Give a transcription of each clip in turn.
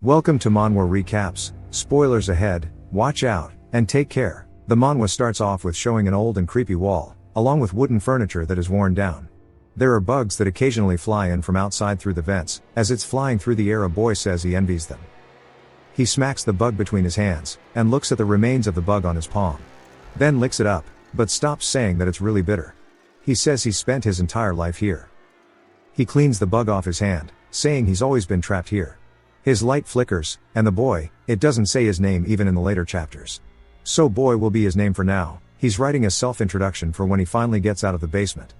Welcome to Manhwa Recaps, spoilers ahead, watch out, and take care. The manhwa starts off with showing an old and creepy wall, along with wooden furniture that is worn down. There are bugs that occasionally fly in from outside through the vents. As it's flying through the air, a boy says he envies them. He smacks the bug between his hands, and looks at the remains of the bug on his palm. Then licks it up, but stops, saying that it's really bitter. He says he's spent his entire life here. He cleans the bug off his hand, saying he's always been trapped here. His light flickers, and the boy, it doesn't say his name even in the later chapters. So boy will be his name for now. He's writing a self-introduction for when he finally gets out of the basement.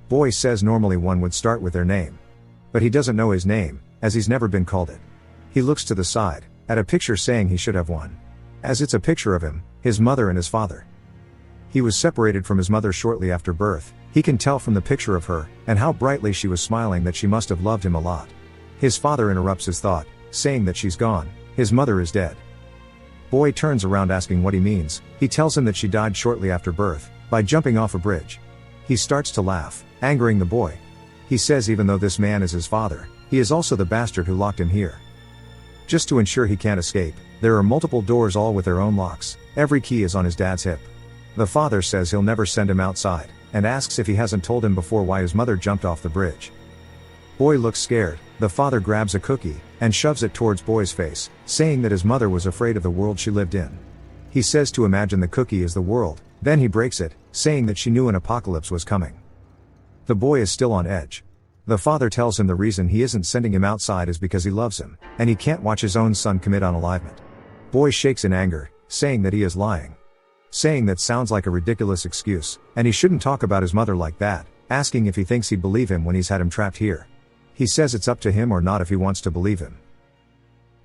Boy says normally one would start with their name. But he doesn't know his name, as he's never been called it. He looks to the side, at a picture saying he should have one. As it's a picture of him, his mother and his father. He was separated from his mother shortly after birth. He can tell from the picture of her, and how brightly she was smiling, that she must have loved him a lot. His father interrupts his thought, saying that she's gone, his mother is dead. Boy turns around asking what he means. He tells him that she died shortly after birth, by jumping off a bridge. He starts to laugh, angering the boy. He says even though this man is his father, he is also the bastard who locked him here. Just to ensure he can't escape, there are multiple doors, all with their own locks. Every key is on his dad's hip. The father says he'll never send him outside, and asks if he hasn't told him before why his mother jumped off the bridge. Boy looks scared. The father grabs a cookie, and shoves it towards Boy's face, saying that his mother was afraid of the world she lived in. He says to imagine the cookie is the world, then he breaks it, saying that she knew an apocalypse was coming. The boy is still on edge. The father tells him the reason he isn't sending him outside is because he loves him, and he can't watch his own son commit unalivement. Boy shakes in anger, saying that he is lying. Saying that sounds like a ridiculous excuse, and he shouldn't talk about his mother like that, asking if he thinks he'd believe him when he's had him trapped here. He says it's up to him or not if he wants to believe him.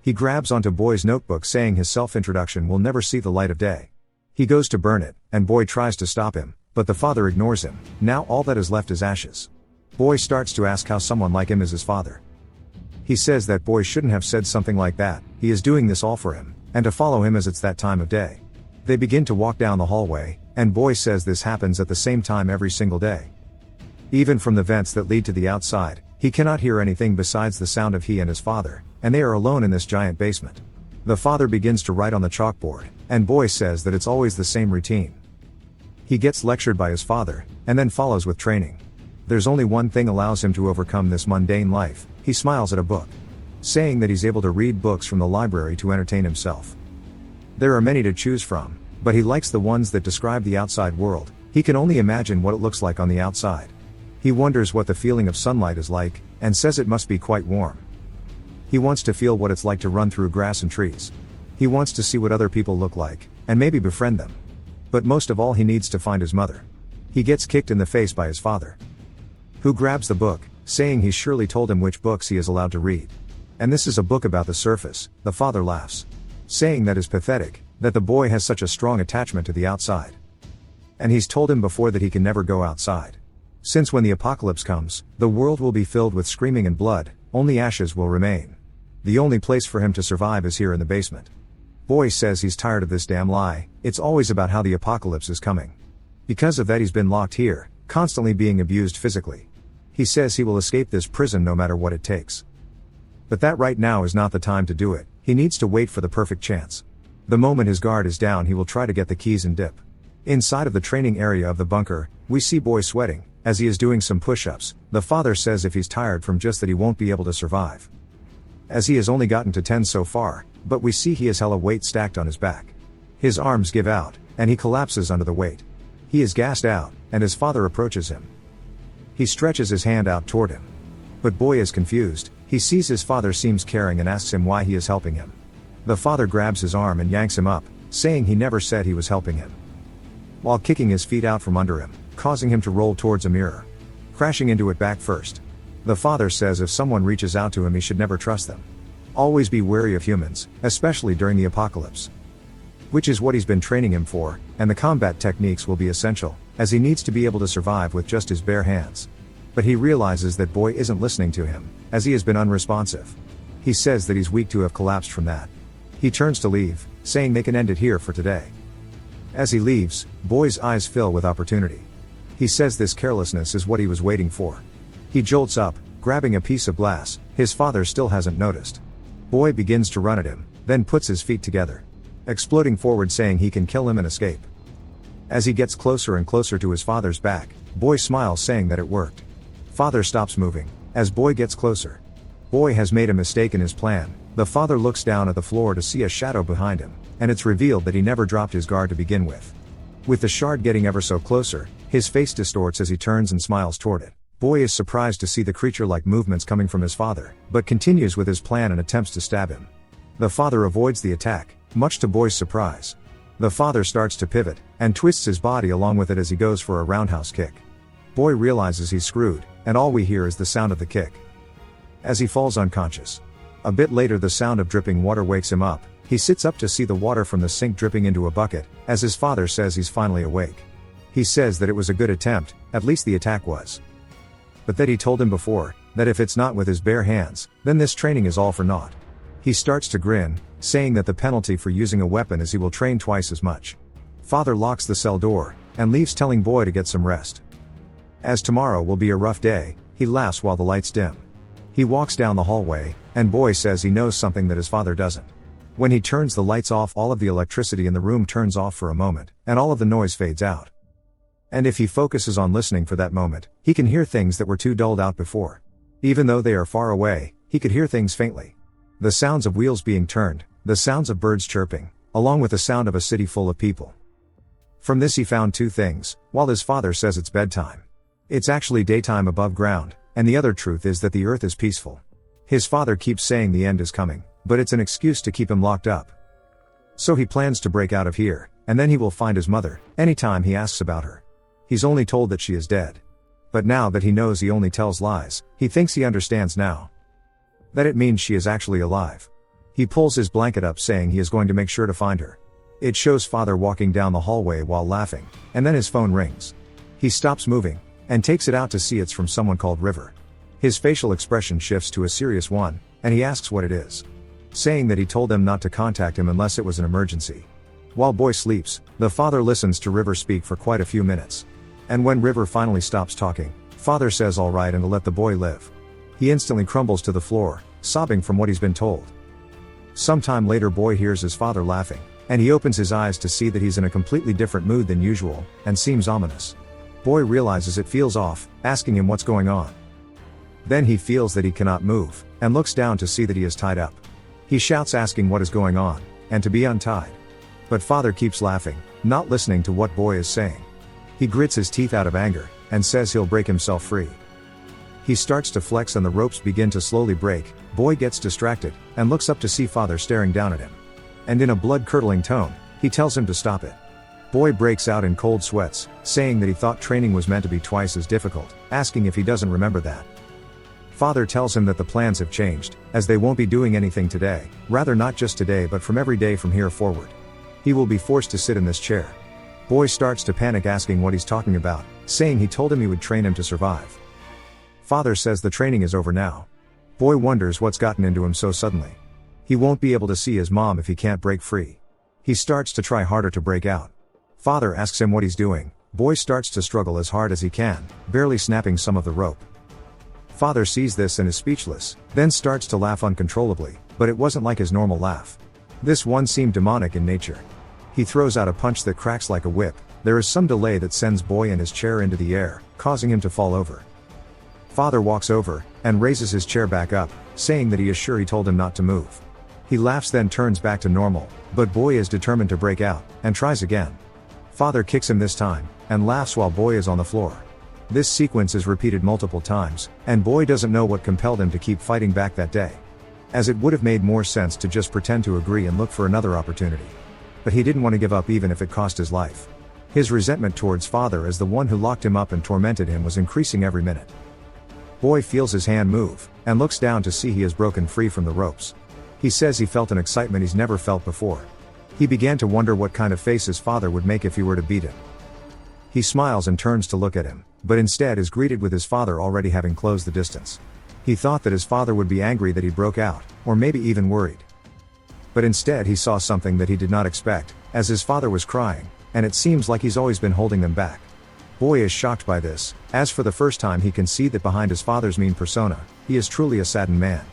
He grabs onto Boy's notebook, saying his self-introduction will never see the light of day. He goes to burn it, and Boy tries to stop him, but the father ignores him. Now all that is left is ashes. Boy starts to ask how someone like him is his father. He says that Boy shouldn't have said something like that. He is doing this all for him, and to follow him as it's that time of day. They begin to walk down the hallway, and Boy says this happens at the same time every single day. Even from the vents that lead to the outside, he cannot hear anything besides the sound of he and his father, and they are alone in this giant basement. The father begins to write on the chalkboard, and Boy says that it's always the same routine. He gets lectured by his father, and then follows with training. There's only one thing allows him to overcome this mundane life. He smiles at a book, saying that he's able to read books from the library to entertain himself. There are many to choose from, but he likes the ones that describe the outside world. He can only imagine what it looks like on the outside. He wonders what the feeling of sunlight is like, and says it must be quite warm. He wants to feel what it's like to run through grass and trees. He wants to see what other people look like, and maybe befriend them. But most of all, he needs to find his mother. He gets kicked in the face by his father, who grabs the book, saying he's surely told him which books he is allowed to read. And this is a book about the surface. The father laughs, saying that is pathetic, that the boy has such a strong attachment to the outside. And he's told him before that he can never go outside. Since when the apocalypse comes, the world will be filled with screaming and blood, only ashes will remain. The only place for him to survive is here in the basement. Boy says he's tired of this damn lie. It's always about how the apocalypse is coming. Because of that he's been locked here, constantly being abused physically. He says he will escape this prison no matter what it takes. But that right now is not the time to do it. He needs to wait for the perfect chance. The moment his guard is down, he will try to get the keys and dip. Inside of the training area of the bunker, we see Boy sweating, as he is doing some push-ups. The father says if he's tired from just that he won't be able to survive, as he has only gotten to 10 so far, but we see he has hella weight stacked on his back. His arms give out, and he collapses under the weight. He is gassed out, and his father approaches him. He stretches his hand out toward him. But Boy is confused. He sees his father seems caring and asks him why he is helping him. The father grabs his arm and yanks him up, saying he never said he was helping him, while kicking his feet out from under him, causing him to roll towards a mirror, crashing into it back first. The father says if someone reaches out to him he should never trust them. Always be wary of humans, especially during the apocalypse. Which is what he's been training him for, and the combat techniques will be essential, as he needs to be able to survive with just his bare hands. But he realizes that Boy isn't listening to him, as he has been unresponsive. He says that he's weak to have collapsed from that. He turns to leave, saying they can end it here for today. As he leaves, Boy's eyes fill with opportunity. He says this carelessness is what he was waiting for. He jolts up, grabbing a piece of glass. His father still hasn't noticed. Boy begins to run at him, then puts his feet together, exploding forward saying he can kill him and escape. As he gets closer and closer to his father's back, Boy smiles saying that it worked. Father stops moving, as Boy gets closer. Boy has made a mistake in his plan. The father looks down at the floor to see a shadow behind him, and it's revealed that he never dropped his guard to begin with. With the shard getting ever so closer, his face distorts as he turns and smiles toward it. Boy is surprised to see the creature-like movements coming from his father, but continues with his plan and attempts to stab him. The father avoids the attack, much to Boy's surprise. The father starts to pivot, and twists his body along with it as he goes for a roundhouse kick. Boy realizes he's screwed, and all we hear is the sound of the kick as he falls unconscious. A bit later the sound of dripping water wakes him up. He sits up to see the water from the sink dripping into a bucket, as his father says he's finally awake. He says that it was a good attempt, at least the attack was. But that he told him before, that if it's not with his bare hands, then this training is all for naught. He starts to grin, saying that the penalty for using a weapon is he will train twice as much. Father locks the cell door, and leaves telling Boy to get some rest. As tomorrow will be a rough day, he laughs while the lights dim. He walks down the hallway, and Boy says he knows something that his father doesn't. When he turns the lights off, all of the electricity in the room turns off for a moment, and all of the noise fades out. And if he focuses on listening for that moment, he can hear things that were too dulled out before. Even though they are far away, he could hear things faintly. The sounds of wheels being turned, the sounds of birds chirping, along with the sound of a city full of people. From this he found two things. While his father says it's bedtime, it's actually daytime above ground, and the other truth is that the earth is peaceful. His father keeps saying the end is coming, but it's an excuse to keep him locked up. So he plans to break out of here, and then he will find his mother, anytime he asks about her. He's only told that she is dead. But now that he knows he only tells lies, he thinks he understands now that it means she is actually alive. He pulls his blanket up saying he is going to make sure to find her. It shows father walking down the hallway while laughing, and then his phone rings. He stops moving, and takes it out to see it's from someone called River. His facial expression shifts to a serious one, and he asks what it is, saying that he told them not to contact him unless it was an emergency. While Boy sleeps, the father listens to River speak for quite a few minutes. And when River finally stops talking, father says all right and to let the boy live. He instantly crumbles to the floor, sobbing from what he's been told. Sometime later Boy hears his father laughing, and he opens his eyes to see that he's in a completely different mood than usual, and seems ominous. Boy realizes it feels off, asking him what's going on. Then he feels that he cannot move, and looks down to see that he is tied up. He shouts asking what is going on, and to be untied. But father keeps laughing, not listening to what Boy is saying. He grits his teeth out of anger, and says he'll break himself free. He starts to flex and the ropes begin to slowly break. Boy gets distracted, and looks up to see father staring down at him. And in a blood-curdling tone, he tells him to stop it. Boy breaks out in cold sweats, saying that he thought training was meant to be twice as difficult, asking if he doesn't remember that. Father tells him that the plans have changed, as they won't be doing anything today, rather not just today but from every day from here forward. He will be forced to sit in this chair. Boy starts to panic asking what he's talking about, saying he told him he would train him to survive. Father says the training is over now. Boy wonders what's gotten into him so suddenly. He won't be able to see his mom if he can't break free. He starts to try harder to break out. Father asks him what he's doing. Boy starts to struggle as hard as he can, barely snapping some of the rope. Father sees this and is speechless, then starts to laugh uncontrollably, but it wasn't like his normal laugh. This one seemed demonic in nature. He throws out a punch that cracks like a whip. There is some delay that sends Boy and his chair into the air, causing him to fall over. Father walks over, and raises his chair back up, saying that he is sure he told him not to move. He laughs then turns back to normal, but Boy is determined to break out, and tries again. Father kicks him this time, and laughs while Boy is on the floor. This sequence is repeated multiple times, and Boy doesn't know what compelled him to keep fighting back that day. As it would have made more sense to just pretend to agree and look for another opportunity. But he didn't want to give up even if it cost his life. His resentment towards Father as the one who locked him up and tormented him was increasing every minute. Boy feels his hand move, and looks down to see he is broken free from the ropes. He says he felt an excitement he's never felt before. He began to wonder what kind of face his father would make if he were to beat him. He smiles and turns to look at him, but instead is greeted with his father already having closed the distance. He thought that his father would be angry that he broke out, or maybe even worried. But instead he saw something that he did not expect, as his father was crying, and it seems like he's always been holding them back. Boy is shocked by this, as for the first time he can see that behind his father's mean persona, he is truly a saddened man.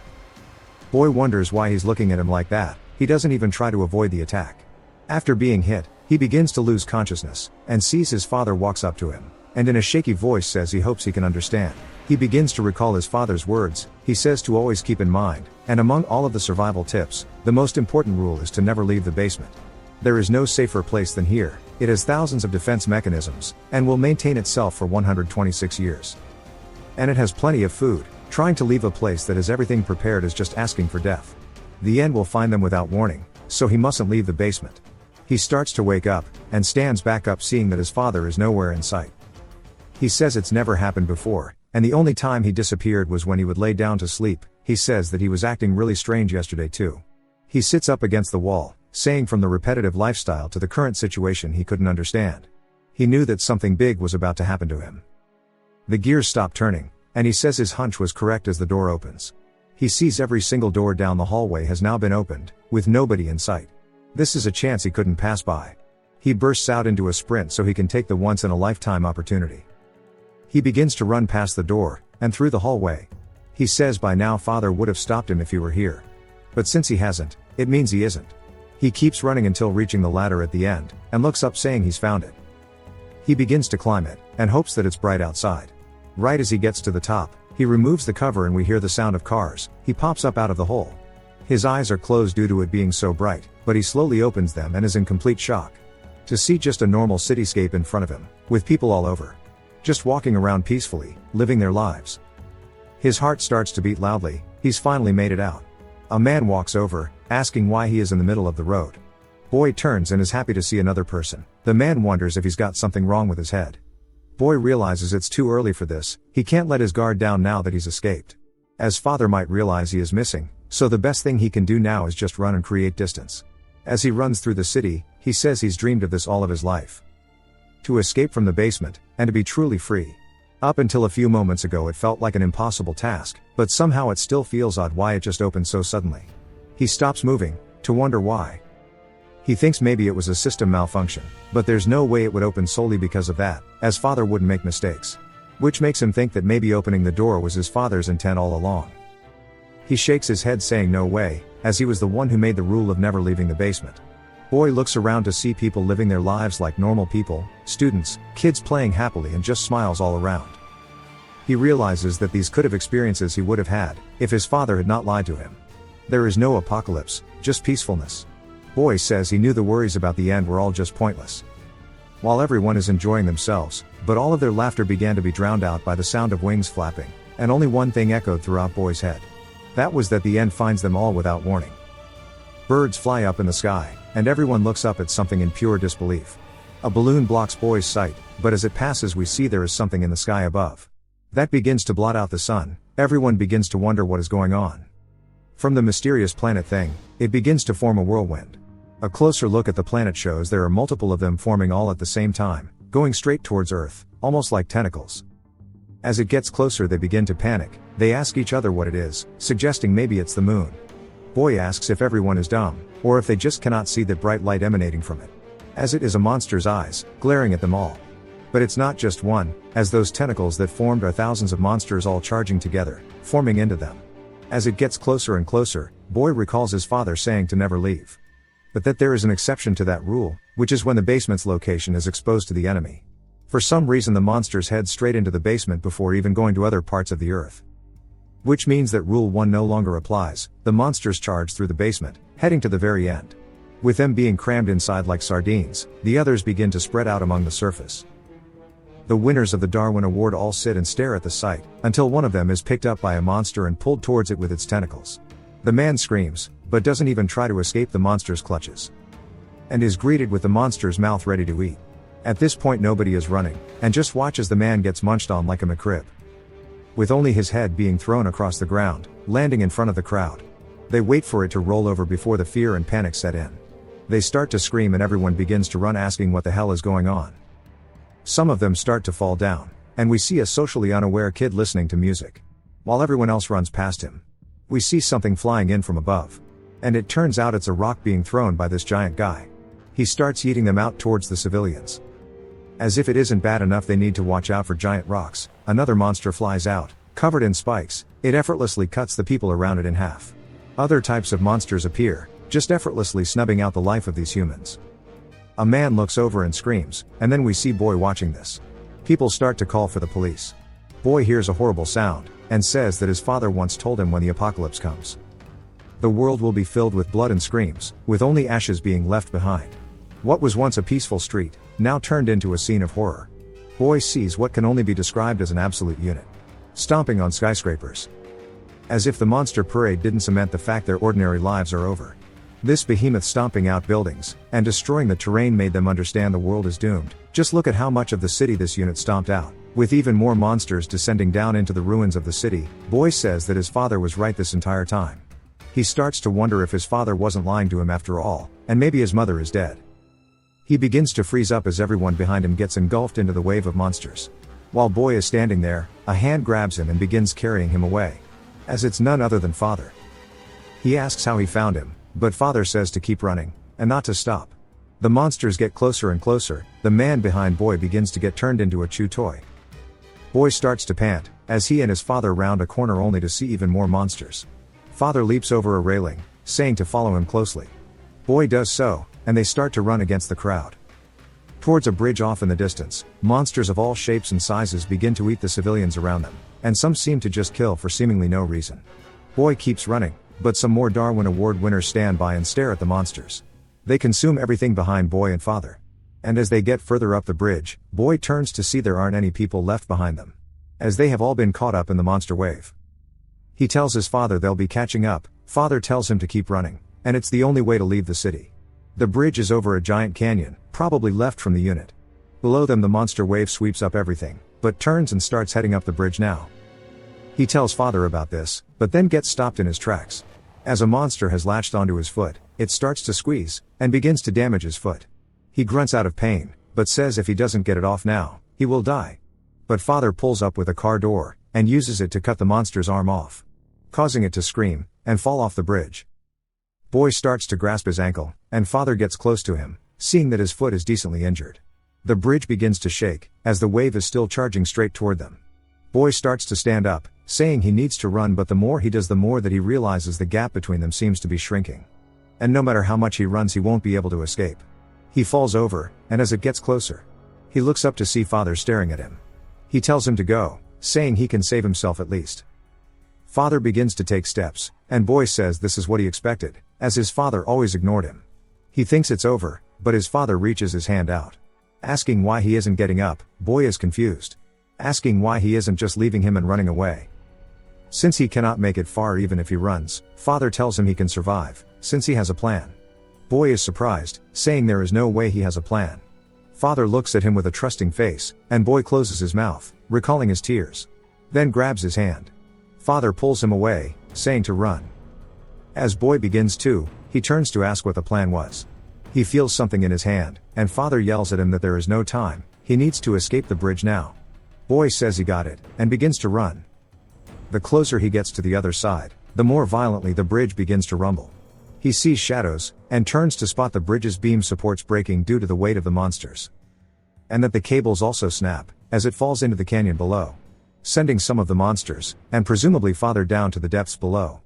Boy wonders why he's looking at him like that. He doesn't even try to avoid the attack. After being hit, he begins to lose consciousness, and sees his father walks up to him, and in a shaky voice says he hopes he can understand. He begins to recall his father's words. He says to always keep in mind, and among all of the survival tips, the most important rule is to never leave the basement. There is no safer place than here. It has thousands of defense mechanisms, and will maintain itself for 126 years. And it has plenty of food. Trying to leave a place that has everything prepared is just asking for death. The end will find them without warning, so he mustn't leave the basement. He starts to wake up, and stands back up seeing that his father is nowhere in sight. He says it's never happened before, and the only time he disappeared was when he would lay down to sleep. He says that he was acting really strange yesterday too. He sits up against the wall, saying from the repetitive lifestyle to the current situation he couldn't understand. He knew that something big was about to happen to him. The gears stop turning, and he says his hunch was correct as the door opens. He sees every single door down the hallway has now been opened, with nobody in sight. This is a chance he couldn't pass by. He bursts out into a sprint so he can take the once-in-a-lifetime opportunity. He begins to run past the door, and through the hallway. He says by now father would have stopped him if he were here. But since he hasn't, it means he isn't. He keeps running until reaching the ladder at the end, and looks up saying he's found it. He begins to climb it, and hopes that it's bright outside. Right as he gets to the top, he removes the cover and we hear the sound of cars. He pops up out of the hole. His eyes are closed due to it being so bright, but he slowly opens them and is in complete shock. To see just a normal cityscape in front of him, with people all over. Just walking around peacefully, living their lives. His heart starts to beat loudly. He's finally made it out. A man walks over, asking why he is in the middle of the road. Boy turns and is happy to see another person. The man wonders if he's got something wrong with his head. Boy realizes it's too early for this. He can't let his guard down now that he's escaped. As father might realize he is missing, so the best thing he can do now is just run and create distance. As he runs through the city, he says he's dreamed of this all of his life. To escape from the basement, and to be truly free. Up until a few moments ago it felt like an impossible task, but somehow it still feels odd why it just opened so suddenly. He stops moving, to wonder why. He thinks maybe it was a system malfunction, but there's no way it would open solely because of that, as father wouldn't make mistakes. Which makes him think that maybe opening the door was his father's intent all along. He shakes his head saying no way, as he was the one who made the rule of never leaving the basement. Boy looks around to see people living their lives like normal people, students, kids playing happily and just smiles all around. He realizes that these could have experiences he would have had, if his father had not lied to him. There is no apocalypse, just peacefulness. Boy says he knew the worries about the end were all just pointless. While everyone is enjoying themselves, but all of their laughter began to be drowned out by the sound of wings flapping, and only one thing echoed throughout Boy's head. That was that the end finds them all without warning. Birds fly up in the sky, and everyone looks up at something in pure disbelief. A balloon blocks Boy's sight, but as it passes we see there is something in the sky above. That begins to blot out the sun. Everyone begins to wonder what is going on. From the mysterious planet thing, it begins to form a whirlwind. A closer look at the planet shows there are multiple of them forming all at the same time, going straight towards Earth, almost like tentacles. As it gets closer they begin to panic. They ask each other what it is, suggesting maybe it's the moon. Boy asks if everyone is dumb, or if they just cannot see that bright light emanating from it. As it is a monster's eyes, glaring at them all. But it's not just one, as those tentacles that formed are thousands of monsters all charging together, forming into them. As it gets closer and closer, Boy recalls his father saying to never leave. But that there is an exception to that rule, which is when the basement's location is exposed to the enemy. For some reason the monsters head straight into the basement before even going to other parts of the earth. Which means that Rule 1 no longer applies. The monsters charge through the basement, heading to the very end. With them being crammed inside like sardines, the others begin to spread out among the surface. The winners of the Darwin Award all sit and stare at the sight, until one of them is picked up by a monster and pulled towards it with its tentacles. The man screams, but doesn't even try to escape the monster's clutches. And is greeted with the monster's mouth ready to eat. At this point nobody is running, and just watch as the man gets munched on like a McRib. With only his head being thrown across the ground, landing in front of the crowd. They wait for it to roll over before the fear and panic set in. They start to scream and everyone begins to run asking what the hell is going on. Some of them start to fall down, and we see a socially unaware kid listening to music. While everyone else runs past him. We see something flying in from above. And it turns out it's a rock being thrown by this giant guy. He starts yeeting them out towards the civilians. As if it isn't bad enough they need to watch out for giant rocks, another monster flies out, covered in spikes. It effortlessly cuts the people around it in half. Other types of monsters appear, just effortlessly snubbing out the life of these humans. A man looks over and screams, and then we see Boy watching this. People start to call for the police. Boy hears a horrible sound, and says that his father once told him when the apocalypse comes, the world will be filled with blood and screams, with only ashes being left behind. What was once a peaceful street, now turned into a scene of horror. Boy sees what can only be described as an absolute unit stomping on skyscrapers. As if the monster parade didn't cement the fact their ordinary lives are over. This behemoth stomping out buildings, and destroying the terrain made them understand the world is doomed. Just look at how much of the city this unit stomped out, with even more monsters descending down into the ruins of the city. Boy says that his father was right this entire time. He starts to wonder if his father wasn't lying to him after all, and maybe his mother is dead. He begins to freeze up as everyone behind him gets engulfed into the wave of monsters. While Boy is standing there, a hand grabs him and begins carrying him away. As it's none other than Father. He asks how he found him, but Father says to keep running, and not to stop. The monsters get closer and closer. The man behind Boy begins to get turned into a chew toy. Boy starts to pant, as he and his father round a corner only to see even more monsters. Father leaps over a railing, saying to follow him closely. Boy does so, and they start to run against the crowd. Towards a bridge off in the distance, monsters of all shapes and sizes begin to eat the civilians around them, and some seem to just kill for seemingly no reason. Boy keeps running, but some more Darwin Award winners stand by and stare at the monsters. They consume everything behind Boy and Father. And as they get further up the bridge, Boy turns to see there aren't any people left behind them, as they have all been caught up in the monster wave. He tells his father they'll be catching up. Father tells him to keep running, and it's the only way to leave the city. The bridge is over a giant canyon, probably left from the unit. Below them the monster wave sweeps up everything, but turns and starts heading up the bridge now. He tells Father about this, but then gets stopped in his tracks. As a monster has latched onto his foot, it starts to squeeze, and begins to damage his foot. He grunts out of pain, but says if he doesn't get it off now, he will die. But Father pulls up with a car door, and uses it to cut the monster's arm off, causing it to scream, and fall off the bridge. Boy starts to grasp his ankle, and Father gets close to him, seeing that his foot is decently injured. The bridge begins to shake, as the wave is still charging straight toward them. Boy starts to stand up, saying he needs to run, but the more he does the more that he realizes the gap between them seems to be shrinking. And no matter how much he runs he won't be able to escape. He falls over, and as it gets closer, he looks up to see Father staring at him. He tells him to go, saying he can save himself at least. Father begins to take steps, and Boy says this is what he expected, as his father always ignored him. He thinks it's over, but his father reaches his hand out. Asking why he isn't getting up, Boy is confused. Asking why he isn't just leaving him and running away. Since he cannot make it far even if he runs, Father tells him he can survive, since he has a plan. Boy is surprised, saying there is no way he has a plan. Father looks at him with a trusting face, and Boy closes his mouth, recalling his tears. Then grabs his hand. Father pulls him away, saying to run. As Boy begins to, he turns to ask what the plan was. He feels something in his hand, and Father yells at him that there is no time, he needs to escape the bridge now. Boy says he got it, and begins to run. The closer he gets to the other side, the more violently the bridge begins to rumble. He sees shadows, and turns to spot the bridge's beam supports breaking due to the weight of the monsters. And that the cables also snap, as it falls into the canyon below, sending some of the monsters, and presumably Father down to the depths below.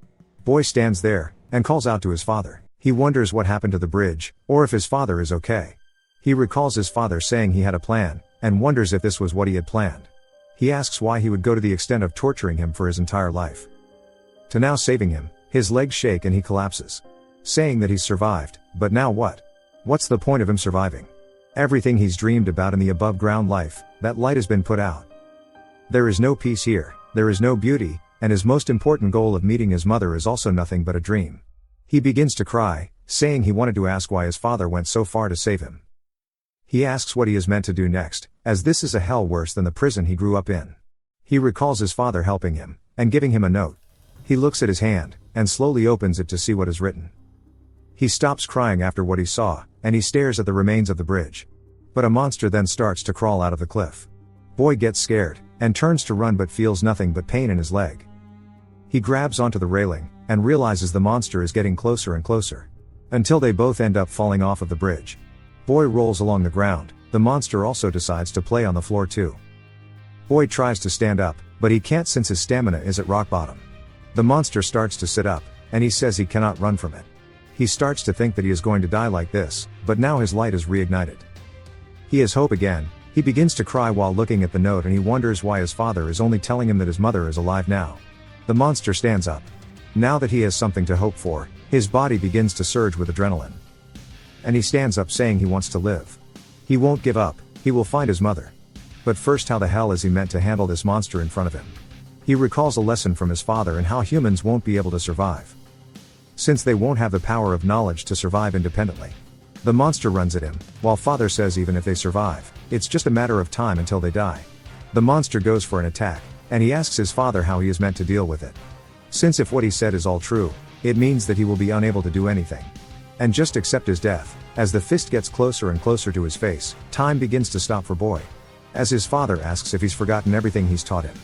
Boy stands there, and calls out to his father. He wonders what happened to the bridge, or if his father is okay. He recalls his father saying he had a plan, and wonders if this was what he had planned. He asks why he would go to the extent of torturing him for his entire life. To now saving him, his legs shake and he collapses. Saying that he's survived, but now what? What's the point of him surviving? Everything he's dreamed about in the above ground life, that light has been put out. There is no peace here, there is no beauty, and his most important goal of meeting his mother is also nothing but a dream. He begins to cry, saying he wanted to ask why his father went so far to save him. He asks what he is meant to do next, as this is a hell worse than the prison he grew up in. He recalls his father helping him, and giving him a note. He looks at his hand, and slowly opens it to see what is written. He stops crying after what he saw, and he stares at the remains of the bridge. But a monster then starts to crawl out of the cliff. Boy gets scared, and turns to run but feels nothing but pain in his leg. He grabs onto the railing, and realizes the monster is getting closer and closer. Until they both end up falling off of the bridge. Boy rolls along the ground, the monster also decides to play on the floor too. Boy tries to stand up, but he can't since his stamina is at rock bottom. The monster starts to sit up, and he says he cannot run from it. He starts to think that he is going to die like this, but now his light is reignited. He has hope again. He begins to cry while looking at the note, and he wonders why his father is only telling him that his mother is alive now. The monster stands up. Now that he has something to hope for, his body begins to surge with adrenaline. And he stands up saying he wants to live. He won't give up, he will find his mother. But first, how the hell is he meant to handle this monster in front of him? He recalls a lesson from his father and how humans won't be able to survive, since they won't have the power of knowledge to survive independently. The monster runs at him, while father says even if they survive, it's just a matter of time until they die. The monster goes for an attack, and he asks his father how he is meant to deal with it. Since if what he said is all true, it means that he will be unable to do anything, and just accept his death. As the fist gets closer and closer to his face, time begins to stop for Boy. As his father asks if he's forgotten everything he's taught him.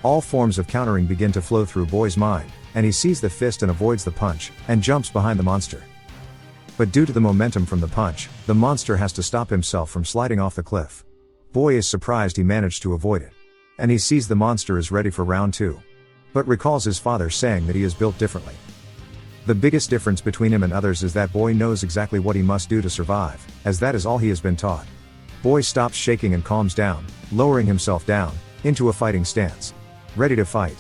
All forms of countering begin to flow through Boy's mind, and he sees the fist and avoids the punch, and jumps behind the monster. But due to the momentum from the punch, the monster has to stop himself from sliding off the cliff. Boy is surprised he managed to avoid it. And he sees the monster is ready for round 2. But recalls his father saying that he is built differently. The biggest difference between him and others is that Boy knows exactly what he must do to survive, as that is all he has been taught. Boy stops shaking and calms down, lowering himself down into a fighting stance. Ready to fight.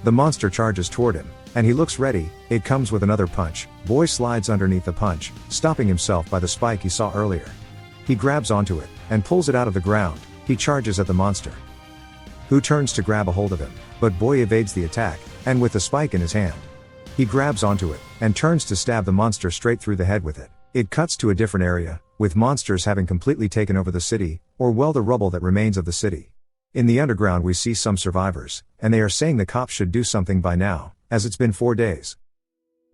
The monster charges toward him, and he looks ready. It comes with another punch. Boy slides underneath the punch, stopping himself by the spike he saw earlier. He grabs onto it, and pulls it out of the ground. He charges at the monster, who turns to grab a hold of him, but Boy evades the attack, and with the spike in his hand, he grabs onto it, and turns to stab the monster straight through the head with it. It cuts to a different area, with monsters having completely taken over the city, or well, the rubble that remains of the city. In the underground we see some survivors, and they are saying the cops should do something by now, as it's been 4 days.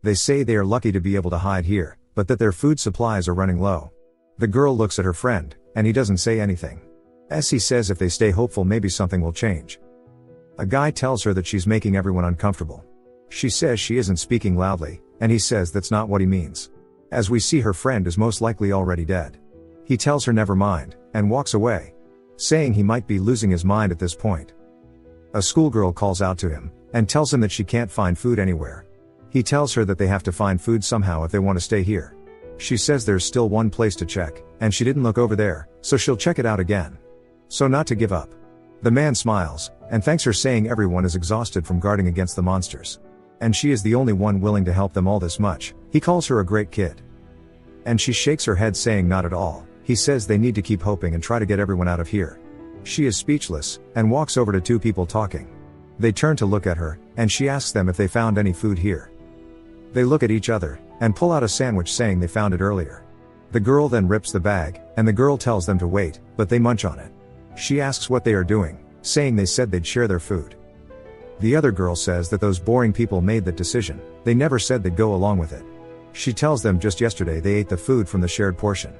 They say they are lucky to be able to hide here, but that their food supplies are running low. The girl looks at her friend, and he doesn't say anything. As he says if they stay hopeful maybe something will change. A guy tells her that she's making everyone uncomfortable. She says she isn't speaking loudly, and he says that's not what he means. As we see, her friend is most likely already dead. He tells her never mind, and walks away, saying he might be losing his mind at this point. A schoolgirl calls out to him, and tells him that she can't find food anywhere. He tells her that they have to find food somehow if they want to stay here. She says there's still one place to check, and she didn't look over there, so she'll check it out again. So not to give up. The man smiles, and thanks her, saying everyone is exhausted from guarding against the monsters. And she is the only one willing to help them all this much. He calls her a great kid. And she shakes her head saying not at all. He says they need to keep hoping and try to get everyone out of here. She is speechless, and walks over to 2 people talking. They turn to look at her, and she asks them if they found any food here. They look at each other, and pull out a sandwich saying they found it earlier. The girl then rips the bag, and the girl tells them to wait, but they munch on it. She asks what they are doing, saying they said they'd share their food. The other girl says that those boring people made that decision, they never said they'd go along with it. She tells them just yesterday they ate the food from the shared portion.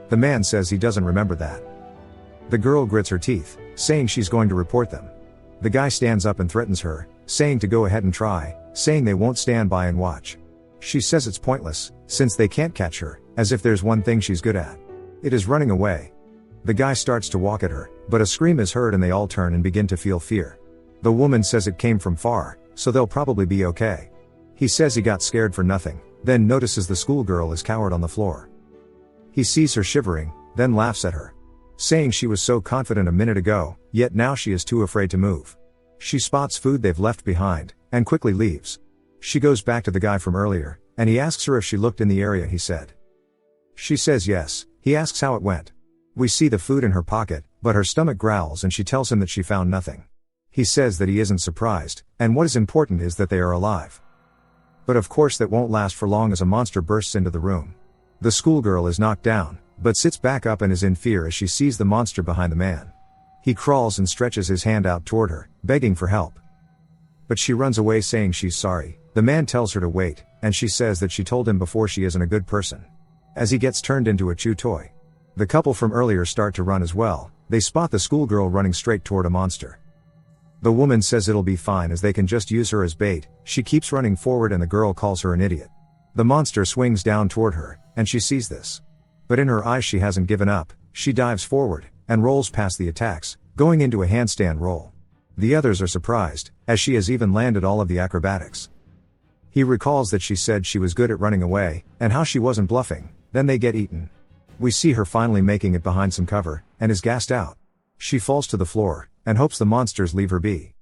The man says he doesn't remember that. The girl grits her teeth, saying she's going to report them. The guy stands up and threatens her, saying to go ahead and try, saying they won't stand by and watch. She says it's pointless, since they can't catch her, as if there's one thing she's good at. It is running away. The guy starts to walk at her, but a scream is heard and they all turn and begin to feel fear. The woman says it came from far, so they'll probably be okay. He says he got scared for nothing, then notices the schoolgirl is cowered on the floor. He sees her shivering, then laughs at her, saying she was so confident a minute ago, yet now she is too afraid to move. She spots food they've left behind, and quickly leaves. She goes back to the guy from earlier, and he asks her if she looked in the area he said. She says yes. He asks how it went. We see the food in her pocket, but her stomach growls and she tells him that she found nothing. He says that he isn't surprised, and what is important is that they are alive. But of course that won't last for long as a monster bursts into the room. The schoolgirl is knocked down, but sits back up and is in fear as she sees the monster behind the man. He crawls and stretches his hand out toward her, begging for help. But she runs away saying she's sorry. The man tells her to wait, and she says that she told him before she isn't a good person. As he gets turned into a chew toy. The couple from earlier start to run as well. They spot the schoolgirl running straight toward a monster. The woman says it'll be fine as they can just use her as bait. She keeps running forward and the girl calls her an idiot. The monster swings down toward her, and she sees this. But in her eyes she hasn't given up. She dives forward, and rolls past the attacks, going into a handstand roll. The others are surprised, as she has even landed all of the acrobatics. He recalls that she said she was good at running away, and how she wasn't bluffing. Then they get eaten. We see her finally making it behind some cover, and is gassed out. She falls to the floor, and hopes the monsters leave her be.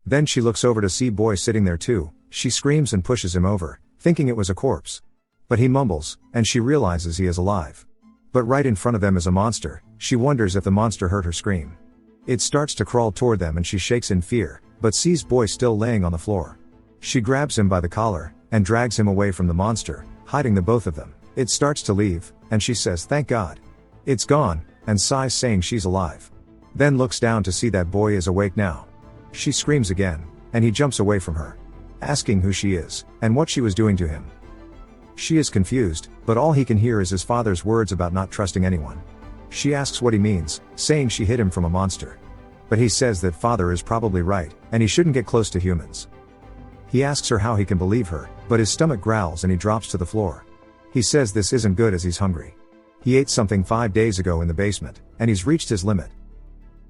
Then she looks over to see Boy sitting there too. She screams and pushes him over, thinking it was a corpse. But he mumbles, and she realizes he is alive. But right in front of them is a monster. She wonders if the monster heard her scream. It starts to crawl toward them and she shakes in fear, but sees Boy still laying on the floor. She grabs him by the collar, and drags him away from the monster, hiding the both of them. It starts to leave, and she says thank God. It's gone, and sighs saying she's alive. Then looks down to see that Boy is awake now. She screams again, and he jumps away from her, asking who she is, and what she was doing to him. She is confused, but all he can hear is his father's words about not trusting anyone. She asks what he means, saying she hid him from a monster. But he says that father is probably right, and he shouldn't get close to humans. He asks her how he can believe her, but his stomach growls and he drops to the floor. He says this isn't good as he's hungry. He ate something 5 days ago in the basement, and he's reached his limit.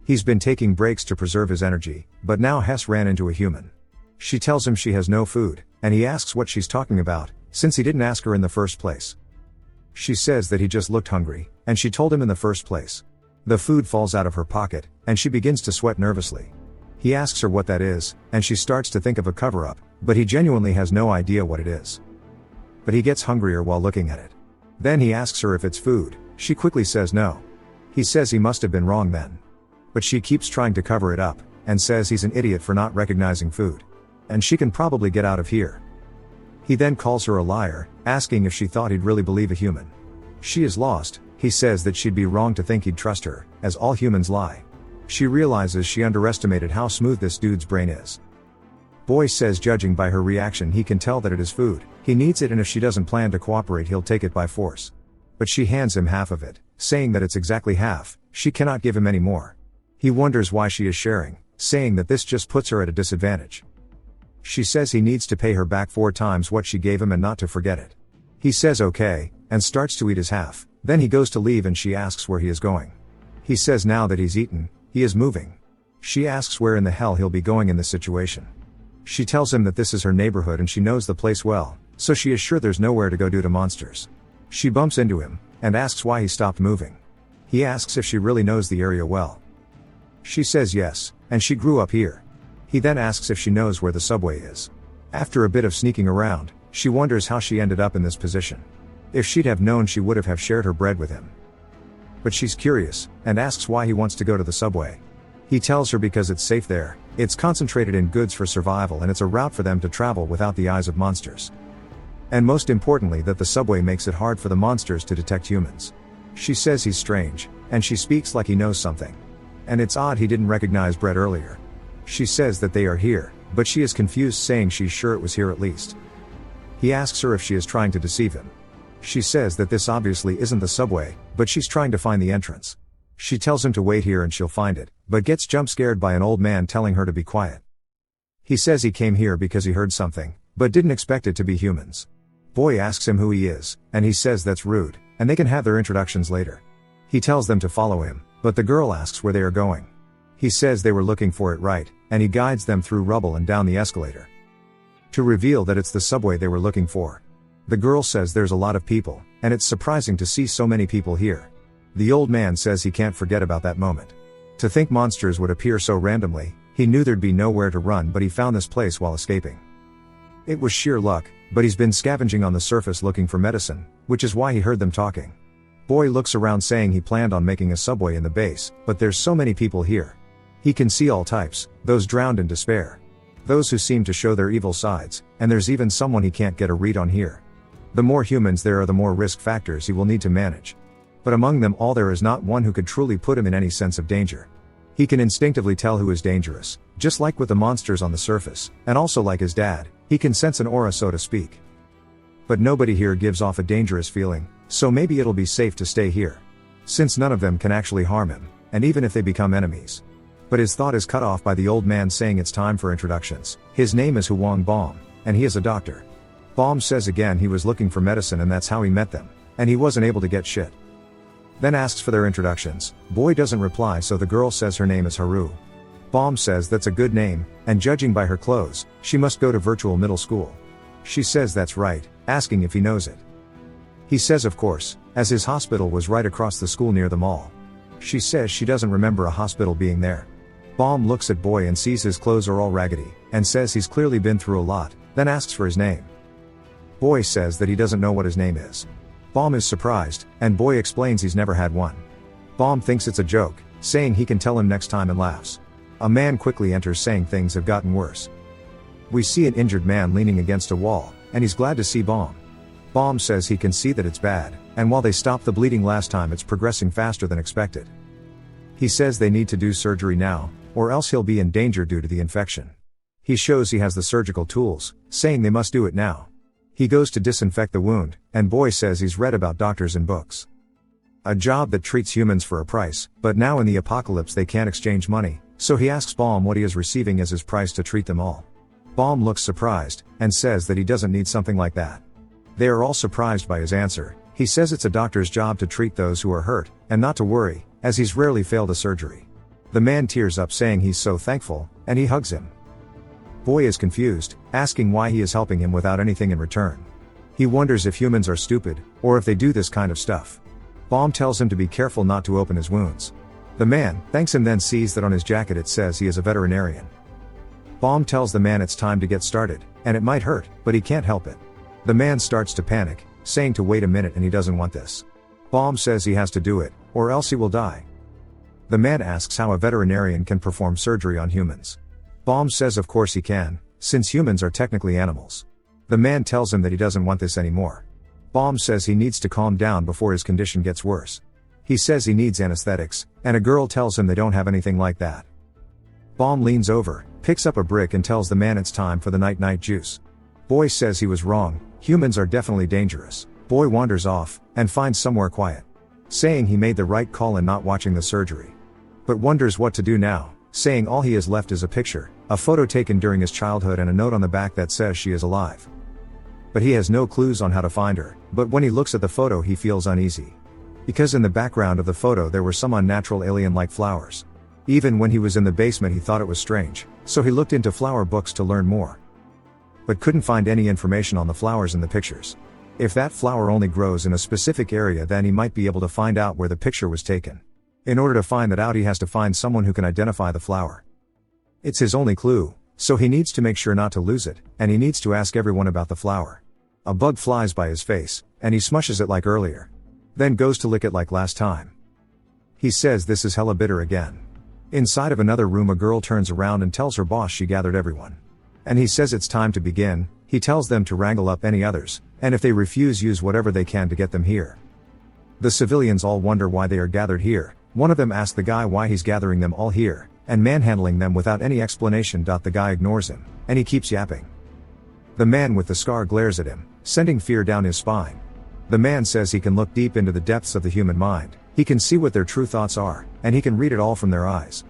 He's been taking breaks to preserve his energy, but now Hess ran into a human. She tells him she has no food, and he asks what she's talking about, since he didn't ask her in the first place. She says that he just looked hungry, and she told him in the first place. The food falls out of her pocket, and she begins to sweat nervously. He asks her what that is, and she starts to think of a cover-up, but he genuinely has no idea what it is. But he gets hungrier while looking at it. Then he asks her if it's food. She quickly says no. He says he must have been wrong then. But she keeps trying to cover it up, and says he's an idiot for not recognizing food. And she can probably get out of here. He then calls her a liar, asking if she thought he'd really believe a human. She is lost. He says that she'd be wrong to think he'd trust her, as all humans lie. She realizes she underestimated how smooth this dude's brain is. Boy says judging by her reaction he can tell that it is food. He needs it, and if she doesn't plan to cooperate he'll take it by force. But she hands him half of it, saying that it's exactly half. She cannot give him any more. He wonders why she is sharing, saying that this just puts her at a disadvantage. She says he needs to pay her back 4 times what she gave him and not to forget it. He says okay, and starts to eat his half. Then he goes to leave and she asks where he is going. He says now that he's eaten, he is moving. She asks where in the hell he'll be going in this situation. She tells him that this is her neighborhood and she knows the place well, so she is sure there's nowhere to go due to monsters. She bumps into him, and asks why he stopped moving. He asks if she really knows the area well. She says yes, and she grew up here. He then asks if she knows where the subway is. After a bit of sneaking around, she wonders how she ended up in this position. If she'd have known she would have shared her bread with him. But she's curious, and asks why he wants to go to the subway. He tells her because it's safe there, it's concentrated in goods for survival, and it's a route for them to travel without the eyes of monsters. And most importantly that the subway makes it hard for the monsters to detect humans. She says he's strange, and she speaks like he knows something. And it's odd he didn't recognize bread earlier. She says that they are here, but she is confused, saying she's sure it was here at least. He asks her if she is trying to deceive him. She says that this obviously isn't the subway, but she's trying to find the entrance. She tells him to wait here and she'll find it, but gets jump scared by an old man telling her to be quiet. He says he came here because he heard something, but didn't expect it to be humans. Boy asks him who he is, and he says that's rude, and they can have their introductions later. He tells them to follow him, but the girl asks where they are going. He says they were looking for it right, and he guides them through rubble and down the escalator. To reveal that it's the subway they were looking for. The girl says there's a lot of people, and it's surprising to see so many people here. The old man says he can't forget about that moment. To think monsters would appear so randomly, he knew there'd be nowhere to run, but he found this place while escaping. It was sheer luck, but he's been scavenging on the surface looking for medicine, which is why he heard them talking. Boy looks around saying he planned on making a subway in the base, but there's so many people here. He can see all types, those drowned in despair. Those who seem to show their evil sides, and there's even someone he can't get a read on here. The more humans there are, the more risk factors he will need to manage. But among them all there is not one who could truly put him in any sense of danger. He can instinctively tell who is dangerous, just like with the monsters on the surface, and also like his dad, he can sense an aura, so to speak. But nobody here gives off a dangerous feeling, so maybe it'll be safe to stay here. Since none of them can actually harm him, and even if they become enemies. But his thought is cut off by the old man saying it's time for introductions. His name is Huang Baum, and he is a doctor. Baum says again he was looking for medicine and that's how he met them, and he wasn't able to get shit. Then asks for their introductions. Boy doesn't reply, so the girl says her name is Haru. Baum says that's a good name, and judging by her clothes, she must go to virtual middle school. She says that's right, asking if he knows it. He says of course, as his hospital was right across the school near the mall. She says she doesn't remember a hospital being there. Bomb looks at Boy and sees his clothes are all raggedy, and says he's clearly been through a lot, then asks for his name. Boy says that he doesn't know what his name is. Bomb is surprised, and Boy explains he's never had one. Bomb thinks it's a joke, saying he can tell him next time and laughs. A man quickly enters saying things have gotten worse. We see an injured man leaning against a wall, and he's glad to see Bomb. Bomb says he can see that it's bad, and while they stopped the bleeding last time it's progressing faster than expected. He says they need to do surgery now, or else he'll be in danger due to the infection. He shows he has the surgical tools, saying they must do it now. He goes to disinfect the wound, and Boy says he's read about doctors in books. A job that treats humans for a price, but now in the apocalypse they can't exchange money, so he asks Bomb what he is receiving as his price to treat them all. Bomb looks surprised, and says that he doesn't need something like that. They are all surprised by his answer. He says it's a doctor's job to treat those who are hurt, and not to worry, as he's rarely failed a surgery. The man tears up saying he's so thankful, and he hugs him. Boy is confused, asking why he is helping him without anything in return. He wonders if humans are stupid, or if they do this kind of stuff. Bomb tells him to be careful not to open his wounds. The man thanks him, then sees that on his jacket it says he is a veterinarian. Bomb tells the man it's time to get started, and it might hurt, but he can't help it. The man starts to panic, saying to wait a minute and he doesn't want this. Bomb says he has to do it, or else he will die. The man asks how a veterinarian can perform surgery on humans. Bomb says of course he can, since humans are technically animals. The man tells him that he doesn't want this anymore. Bomb says he needs to calm down before his condition gets worse. He says he needs anesthetics, and a girl tells him they don't have anything like that. Bomb leans over, picks up a brick and tells the man it's time for the night-night juice. Boy says he was wrong, humans are definitely dangerous. Boy wanders off, and finds somewhere quiet. Saying he made the right call in not watching the surgery. But wonders what to do now, saying all he has left is a picture, a photo taken during his childhood and a note on the back that says she is alive. But he has no clues on how to find her, but when he looks at the photo he feels uneasy. Because in the background of the photo there were some unnatural alien-like flowers. Even when he was in the basement he thought it was strange, so he looked into flower books to learn more. But couldn't find any information on the flowers in the pictures. If that flower only grows in a specific area then he might be able to find out where the picture was taken. In order to find that out he has to find someone who can identify the flower. It's his only clue, so he needs to make sure not to lose it, and he needs to ask everyone about the flower. A bug flies by his face, and he smushes it like earlier. Then goes to lick it like last time. He says this is hella bitter again. Inside of another room a girl turns around and tells her boss she gathered everyone. And he says it's time to begin. He tells them to wrangle up any others, and if they refuse use whatever they can to get them here. The civilians all wonder why they are gathered here. One of them asks the guy why he's gathering them all here, and manhandling them without any explanation. The guy ignores him, and he keeps yapping. The man with the scar glares at him, sending fear down his spine. The man says he can look deep into the depths of the human mind, he can see what their true thoughts are, and he can read it all from their eyes.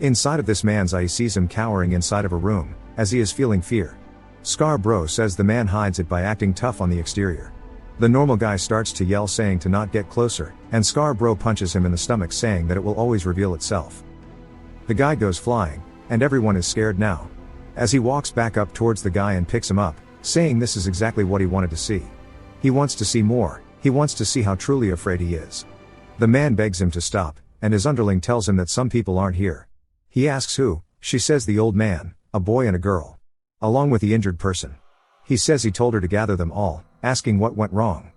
Inside of this man's eye he sees him cowering inside of a room, as he is feeling fear. Scar Bro says the man hides it by acting tough on the exterior. The normal guy starts to yell saying to not get closer, and Scar Bro punches him in the stomach saying that it will always reveal itself. The guy goes flying, and everyone is scared now. As he walks back up towards the guy and picks him up, saying this is exactly what he wanted to see. He wants to see more, he wants to see how truly afraid he is. The man begs him to stop, and his underling tells him that some people aren't here. He asks who, she says the old man, a boy and a girl. Along with the injured person. He says he told her to gather them all, asking what went wrong.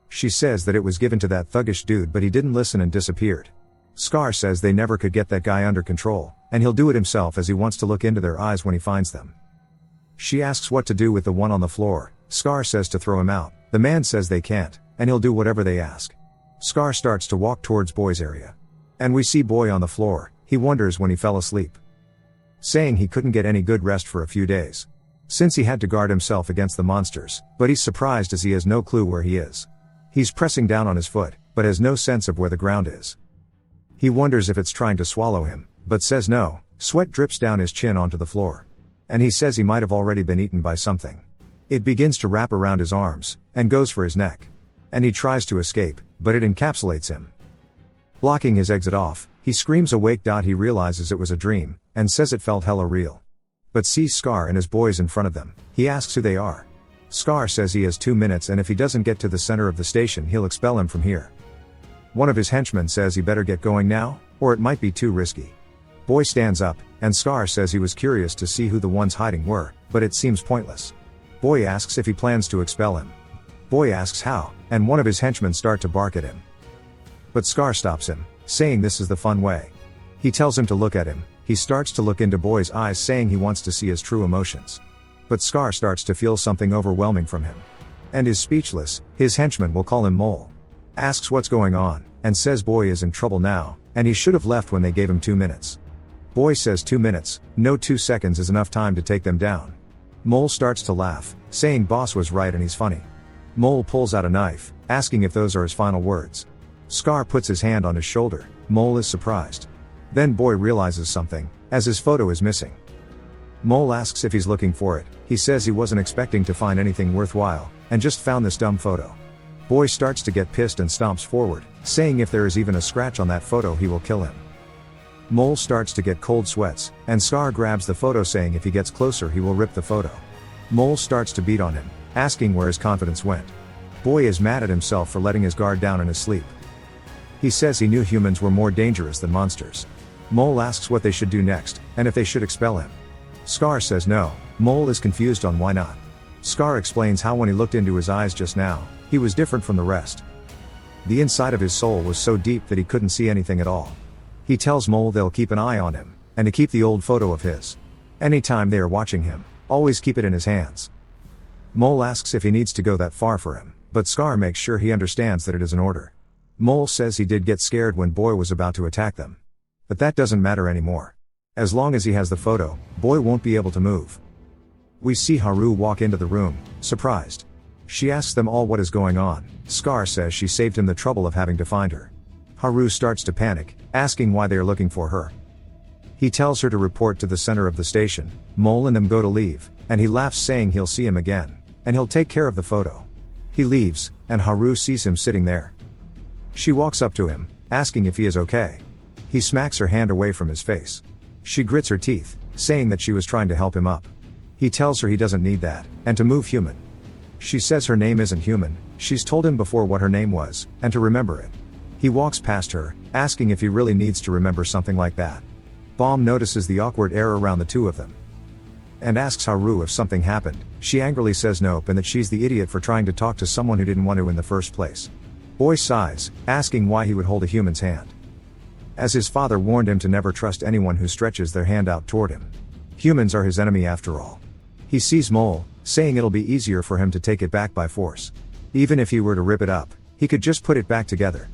She says that it was given to that thuggish dude but he didn't listen and disappeared. Scar says they never could get that guy under control, and he'll do it himself as he wants to look into their eyes when he finds them. She asks what to do with the one on the floor. Scar says to throw him out. The man says they can't, and he'll do whatever they ask. Scar starts to walk towards Boy's area. And we see Boy on the floor. He wonders when he fell asleep. Saying he couldn't get any good rest for a few days. Since he had to guard himself against the monsters, but he's surprised as he has no clue where he is. He's pressing down on his foot, but has no sense of where the ground is. He wonders if it's trying to swallow him, but says no. Sweat drips down his chin onto the floor. And he says he might have already been eaten by something. It begins to wrap around his arms, and goes for his neck. And he tries to escape, but it encapsulates him. Blocking his exit off, he screams awake. He realizes it was a dream, and says it felt hella real. but sees Scar and his boys in front of them. He asks who they are. Scar says he has 2 minutes, and if he doesn't get to the center of the station, he'll expel him from here. One of his henchmen says he better get going now, or it might be too risky. Boy stands up, and Scar says he was curious to see who the ones hiding were, but it seems pointless. Boy asks if he plans to expel him. Boy asks how, and one of his henchmen start to bark at him. But Scar stops him, saying this is the fun way. He tells him to look at him. He starts to look into Boy's eyes, saying he wants to see his true emotions. But Scar starts to feel something overwhelming from him. And is speechless. His henchman, will call him Mole, asks what's going on, and says Boy is in trouble now, and he should have left when they gave him 2 minutes. Boy says 2 minutes, no, 2 seconds is enough time to take them down. Mole starts to laugh, saying boss was right and he's funny. Mole pulls out a knife, asking if those are his final words. Scar puts his hand on his shoulder. Mole is surprised. Then Boy realizes something, as his photo is missing. Mole asks if he's looking for it. He says he wasn't expecting to find anything worthwhile, and just found this dumb photo. Boy starts to get pissed and stomps forward, saying if there is even a scratch on that photo he will kill him. Mole starts to get cold sweats, and Scar grabs the photo, saying if he gets closer he will rip the photo. Mole starts to beat on him, asking where his confidence went. Boy is mad at himself for letting his guard down in his sleep. He says he knew humans were more dangerous than monsters. Mole asks what they should do next, and if they should expel him. Scar says no. Mole is confused on why not. Scar explains how when he looked into his eyes just now, he was different from the rest. The inside of his soul was so deep that he couldn't see anything at all. He tells Mole they'll keep an eye on him, and to keep the old photo of his. Anytime they are watching him, always keep it in his hands. Mole asks if he needs to go that far for him, but Scar makes sure he understands that it is an order. Mole says he did get scared when Boy was about to attack them. But that doesn't matter anymore. As long as he has the photo, Boy won't be able to move. We see Haru walk into the room, surprised. She asks them all what is going on. Scar says she saved him the trouble of having to find her. Haru starts to panic, asking why they are looking for her. He tells her to report to the center of the station. Mole and them go to leave, and he laughs, saying he'll see him again, and he'll take care of the photo. He leaves, and Haru sees him sitting there. She walks up to him, asking if he is okay. He smacks her hand away from his face. She grits her teeth, saying that she was trying to help him up. He tells her he doesn't need that, and to move human. She says her name isn't human. She's told him before what her name was, and to remember it. He walks past her, asking if he really needs to remember something like that. Bomb notices the awkward air around the two of them, and asks Haru if something happened. She angrily says nope, and that she's the idiot for trying to talk to someone who didn't want to in the first place. Boy sighs, asking why he would hold a human's hand, as his father warned him to never trust anyone who stretches their hand out toward him. Humans are his enemy after all. He sees Mole, saying it'll be easier for him to take it back by force. Even if he were to rip it up, he could just put it back together.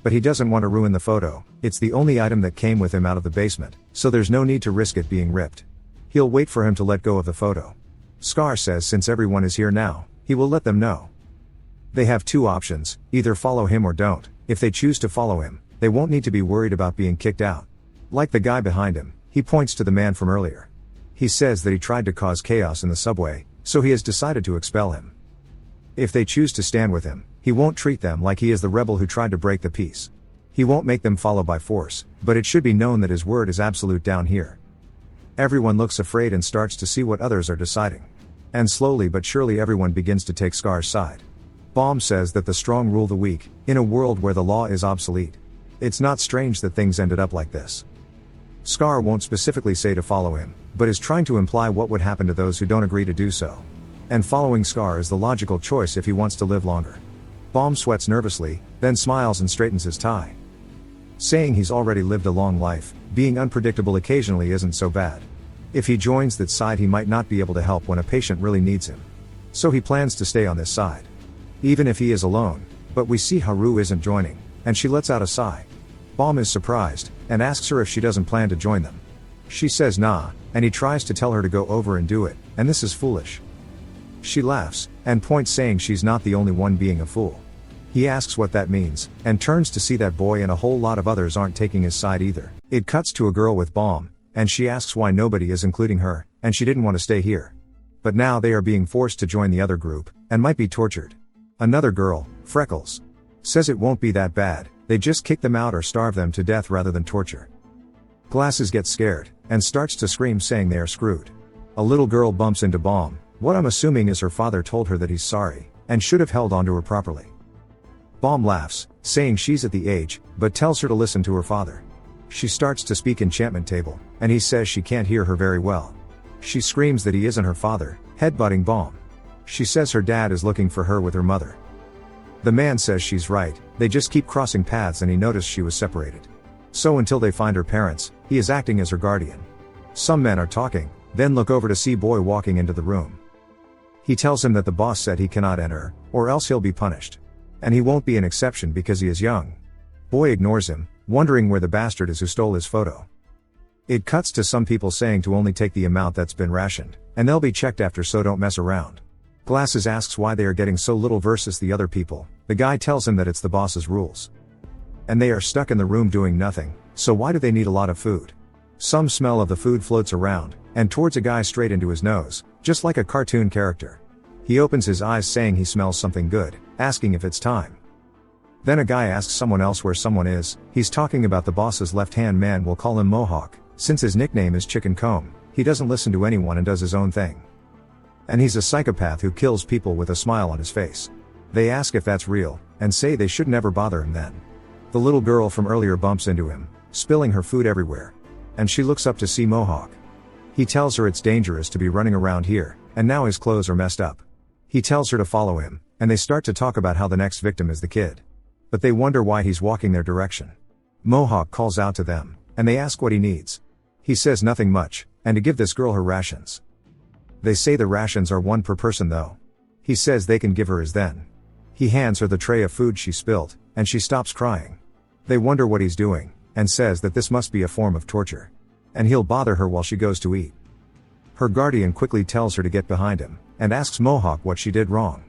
But he doesn't want to ruin the photo. It's the only item that came with him out of the basement, so there's no need to risk it being ripped. He'll wait for him to let go of the photo. Scar says since everyone is here now, he will let them know. They have two options, either follow him or don't. If they choose to follow him, they won't need to be worried about being kicked out. Like the guy behind him, he points to the man from earlier. He says that he tried to cause chaos in the subway, so he has decided to expel him. If they choose to stand with him, he won't treat them like he is the rebel who tried to break the peace. He won't make them follow by force, but it should be known that his word is absolute down here. Everyone looks afraid and starts to see what others are deciding. And slowly but surely everyone begins to take Scar's side. Bomb says that the strong rule the weak, in a world where the law is obsolete. It's not strange that things ended up like this. Scar won't specifically say to follow him, but is trying to imply what would happen to those who don't agree to do so. And following Scar is the logical choice if he wants to live longer. Bomb sweats nervously, then smiles and straightens his tie, saying he's already lived a long life. Being unpredictable occasionally isn't so bad. If he joins that side, he might not be able to help when a patient really needs him. So he plans to stay on this side, even if he is alone. But we see Haru isn't joining, and she lets out a sigh. Bomb is surprised, and asks her if she doesn't plan to join them. She says nah, and he tries to tell her to go over and do it, and this is foolish. She laughs, and points, saying she's not the only one being a fool. He asks what that means, and turns to see that Boy and a whole lot of others aren't taking his side either. It cuts to a girl with Bomb, and she asks why nobody is including her, and she didn't want to stay here. But now they are being forced to join the other group, and might be tortured. Another girl, Freckles, says it won't be that bad, they just kick them out or starve them to death rather than torture. Glasses gets scared, and starts to scream saying they are screwed. A little girl bumps into Bomb. What I'm assuming is her father told her that he's sorry, and should have held onto her properly. Bomb laughs, saying she's at the age, but tells her to listen to her father. She starts to speak enchantment table, and he says she can't hear her very well. She screams that he isn't her father, headbutting Bomb. She says her dad is looking for her with her mother. The man says she's right, they just keep crossing paths and he noticed she was separated. So until they find her parents, he is acting as her guardian. Some men are talking, then look over to see Boy walking into the room. He tells him that the boss said he cannot enter, or else he'll be punished. And he won't be an exception because he is young. Boy ignores him, wondering where the bastard is who stole his photo. It cuts to some people saying to only take the amount that's been rationed, and they'll be checked after, so don't mess around. Glasses asks why they are getting so little versus the other people. The guy tells him that it's the boss's rules. And they are stuck in the room doing nothing, so why do they need a lot of food? Some smell of the food floats around, and towards a guy straight into his nose, just like a cartoon character. He opens his eyes saying he smells something good, asking if it's time. Then a guy asks someone else where someone is. He's talking about the boss's left-hand man, we'll call him Mohawk, since his nickname is Chicken Comb. He doesn't listen to anyone and does his own thing. And he's a psychopath who kills people with a smile on his face. They ask if that's real, and say they should never bother him then. The little girl from earlier bumps into him, spilling her food everywhere. And she looks up to see Mohawk. He tells her it's dangerous to be running around here, and now his clothes are messed up. He tells her to follow him, and they start to talk about how the next victim is the kid. But they wonder why he's walking their direction. Mohawk calls out to them, and they ask what he needs. He says nothing much, and to give this girl her rations. They say the rations are one per person though. He says they can give her his then. He hands her the tray of food she spilled, and she stops crying. They wonder what he's doing, and says that this must be a form of torture. And he'll bother her while she goes to eat. Her guardian quickly tells her to get behind him, and asks Mohawk what she did wrong.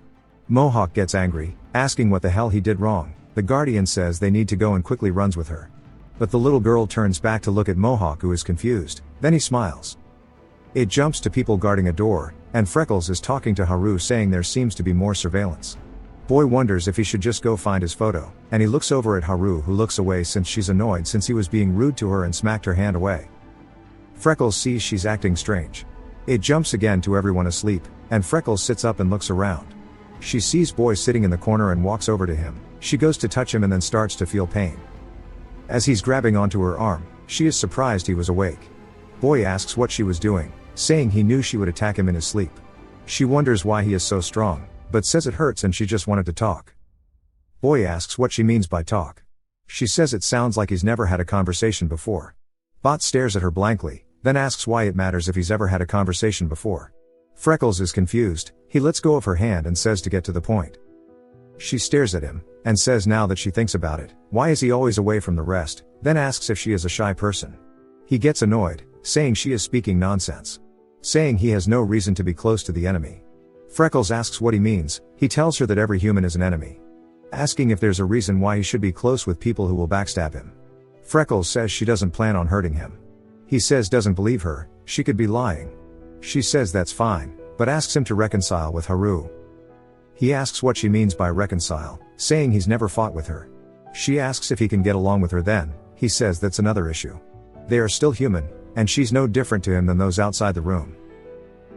Mohawk gets angry, asking what the hell he did wrong. The guardian says they need to go and quickly runs with her. But the little girl turns back to look at Mohawk, who is confused, then he smiles. It jumps to people guarding a door, and Freckles is talking to Haru saying there seems to be more surveillance. Boy wonders if he should just go find his photo, and he looks over at Haru, who looks away since she's annoyed since he was being rude to her and smacked her hand away. Freckles sees she's acting strange. It jumps again to everyone asleep, and Freckles sits up and looks around. She sees Boy sitting in the corner and walks over to him. She goes to touch him and then starts to feel pain. As he's grabbing onto her arm, she is surprised he was awake. Boy asks what she was doing, saying he knew she would attack him in his sleep. She wonders why he is so strong, but says it hurts and she just wanted to talk. Boy asks what she means by talk. She says it sounds like he's never had a conversation before. Bot stares at her blankly, then asks why it matters if he's ever had a conversation before. Freckles is confused. He lets go of her hand and says to get to the point. She stares at him, and says now that she thinks about it, why is he always away from the rest, then asks if she is a shy person. He gets annoyed, saying she is speaking nonsense. Saying he has no reason to be close to the enemy. Freckles asks what he means. He tells her that every human is an enemy. Asking if there's a reason why he should be close with people who will backstab him. Freckles says she doesn't plan on hurting him. He says doesn't believe her, she could be lying. She says that's fine, but asks him to reconcile with Haru. He asks what she means by reconcile, saying he's never fought with her. She asks if he can get along with her then. He says that's another issue. They are still human, and she's no different to him than those outside the room.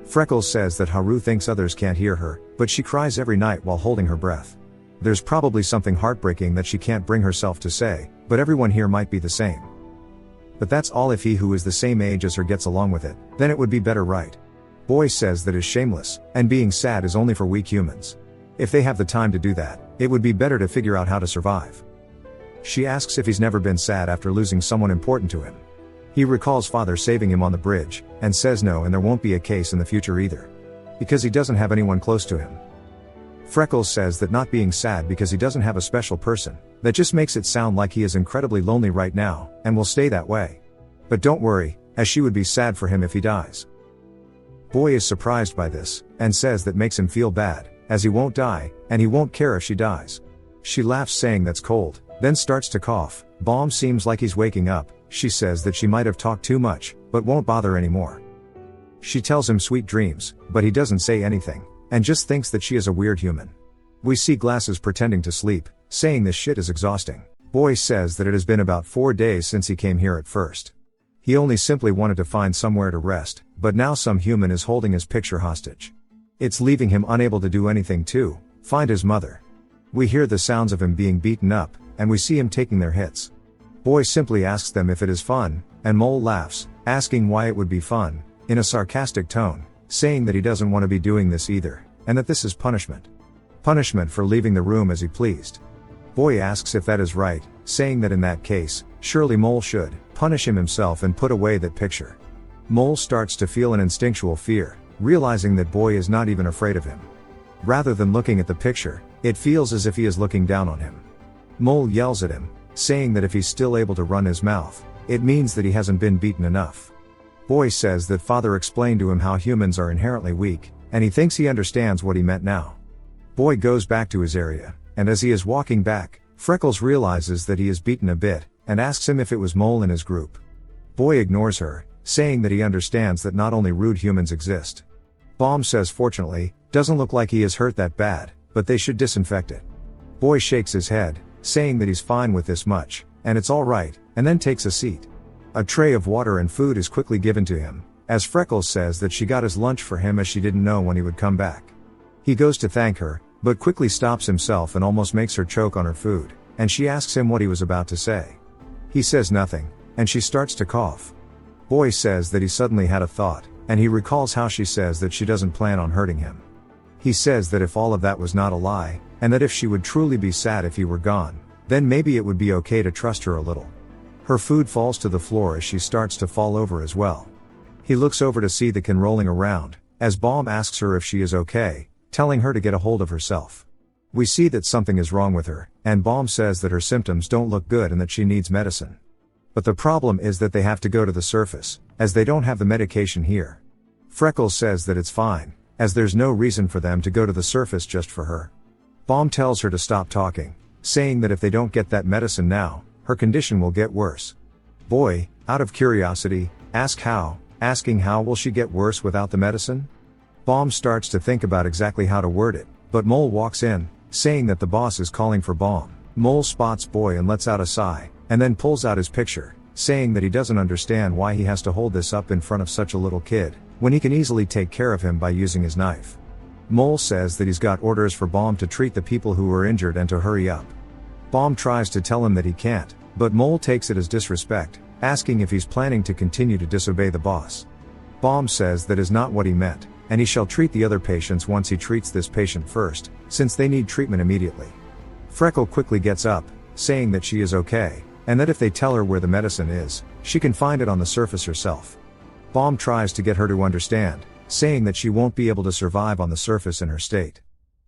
Freckles says that Haru thinks others can't hear her, but she cries every night while holding her breath. There's probably something heartbreaking that she can't bring herself to say, but everyone here might be the same. But that's all if he who is the same age as her gets along with it, then it would be better, right? Boy says that is shameless, and being sad is only for weak humans. If they have the time to do that, it would be better to figure out how to survive. She asks if he's never been sad after losing someone important to him. He recalls father saving him on the bridge, and says no, and there won't be a case in the future either. Because he doesn't have anyone close to him. Freckles says that not being sad because he doesn't have a special person, that just makes it sound like he is incredibly lonely right now, and will stay that way. But don't worry, as she would be sad for him if he dies. Boy is surprised by this, and says that makes him feel bad, as he won't die, and he won't care if she dies. She laughs saying that's cold, then starts to cough. Bomb seems like he's waking up. She says that she might have talked too much, but won't bother anymore. She tells him sweet dreams, but he doesn't say anything, and just thinks that she is a weird human. We see Glasses pretending to sleep, saying this shit is exhausting. Boy says that it has been about 4 days since he came here at first. He only simply wanted to find somewhere to rest, but now some human is holding his picture hostage. It's leaving him unable to do anything to find his mother. We hear the sounds of him being beaten up, and we see him taking their hits. Boy simply asks them if it is fun, and Mole laughs, asking why it would be fun, in a sarcastic tone, saying that he doesn't want to be doing this either, and that this is punishment. Punishment for leaving the room as he pleased. Boy asks if that is right, saying that in that case, surely Mole should punish him himself and put away that picture. Mole starts to feel an instinctual fear, realizing that Boy is not even afraid of him. Rather than looking at the picture, it feels as if he is looking down on him. Mole yells at him, saying that if he's still able to run his mouth, it means that he hasn't been beaten enough. Boy says that father explained to him how humans are inherently weak, and he thinks he understands what he meant now. Boy goes back to his area, and as he is walking back, Freckles realizes that he is beaten a bit, and asks him if it was Mole in his group. Boy ignores her, saying that he understands that not only rude humans exist. Bomb says fortunately, doesn't look like he is hurt that bad, but they should disinfect it. Boy shakes his head, saying that he's fine with this much, and it's alright, and then takes a seat. A tray of water and food is quickly given to him, as Freckles says that she got his lunch for him as she didn't know when he would come back. He goes to thank her, but quickly stops himself and almost makes her choke on her food, and she asks him what he was about to say. He says nothing, and she starts to cough. Boy says that he suddenly had a thought, and he recalls how she says that she doesn't plan on hurting him. He says that if all of that was not a lie, and that if she would truly be sad if he were gone, then maybe it would be okay to trust her a little. Her food falls to the floor as she starts to fall over as well. He looks over to see the can rolling around, as Bomb asks her if she is okay, telling her to get a hold of herself. We see that something is wrong with her, and Bomb says that her symptoms don't look good and that she needs medicine. But the problem is that they have to go to the surface, as they don't have the medication here. Freckles says that it's fine, as there's no reason for them to go to the surface just for her. Bomb tells her to stop talking, saying that if they don't get that medicine now, her condition will get worse. Boy, out of curiosity, asking how will she get worse without the medicine? Bomb starts to think about exactly how to word it, but Mole walks in, saying that the boss is calling for Bomb. Mole spots Boy and lets out a sigh, and then pulls out his picture, saying that he doesn't understand why he has to hold this up in front of such a little kid, when he can easily take care of him by using his knife. Mole says that he's got orders for Bomb to treat the people who were injured and to hurry up. Bomb tries to tell him that he can't, but Mole takes it as disrespect, asking if he's planning to continue to disobey the boss. Bomb says that is not what he meant, and he shall treat the other patients once he treats this patient first, since they need treatment immediately. Freckle quickly gets up, saying that she is okay, and that if they tell her where the medicine is, she can find it on the surface herself. Bomb tries to get her to understand, saying that she won't be able to survive on the surface in her state.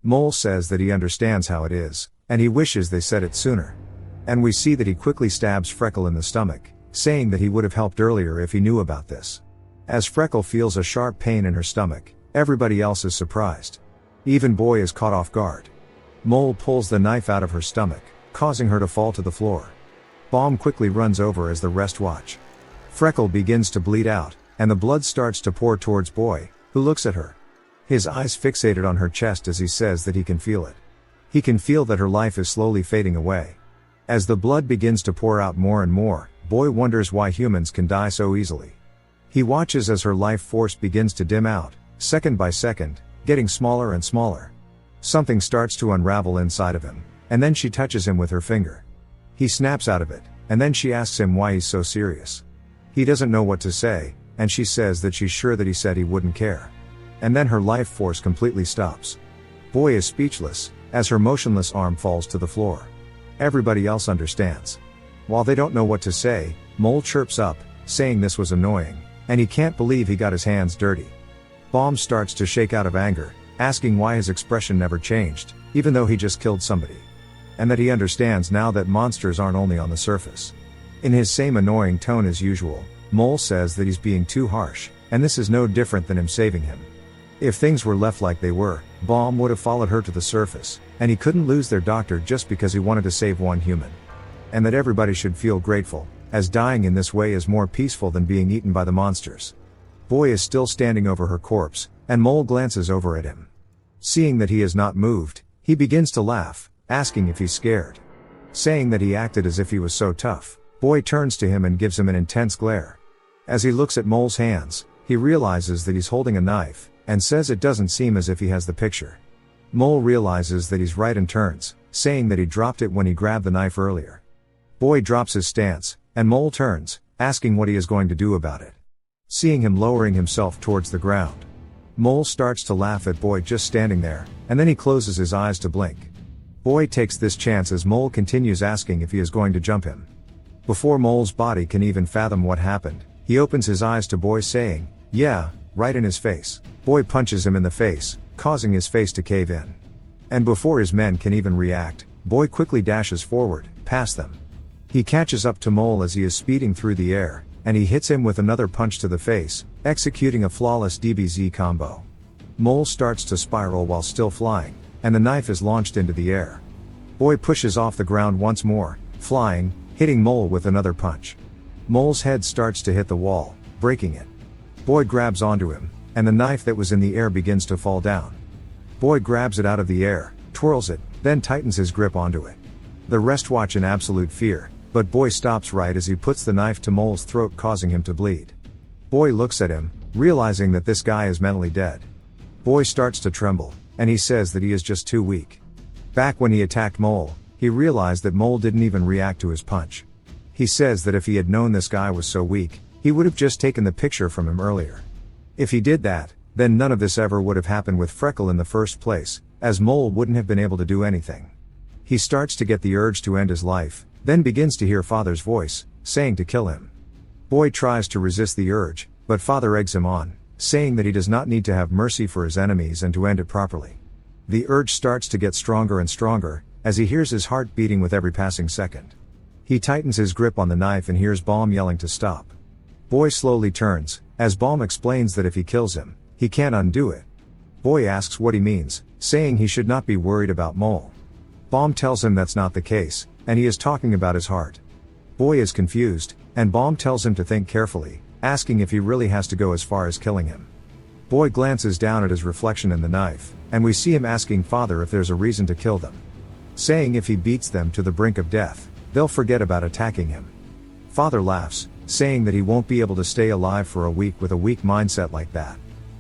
Mole says that he understands how it is, and he wishes they said it sooner. And we see that he quickly stabs Freckle in the stomach, saying that he would have helped earlier if he knew about this. As Freckle feels a sharp pain in her stomach, everybody else is surprised. Even Boy is caught off guard. Mole pulls the knife out of her stomach, causing her to fall to the floor. Bomb quickly runs over as the rest watch. Freckle begins to bleed out, and the blood starts to pour towards Boy, who looks at her. His eyes fixated on her chest as he says that he can feel it. He can feel that her life is slowly fading away. As the blood begins to pour out more and more, Boy wonders why humans can die so easily. He watches as her life force begins to dim out, second by second, getting smaller and smaller. Something starts to unravel inside of him, and then she touches him with her finger. He snaps out of it, and then she asks him why he's so serious. He doesn't know what to say, and she says that she's sure that he said he wouldn't care. And then her life force completely stops. Boy is speechless, as her motionless arm falls to the floor. Everybody else understands. While they don't know what to say, Mole chirps up, saying this was annoying, and he can't believe he got his hands dirty. Bomb starts to shake out of anger, asking why his expression never changed, even though he just killed somebody. And that he understands now that monsters aren't only on the surface. In his same annoying tone as usual, Mole says that he's being too harsh, and this is no different than him saving him. If things were left like they were, Bomb would have followed her to the surface, and he couldn't lose their doctor just because he wanted to save one human. And that everybody should feel grateful, as dying in this way is more peaceful than being eaten by the monsters. Boy is still standing over her corpse, and Mole glances over at him. Seeing that he is not moved, he begins to laugh, asking if he's scared. Saying that he acted as if he was so tough, Boy turns to him and gives him an intense glare. As he looks at Mole's hands, he realizes that he's holding a knife, and says it doesn't seem as if he has the picture. Mole realizes that he's right and turns, saying that he dropped it when he grabbed the knife earlier. Boy drops his stance, and Mole turns, asking what he is going to do about it. Seeing him lowering himself towards the ground, Mole starts to laugh at Boy just standing there, and then he closes his eyes to blink. Boy takes this chance as Mole continues asking if he is going to jump him. Before Mole's body can even fathom what happened, he opens his eyes to Boy saying, "Yeah," right in his face. Boy punches him in the face, causing his face to cave in. And before his men can even react, Boy quickly dashes forward, past them. He catches up to Mole as he is speeding through the air, and he hits him with another punch to the face, executing a flawless DBZ combo. Mole starts to spiral while still flying, and the knife is launched into the air. Boy pushes off the ground once more, flying, hitting Mole with another punch. Mole's head starts to hit the wall, breaking it. Boy grabs onto him, and the knife that was in the air begins to fall down. Boy grabs it out of the air, twirls it, then tightens his grip onto it. The rest watch in absolute fear, but Boy stops right as he puts the knife to Mole's throat, causing him to bleed. Boy looks at him, realizing that this guy is mentally dead. Boy starts to tremble, and he says that he is just too weak. Back when he attacked Mole, he realized that Mole didn't even react to his punch. He says that if he had known this guy was so weak, he would have just taken the picture from him earlier. If he did that, then none of this ever would have happened with Freckle in the first place, as Mole wouldn't have been able to do anything. He starts to get the urge to end his life, then begins to hear Father's voice, saying to kill him. Boy tries to resist the urge, but Father eggs him on, saying that he does not need to have mercy for his enemies and to end it properly. The urge starts to get stronger and stronger, as he hears his heart beating with every passing second. He tightens his grip on the knife and hears Balm yelling to stop. Boy slowly turns, as Balm explains that if he kills him, he can't undo it. Boy asks what he means, saying he should not be worried about Mole. Balm tells him that's not the case, and he is talking about his heart. Boy is confused, and Balm tells him to think carefully, asking if he really has to go as far as killing him. Boy glances down at his reflection in the knife, and we see him asking Father if there's a reason to kill them. Saying if he beats them to the brink of death, they'll forget about attacking him. Father laughs, saying that he won't be able to stay alive for a week with a weak mindset like that.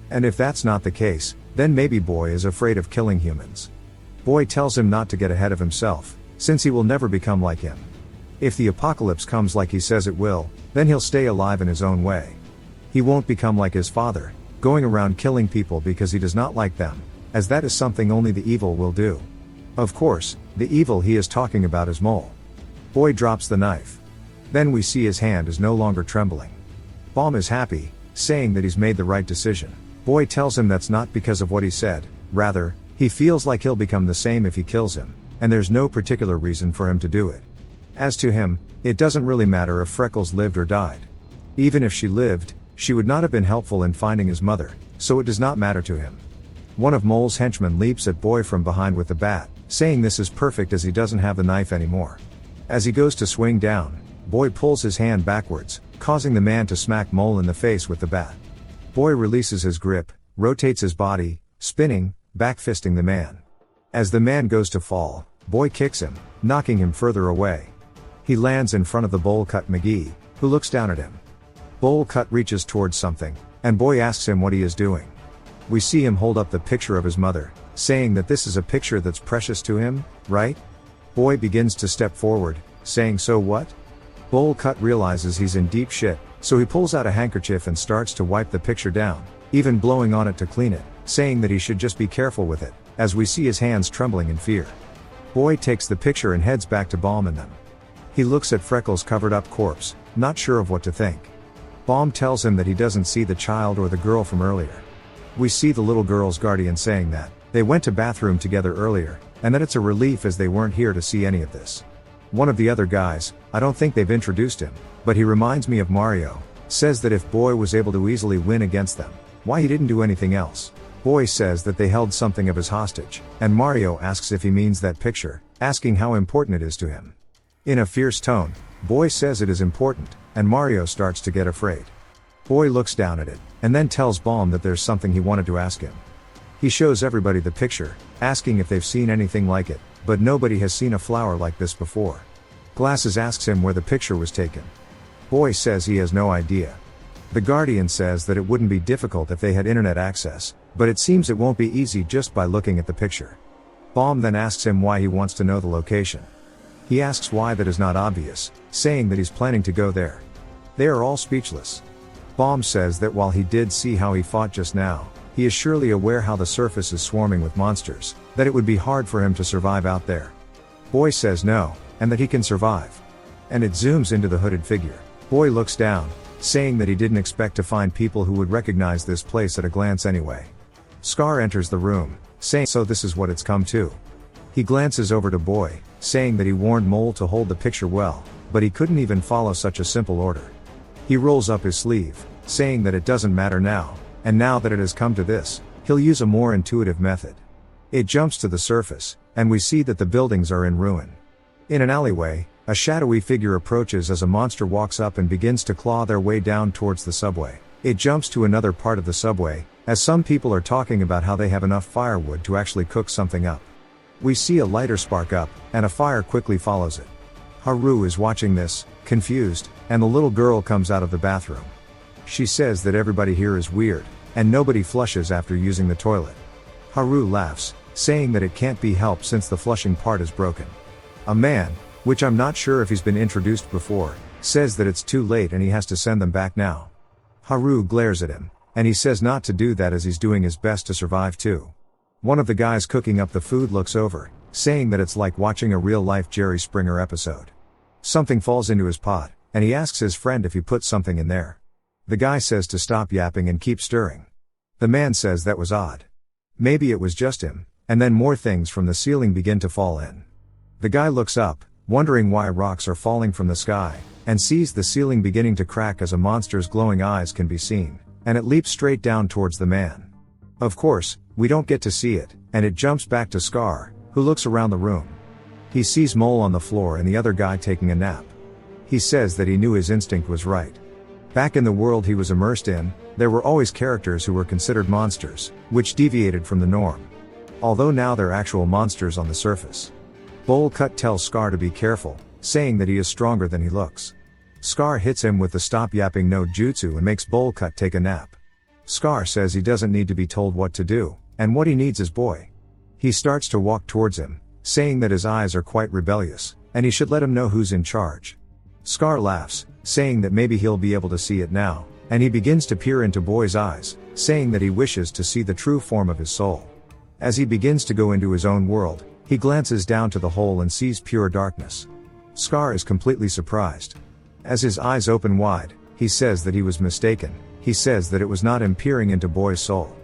And if that's not the case, then maybe Boy is afraid of killing humans. Boy tells him not to get ahead of himself, since he will never become like him. If the apocalypse comes like he says it will, then he'll stay alive in his own way. He won't become like his father, going around killing people because he does not like them, as that is something only the evil will do. Of course, the evil he is talking about is Mole. Boy drops the knife. Then we see his hand is no longer trembling. Balm is happy, saying that he's made the right decision. Boy tells him that's not because of what he said, rather, he feels like he'll become the same if he kills him, and there's no particular reason for him to do it. As to him, it doesn't really matter if Freckles lived or died. Even if she lived, she would not have been helpful in finding his mother, so it does not matter to him. One of Mole's henchmen leaps at Boy from behind with the bat, saying this is perfect as he doesn't have the knife anymore. As he goes to swing down, Boy pulls his hand backwards, causing the man to smack Mole in the face with the bat. Boy releases his grip, rotates his body, spinning, back-fisting the man. As the man goes to fall, Boy kicks him, knocking him further away. He lands in front of the bowl cut McGee, who looks down at him. Bowl cut reaches towards something, and Boy asks him what he is doing. We see him hold up the picture of his mother, saying that this is a picture that's precious to him, right? Boy begins to step forward, saying so what? Bowl cut realizes he's in deep shit, so he pulls out a handkerchief and starts to wipe the picture down, even blowing on it to clean it, saying that he should just be careful with it, as we see his hands trembling in fear. Boy takes the picture and heads back to Balm and them. He looks at Freckles' covered up corpse, not sure of what to think. Balm tells him that he doesn't see the child or the girl from earlier. We see the little girl's guardian saying that they went to bathroom together earlier, and that it's a relief as they weren't here to see any of this. One of the other guys, I don't think they've introduced him, but he reminds me of Mario, says that if Boy was able to easily win against them, why he didn't do anything else. Boy says that they held something of his hostage, and Mario asks if he means that picture, asking how important it is to him. In a fierce tone, Boy says it is important, and Mario starts to get afraid. Boy looks down at it, and then tells Balm that there's something he wanted to ask him. He shows everybody the picture, asking if they've seen anything like it, but nobody has seen a flower like this before. Glasses asks him where the picture was taken. Boy says he has no idea. The Guardian says that it wouldn't be difficult if they had internet access, but it seems it won't be easy just by looking at the picture. Baum then asks him why he wants to know the location. He asks why that is not obvious, saying that he's planning to go there. They are all speechless. Baum says that while he did see how he fought just now, he is surely aware how the surface is swarming with monsters, that it would be hard for him to survive out there. Boy says no, and that he can survive. And it zooms into the hooded figure. Boy looks down, saying that he didn't expect to find people who would recognize this place at a glance anyway. Scar enters the room, saying, "So this is what it's come to." He glances over to Boy, saying that he warned Mole to hold the picture well, but he couldn't even follow such a simple order. He rolls up his sleeve, saying that it doesn't matter now, and now that it has come to this, he'll use a more intuitive method. It jumps to the surface, and we see that the buildings are in ruin. In an alleyway, a shadowy figure approaches as a monster walks up and begins to claw their way down towards the subway. It jumps to another part of the subway, as some people are talking about how they have enough firewood to actually cook something up. We see a lighter spark up, and a fire quickly follows it. Haru is watching this, confused, and the little girl comes out of the bathroom. She says that everybody here is weird, and nobody flushes after using the toilet. Haru laughs, saying that it can't be helped since the flushing part is broken. A man, which I'm not sure if he's been introduced before, says that it's too late and he has to send them back now. Haru glares at him, and he says not to do that as he's doing his best to survive too. One of the guys cooking up the food looks over, saying that it's like watching a real-life Jerry Springer episode. Something falls into his pot, and he asks his friend if he put something in there. The guy says to stop yapping and keep stirring. The man says that was odd. Maybe it was just him, and then more things from the ceiling begin to fall in. The guy looks up, wondering why rocks are falling from the sky, and sees the ceiling beginning to crack as a monster's glowing eyes can be seen, and it leaps straight down towards the man. Of course, we don't get to see it, and it jumps back to Scar, who looks around the room. He sees Mole on the floor and the other guy taking a nap. He says that he knew his instinct was right. Back in the world he was immersed in, there were always characters who were considered monsters, which deviated from the norm. Although now they're actual monsters on the surface. Bowl Cut tells Scar to be careful, saying that he is stronger than he looks. Scar hits him with the stop yapping no jutsu and makes Bowl Cut take a nap. Scar says he doesn't need to be told what to do, and what he needs is Boy. He starts to walk towards him, saying that his eyes are quite rebellious, and he should let him know who's in charge. Scar laughs, saying that maybe he'll be able to see it now, and he begins to peer into Boy's eyes, saying that he wishes to see the true form of his soul. As he begins to go into his own world, he glances down to the hole and sees pure darkness. Scar is completely surprised. As his eyes open wide, he says that he was mistaken. He says that it was not him peering into Boy's soul.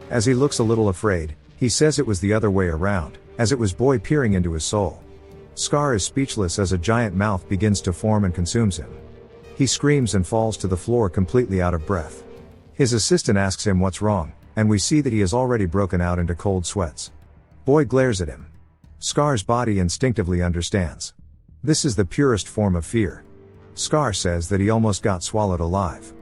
As he looks a little afraid, he says it was the other way around, as it was Boy peering into his soul. Scar is speechless as a giant mouth begins to form and consumes him. He screams and falls to the floor completely out of breath. His assistant asks him what's wrong, and we see that he has already broken out into cold sweats. Boy glares at him. Scar's body instinctively understands. This is the purest form of fear. Scar says that he almost got swallowed alive.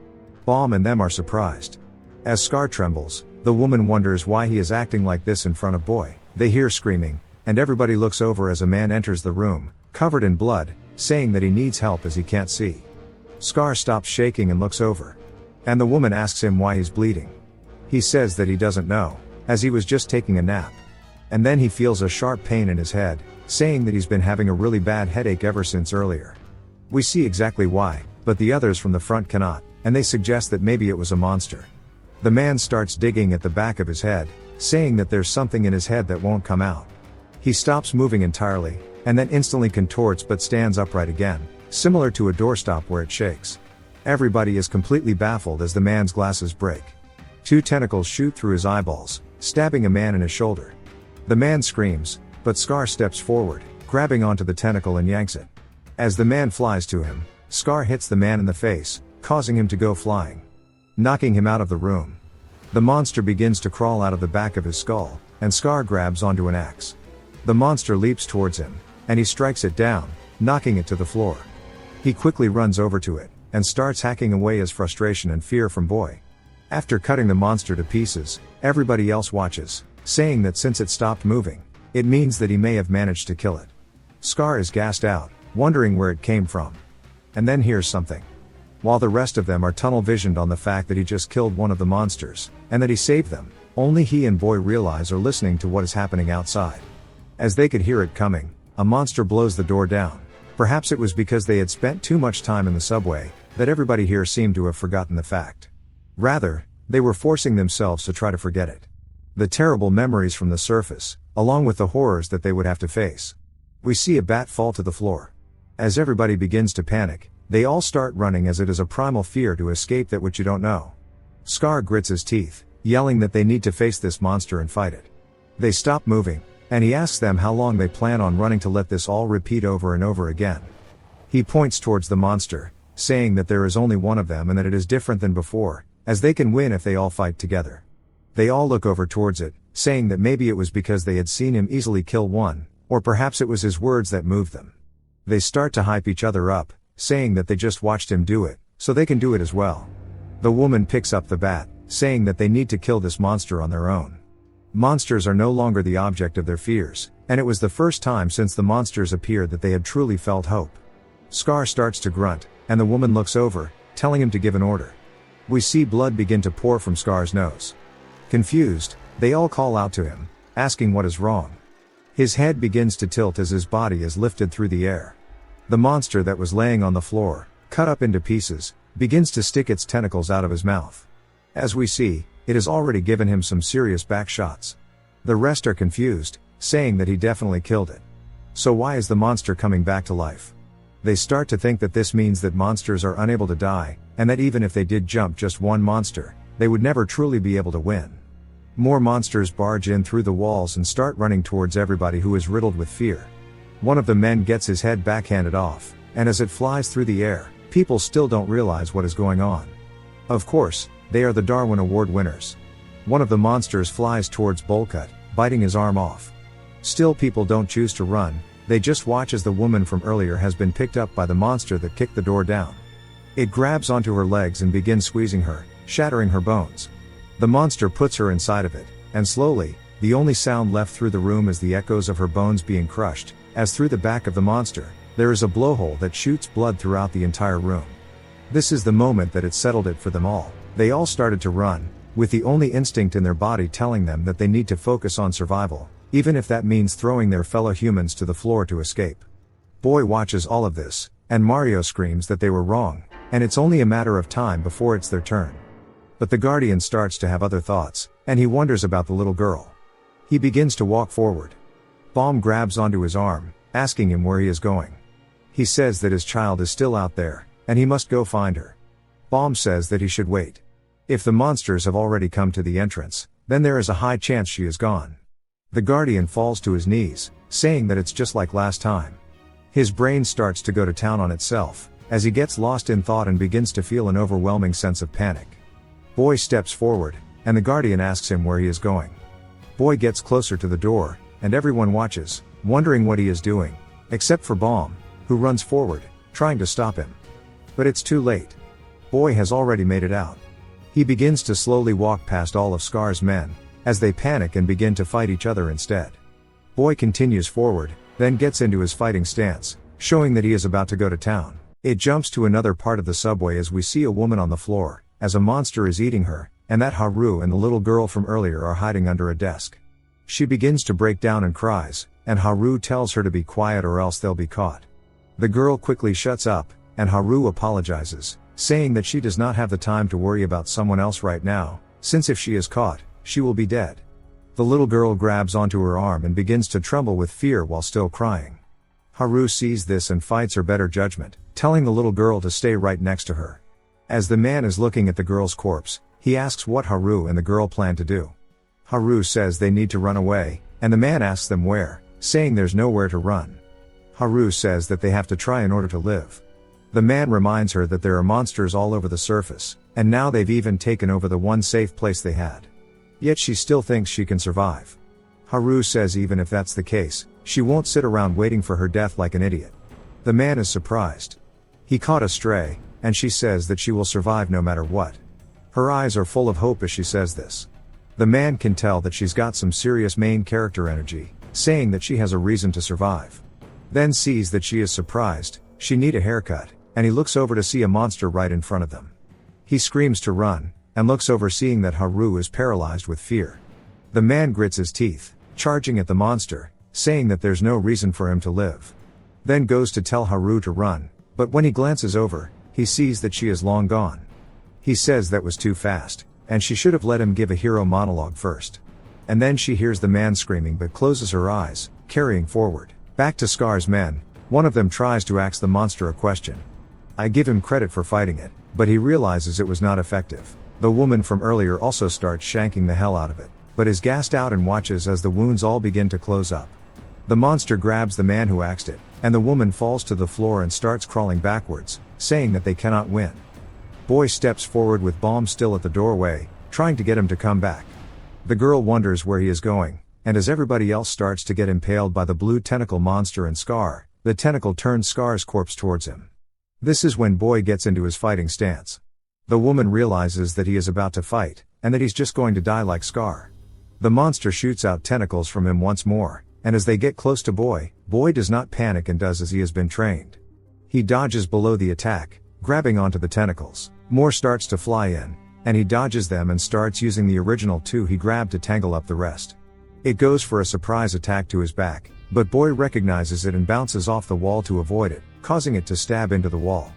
Baum and them are surprised. As Scar trembles, the woman wonders why he is acting like this in front of Boy. They hear screaming, and everybody looks over as a man enters the room, covered in blood, saying that he needs help as he can't see. Scar stops shaking and looks over. And the woman asks him why he's bleeding. He says that he doesn't know, as he was just taking a nap. And then he feels a sharp pain in his head, saying that he's been having a really bad headache ever since earlier. We see exactly why, but the others from the front cannot, and they suggest that maybe it was a monster. The man starts digging at the back of his head, saying that there's something in his head that won't come out. He stops moving entirely, and then instantly contorts but stands upright again, similar to a doorstop where it shakes. Everybody is completely baffled as the man's glasses break. 2 tentacles shoot through his eyeballs, stabbing a man in his shoulder. The man screams, but Scar steps forward, grabbing onto the tentacle and yanks it. As the man flies to him, Scar hits the man in the face, causing him to go flying, knocking him out of the room. The monster begins to crawl out of the back of his skull, and Scar grabs onto an axe. The monster leaps towards him, and he strikes it down, knocking it to the floor. He quickly runs over to it, and starts hacking away his frustration and fear from Boy. After cutting the monster to pieces, everybody else watches, saying that since it stopped moving, it means that he may have managed to kill it. Scar is gassed out, wondering where it came from. And then hears something. while the rest of them are tunnel visioned on the fact that he just killed one of the monsters, and that he saved them. Only he and Boy realize are listening to what is happening outside. As they could hear it coming, a monster blows the door down. Perhaps it was because they had spent too much time in the subway, that everybody here seemed to have forgotten the fact. Rather, they were forcing themselves to try to forget it. The terrible memories from the surface, along with the horrors that they would have to face. We see a bat fall to the floor. As everybody begins to panic, they all start running as it is a primal fear to escape that which you don't know. Scar grits his teeth, yelling that they need to face this monster and fight it. They stop moving, and he asks them how long they plan on running to let this all repeat over and over again. He points towards the monster, saying that there is only one of them and that it is different than before, as they can win if they all fight together. They all look over towards it, saying that maybe it was because they had seen him easily kill one, or perhaps it was his words that moved them. They start to hype each other up, saying that they just watched him do it, so they can do it as well. The woman picks up the bat, saying that they need to kill this monster on their own. Monsters are no longer the object of their fears, and it was the first time since the monsters appeared that they had truly felt hope. Scar starts to grunt, and the woman looks over, telling him to give an order. We see blood begin to pour from Scar's nose. Confused, they all call out to him, asking what is wrong. His head begins to tilt as his body is lifted through the air. The monster that was laying on the floor, cut up into pieces, begins to stick its tentacles out of his mouth. As we see, it has already given him some serious back shots. The rest are confused, saying that he definitely killed it. So why is the monster coming back to life? They start to think that this means that monsters are unable to die, and that even if they did jump just one monster, they would never truly be able to win. More monsters barge in through the walls and start running towards everybody who is riddled with fear. One of the men gets his head backhanded off, and as it flies through the air, people still don't realize what is going on. Of course, they are the Darwin Award winners. One of the monsters flies towards Bolcut, biting his arm off. Still people don't choose to run, they just watch as the woman from earlier has been picked up by the monster that kicked the door down. It grabs onto her legs and begins squeezing her, shattering her bones. The monster puts her inside of it, and slowly, the only sound left through the room is the echoes of her bones being crushed, as through the back of the monster, there is a blowhole that shoots blood throughout the entire room. This is the moment that it settled it for them all. They all started to run, with the only instinct in their body telling them that they need to focus on survival, even if that means throwing their fellow humans to the floor to escape. Boy watches all of this, and Mario screams that they were wrong, and it's only a matter of time before it's their turn. But the Guardian starts to have other thoughts, and he wonders about the little girl. He begins to walk forward. Baum grabs onto his arm, asking him where he is going. He says that his child is still out there, and he must go find her. Baum says that he should wait. If the monsters have already come to the entrance, then there is a high chance she is gone. The Guardian falls to his knees, saying that it's just like last time. His brain starts to go to town on itself, as he gets lost in thought and begins to feel an overwhelming sense of panic. Boy steps forward, and the Guardian asks him where he is going. Boy gets closer to the door, and everyone watches, wondering what he is doing, except for Baum, who runs forward, trying to stop him. But it's too late. Boy has already made it out. He begins to slowly walk past all of Scar's men, as they panic and begin to fight each other instead. Boy continues forward, then gets into his fighting stance, showing that he is about to go to town. It jumps to another part of the subway as we see a woman on the floor, as a monster is eating her, and that Haru and the little girl from earlier are hiding under a desk. She begins to break down and cries, and Haru tells her to be quiet or else they'll be caught. The girl quickly shuts up, and Haru apologizes, saying that she does not have the time to worry about someone else right now, since if she is caught, she will be dead. The little girl grabs onto her arm and begins to tremble with fear while still crying. Haru sees this and fights her better judgment, telling the little girl to stay right next to her. As the man is looking at the girl's corpse, he asks what Haru and the girl plan to do. Haru says they need to run away, and the man asks them where, saying there's nowhere to run. Haru says that they have to try in order to live. The man reminds her that there are monsters all over the surface, and now they've even taken over the one safe place they had. Yet she still thinks she can survive. Haru says even if that's the case, she won't sit around waiting for her death like an idiot. The man is surprised. He caught a stray, and she says that she will survive no matter what. Her eyes are full of hope as she says this. The man can tell that she's got some serious main character energy, saying that she has a reason to survive. Then sees that she is surprised, she need a haircut, and he looks over to see a monster right in front of them. He screams to run, and looks over seeing that Haru is paralyzed with fear. The man grits his teeth, charging at the monster, saying that there's no reason for him to live. Then goes to tell Haru to run, but when he glances over, he sees that she is long gone. He says that was too fast, and she should have let him give a hero monologue first. And then she hears the man screaming but closes her eyes, carrying forward. Back to Scar's men, one of them tries to ask the monster a question. I give him credit for fighting it, but he realizes it was not effective. The woman from earlier also starts shanking the hell out of it, but is gassed out and watches as the wounds all begin to close up. The monster grabs the man who axed it, and the woman falls to the floor and starts crawling backwards, saying that they cannot win. Boy steps forward with Bomb still at the doorway, trying to get him to come back. The girl wonders where he is going, and as everybody else starts to get impaled by the blue tentacle monster and Scar, the tentacle turns Scar's corpse towards him. This is when Boy gets into his fighting stance. The woman realizes that he is about to fight, and that he's just going to die like Scar. The monster shoots out tentacles from him once more, and as they get close to Boy, Boy does not panic and does as he has been trained. He dodges below the attack, grabbing onto the tentacles. More starts to fly in, and he dodges them and starts using the original two he grabbed to tangle up the rest. It goes for a surprise attack to his back, but Boy recognizes it and bounces off the wall to avoid it, causing it to stab into the wall.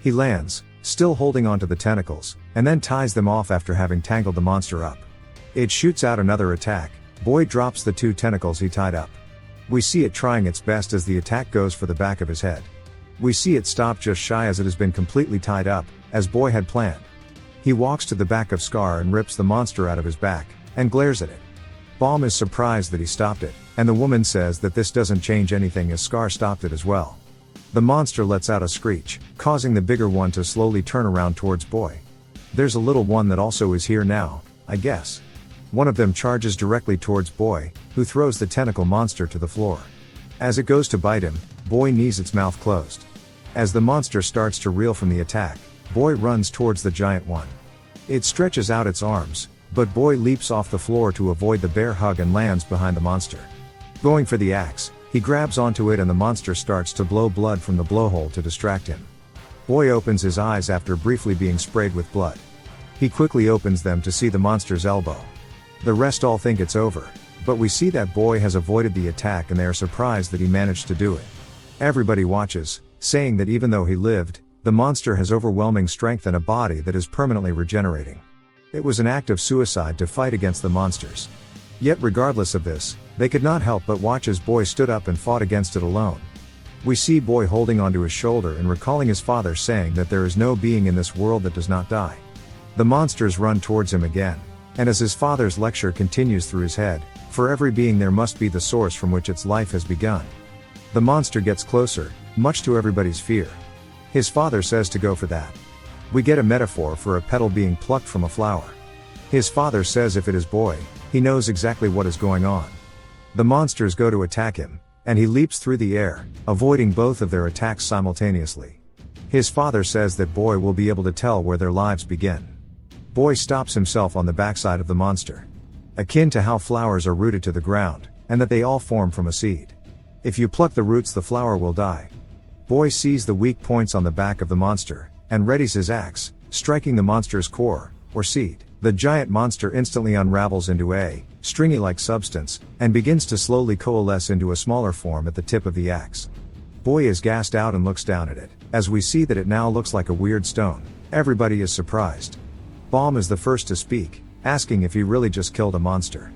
He lands, still holding onto the tentacles, and then ties them off after having tangled the monster up. It shoots out another attack. Boy drops the two tentacles he tied up. We see it trying its best as the attack goes for the back of his head. We see it stop just shy as it has been completely tied up, as Boy had planned. He walks to the back of Scar and rips the monster out of his back, and glares at it. Bomb is surprised that he stopped it, and the woman says that this doesn't change anything as Scar stopped it as well. The monster lets out a screech, causing the bigger one to slowly turn around towards Boy. There's a little one that also is here now, I guess. One of them charges directly towards Boy, who throws the tentacle monster to the floor. As it goes to bite him, Boy knees its mouth closed. As the monster starts to reel from the attack, Boy runs towards the giant one. It stretches out its arms, but Boy leaps off the floor to avoid the bear hug and lands behind the monster. Going for the axe, he grabs onto it and the monster starts to blow blood from the blowhole to distract him. Boy opens his eyes after briefly being sprayed with blood. He quickly opens them to see the monster's elbow. The rest all think it's over, but we see that Boy has avoided the attack and they are surprised that he managed to do it. Everybody watches, saying that even though he lived, the monster has overwhelming strength and a body that is permanently regenerating. It was an act of suicide to fight against the monsters. Yet regardless of this, they could not help but watch as Boy stood up and fought against it alone. We see Boy holding onto his shoulder and recalling his father saying that there is no being in this world that does not die. The monsters run towards him again, and as his father's lecture continues through his head, for every being there must be the source from which its life has begun. The monster gets closer, much to everybody's fear. His father says to go for that. We get a metaphor for a petal being plucked from a flower. His father says if it is Boy, he knows exactly what is going on. The monsters go to attack him, and he leaps through the air, avoiding both of their attacks simultaneously. His father says that Boy will be able to tell where their lives begin. Boy stops himself on the backside of the monster. Akin to how flowers are rooted to the ground, and that they all form from a seed. If you pluck the roots the flower will die. Boy sees the weak points on the back of the monster, and readies his axe, striking the monster's core, or seed. The giant monster instantly unravels into a stringy-like substance, and begins to slowly coalesce into a smaller form at the tip of the axe. Boy is gassed out and looks down at it, as we see that it now looks like a weird stone. Everybody is surprised. Bomb is the first to speak, asking if he really just killed a monster.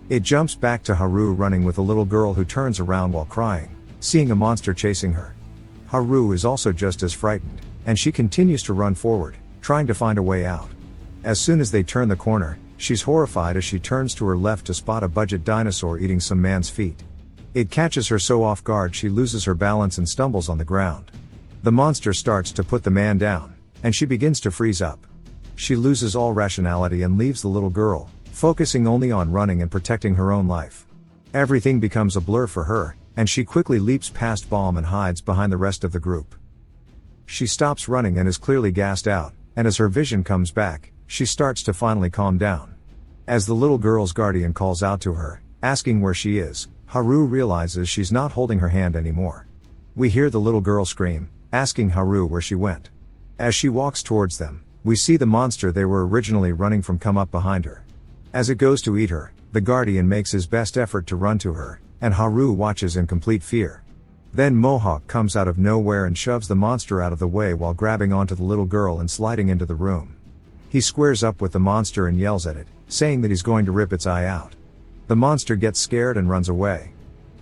It jumps back to Haru running with a little girl who turns around while crying, seeing a monster chasing her. Haru is also just as frightened, and she continues to run forward, trying to find a way out. As soon as they turn the corner, she's horrified as she turns to her left to spot a budget dinosaur eating some man's feet. It catches her so off guard she loses her balance and stumbles on the ground. The monster starts to put the man down, and she begins to freeze up. She loses all rationality and leaves the little girl, focusing only on running and protecting her own life. Everything becomes a blur for her, and she quickly leaps past Bomb and hides behind the rest of the group. She stops running and is clearly gassed out, and as her vision comes back, she starts to finally calm down. As the little girl's guardian calls out to her, asking where she is, Haru realizes she's not holding her hand anymore. We hear the little girl scream, asking Haru where she went. As she walks towards them, we see the monster they were originally running from come up behind her. As it goes to eat her, the guardian makes his best effort to run to her, and Haru watches in complete fear. Then Mohawk comes out of nowhere and shoves the monster out of the way while grabbing onto the little girl and sliding into the room. He squares up with the monster and yells at it, saying that he's going to rip its eye out. The monster gets scared and runs away.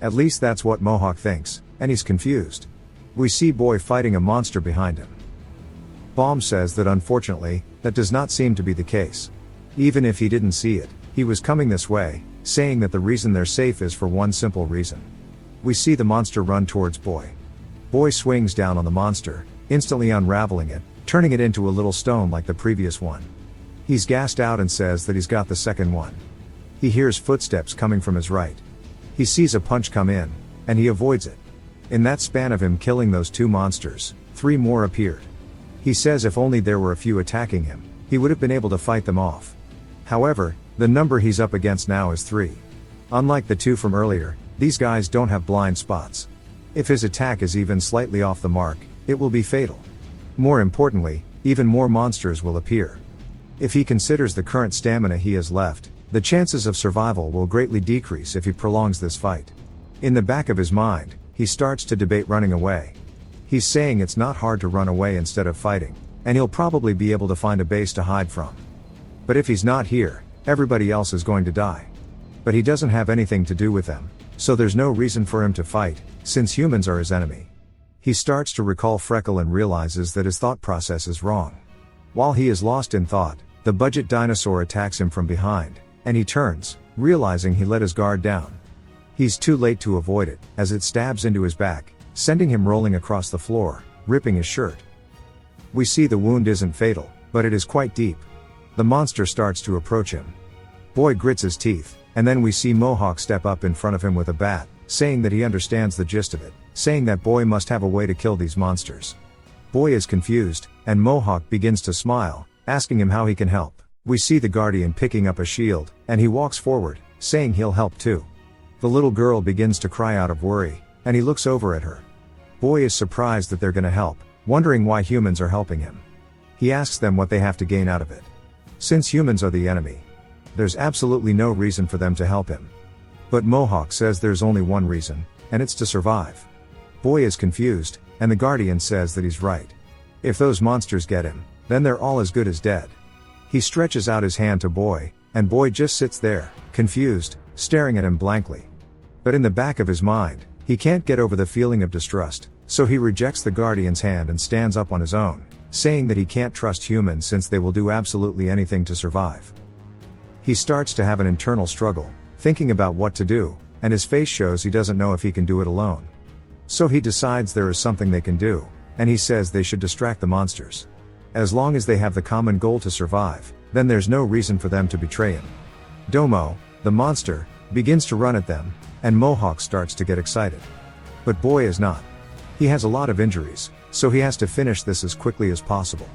At least that's what Mohawk thinks, and he's confused. We see Boy fighting a monster behind him. Bomb says that unfortunately, that does not seem to be the case. Even if he didn't see it, he was coming this way, saying that the reason they're safe is for one simple reason. We see the monster run towards Boy. Boy swings down on the monster, instantly unraveling it, turning it into a little stone like the previous one. He's gassed out and says that he's got the second one. He hears footsteps coming from his right. He sees a punch come in, and he avoids it. In that span of him killing those 2 monsters, 3 more appeared. He says if only there were a few attacking him, he would have been able to fight them off. However, the number he's up against now is 3. Unlike the 2 from earlier, these guys don't have blind spots. If his attack is even slightly off the mark, it will be fatal. More importantly, even more monsters will appear. If he considers the current stamina he has left, the chances of survival will greatly decrease if he prolongs this fight. In the back of his mind, he starts to debate running away. He's saying it's not hard to run away instead of fighting, and he'll probably be able to find a base to hide from. But if he's not here, everybody else is going to die. But he doesn't have anything to do with them, so there's no reason for him to fight, since humans are his enemy. He starts to recall Freckle and realizes that his thought process is wrong. While he is lost in thought, the budget dinosaur attacks him from behind, and he turns, realizing he let his guard down. He's too late to avoid it, as it stabs into his back, sending him rolling across the floor, ripping his shirt. We see the wound isn't fatal, but it is quite deep. The monster starts to approach him. Boy grits his teeth, and then we see Mohawk step up in front of him with a bat, saying that he understands the gist of it, saying that Boy must have a way to kill these monsters. Boy is confused, and Mohawk begins to smile, asking him how he can help. We see the guardian picking up a shield, and he walks forward, saying he'll help too. The little girl begins to cry out of worry, and he looks over at her. Boy is surprised that they're gonna help, wondering why humans are helping him. He asks them what they have to gain out of it. Since humans are the enemy, there's absolutely no reason for them to help him. But Mohawk says there's only one reason, and it's to survive. Boy is confused, and the guardian says that he's right. If those monsters get him, then they're all as good as dead. He stretches out his hand to Boy, and Boy just sits there, confused, staring at him blankly. But in the back of his mind, he can't get over the feeling of distrust, so he rejects the guardian's hand and stands up on his own, saying that he can't trust humans since they will do absolutely anything to survive. He starts to have an internal struggle, thinking about what to do, and his face shows he doesn't know if he can do it alone. So he decides there is something they can do, and he says they should distract the monsters. As long as they have the common goal to survive, then there's no reason for them to betray him. Domo, the monster, begins to run at them, and Mohawk starts to get excited. But Boy is not. He has a lot of injuries, so he has to finish this as quickly as possible.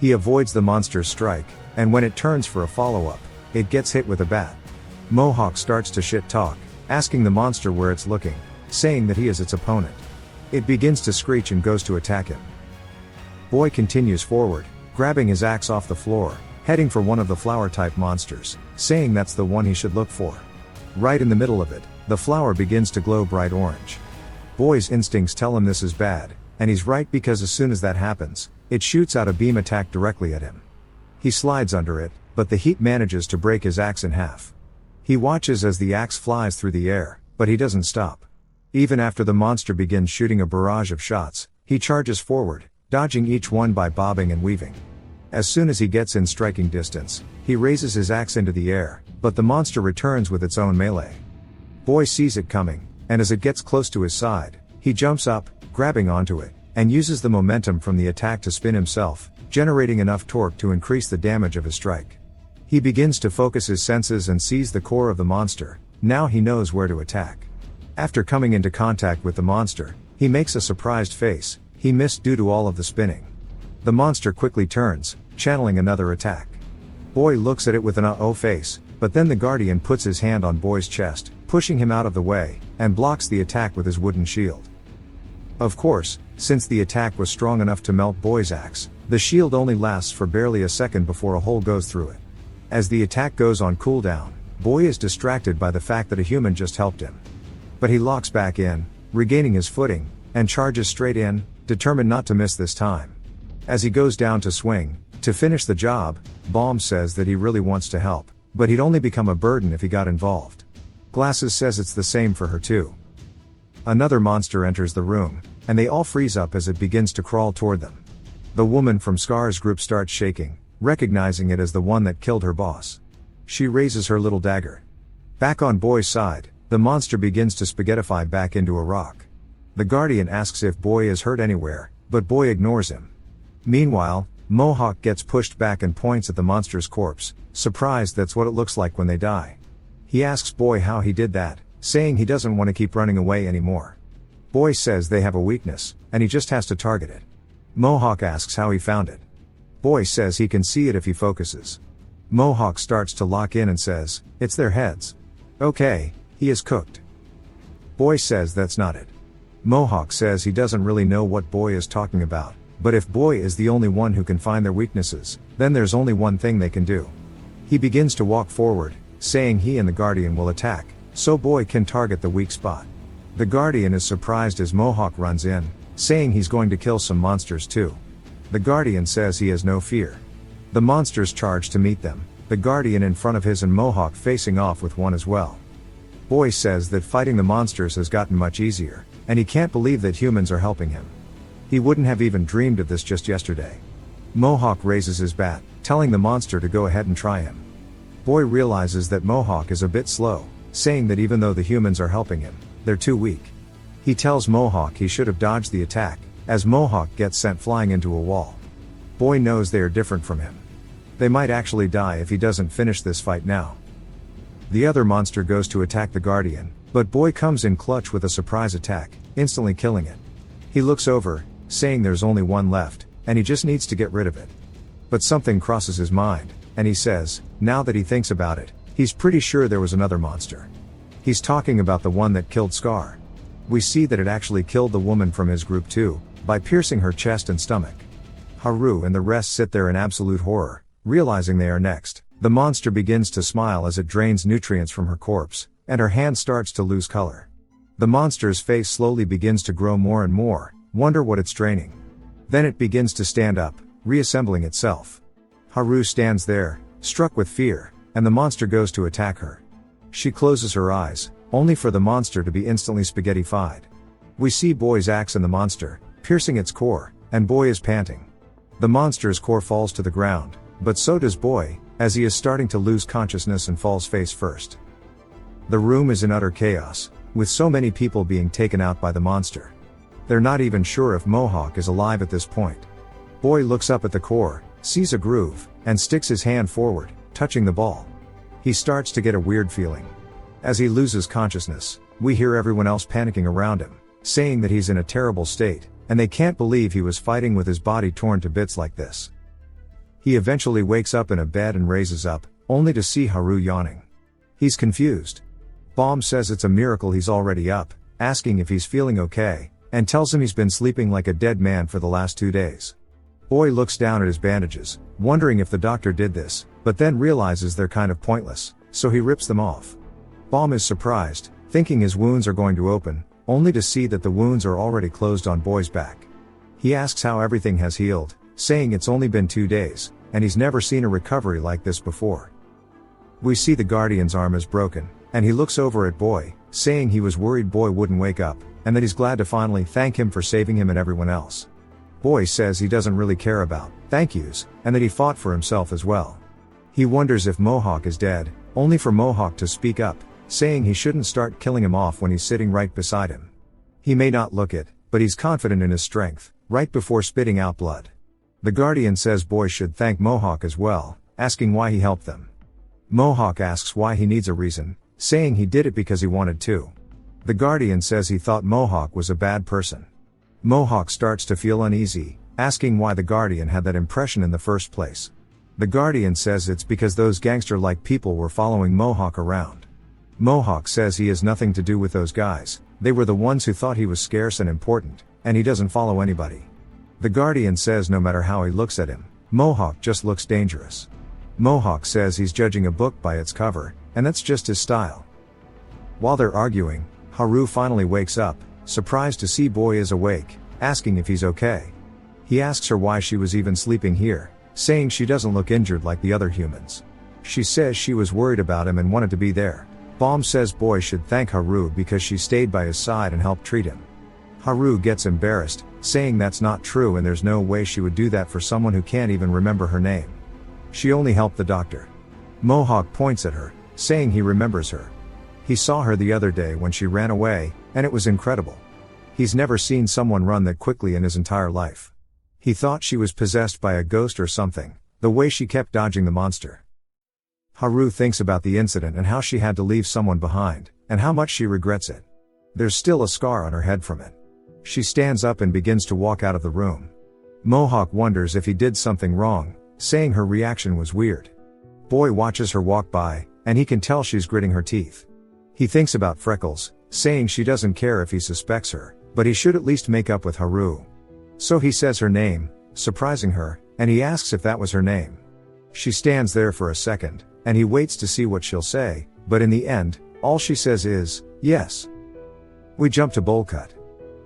He avoids the monster's strike, and when it turns for a follow-up, it gets hit with a bat. Mohawk starts to shit talk, asking the monster where it's looking, saying that he is its opponent. It begins to screech and goes to attack him. Boy continues forward, grabbing his axe off the floor, heading for one of the flower-type monsters, saying that's the one he should look for. Right in the middle of it, the flower begins to glow bright orange. Boy's instincts tell him this is bad, and he's right because as soon as that happens, it shoots out a beam attack directly at him. He slides under it, but the heat manages to break his axe in half. He watches as the axe flies through the air, but he doesn't stop. Even after the monster begins shooting a barrage of shots, he charges forward, dodging each one by bobbing and weaving. As soon as he gets in striking distance, he raises his axe into the air, but the monster returns with its own melee. Boy sees it coming, and as it gets close to his side, he jumps up, grabbing onto it, and uses the momentum from the attack to spin himself, generating enough torque to increase the damage of his strike. He begins to focus his senses and sees the core of the monster. Now he knows where to attack. After coming into contact with the monster, he makes a surprised face. He missed due to all of the spinning. The monster quickly turns, channeling another attack. Boy looks at it with an uh-oh face, but then the guardian puts his hand on Boy's chest, pushing him out of the way, and blocks the attack with his wooden shield. Of course, since the attack was strong enough to melt Boy's axe, the shield only lasts for barely a second before a hole goes through it. As the attack goes on cooldown, Boy is distracted by the fact that a human just helped him. But he locks back in, regaining his footing, and charges straight in, determined not to miss this time. As he goes down to swing, to finish the job, Balm says that he really wants to help, but he'd only become a burden if he got involved. Glasses says it's the same for her too. Another monster enters the room, and they all freeze up as it begins to crawl toward them. The woman from Scar's group starts shaking, recognizing it as the one that killed her boss. She raises her little dagger. Back on Boy's side, the monster begins to spaghettify back into a rock. The Guardian asks if Boy is hurt anywhere, but Boy ignores him. Meanwhile, Mohawk gets pushed back and points at the monster's corpse, surprised that's what it looks like when they die. He asks Boy how he did that, saying he doesn't want to keep running away anymore. Boy says they have a weakness, and he just has to target it. Mohawk asks how he found it. Boy says he can see it if he focuses. Mohawk starts to lock in and says, "It's their heads." Okay, he is cooked. Boy says that's not it. Mohawk says he doesn't really know what Boy is talking about, but if Boy is the only one who can find their weaknesses, then there's only one thing they can do. He begins to walk forward, saying he and the Guardian will attack, so Boy can target the weak spot. The Guardian is surprised as Mohawk runs in, saying he's going to kill some monsters too. The Guardian says he has no fear. The monsters charge to meet them, the Guardian in front of his and Mohawk facing off with one as well. Boy says that fighting the monsters has gotten much easier, and he can't believe that humans are helping him. He wouldn't have even dreamed of this just yesterday. Mohawk raises his bat, telling the monster to go ahead and try him. Boy realizes that Mohawk is a bit slow, saying that even though the humans are helping him, they're too weak. He tells Mohawk he should have dodged the attack, as Mohawk gets sent flying into a wall. Boy knows they are different from him. They might actually die if he doesn't finish this fight now. The other monster goes to attack the Guardian, but Boy comes in clutch with a surprise attack, instantly killing it. He looks over, saying there's only one left, and he just needs to get rid of it. But something crosses his mind, and he says, now that he thinks about it, he's pretty sure there was another monster. He's talking about the one that killed Scar. We see that it actually killed the woman from his group too, by piercing her chest and stomach. Haru and the rest sit there in absolute horror, realizing they are next. The monster begins to smile as it drains nutrients from her corpse, and her hand starts to lose color. The monster's face slowly begins to grow more and more, wonder what it's draining. Then it begins to stand up, reassembling itself. Haru stands there, struck with fear, and the monster goes to attack her. She closes her eyes, only for the monster to be instantly spaghettified. We see Boy's axe in the monster, piercing its core, and Boy is panting. The monster's core falls to the ground, but so does Boy, as he is starting to lose consciousness and falls face first. The room is in utter chaos, with so many people being taken out by the monster. They're not even sure if Mohawk is alive at this point. Boy looks up at the core, sees a groove, and sticks his hand forward, touching the ball. He starts to get a weird feeling. As he loses consciousness, we hear everyone else panicking around him, saying that he's in a terrible state, and they can't believe he was fighting with his body torn to bits like this. He eventually wakes up in a bed and raises up, only to see Haru yawning. He's confused. Balm says it's a miracle he's already up, asking if he's feeling okay, and tells him he's been sleeping like a dead man for the last 2 days. Boy looks down at his bandages, wondering if the doctor did this, but then realizes they're kind of pointless, so he rips them off. Balm is surprised, thinking his wounds are going to open, only to see that the wounds are already closed on Boy's back. He asks how everything has healed, saying it's only been 2 days, and he's never seen a recovery like this before. We see the Guardian's arm is broken, and he looks over at Boy, saying he was worried Boy wouldn't wake up, and that he's glad to finally thank him for saving him and everyone else. Boy says he doesn't really care about thank yous, and that he fought for himself as well. He wonders if Mohawk is dead, only for Mohawk to speak up, saying he shouldn't start killing him off when he's sitting right beside him. He may not look it, but he's confident in his strength, right before spitting out blood. The Guardian says Boy should thank Mohawk as well, asking why he helped them. Mohawk asks why he needs a reason, saying he did it because he wanted to. The Guardian says he thought Mohawk was a bad person. Mohawk starts to feel uneasy, asking why the Guardian had that impression in the first place. The Guardian says it's because those gangster-like people were following Mohawk around. Mohawk says he has nothing to do with those guys, they were the ones who thought he was scarce and important, and he doesn't follow anybody. The Guardian says no matter how he looks at him, Mohawk just looks dangerous. Mohawk says he's judging a book by its cover, and that's just his style. While they're arguing, Haru finally wakes up, surprised to see Boy is awake, asking if he's okay. He asks her why she was even sleeping here, saying she doesn't look injured like the other humans. She says she was worried about him and wanted to be there. Bomb says Boy should thank Haru because she stayed by his side and helped treat him. Haru gets embarrassed, saying that's not true and there's no way she would do that for someone who can't even remember her name. She only helped the doctor. Mohawk points at her, saying he remembers her. He saw her the other day when she ran away, and it was incredible. He's never seen someone run that quickly in his entire life. He thought she was possessed by a ghost or something, the way she kept dodging the monster. Haru thinks about the incident and how she had to leave someone behind, and how much she regrets it. There's still a scar on her head from it. She stands up and begins to walk out of the room. Mohawk wonders if he did something wrong, saying her reaction was weird. Boy watches her walk by, and he can tell she's gritting her teeth. He thinks about Freckles, saying she doesn't care if he suspects her, but he should at least make up with Haru. So he says her name, surprising her, and he asks if that was her name. She stands there for a second, and he waits to see what she'll say, but in the end, all she says is, yes. We jump to Bowl Cut.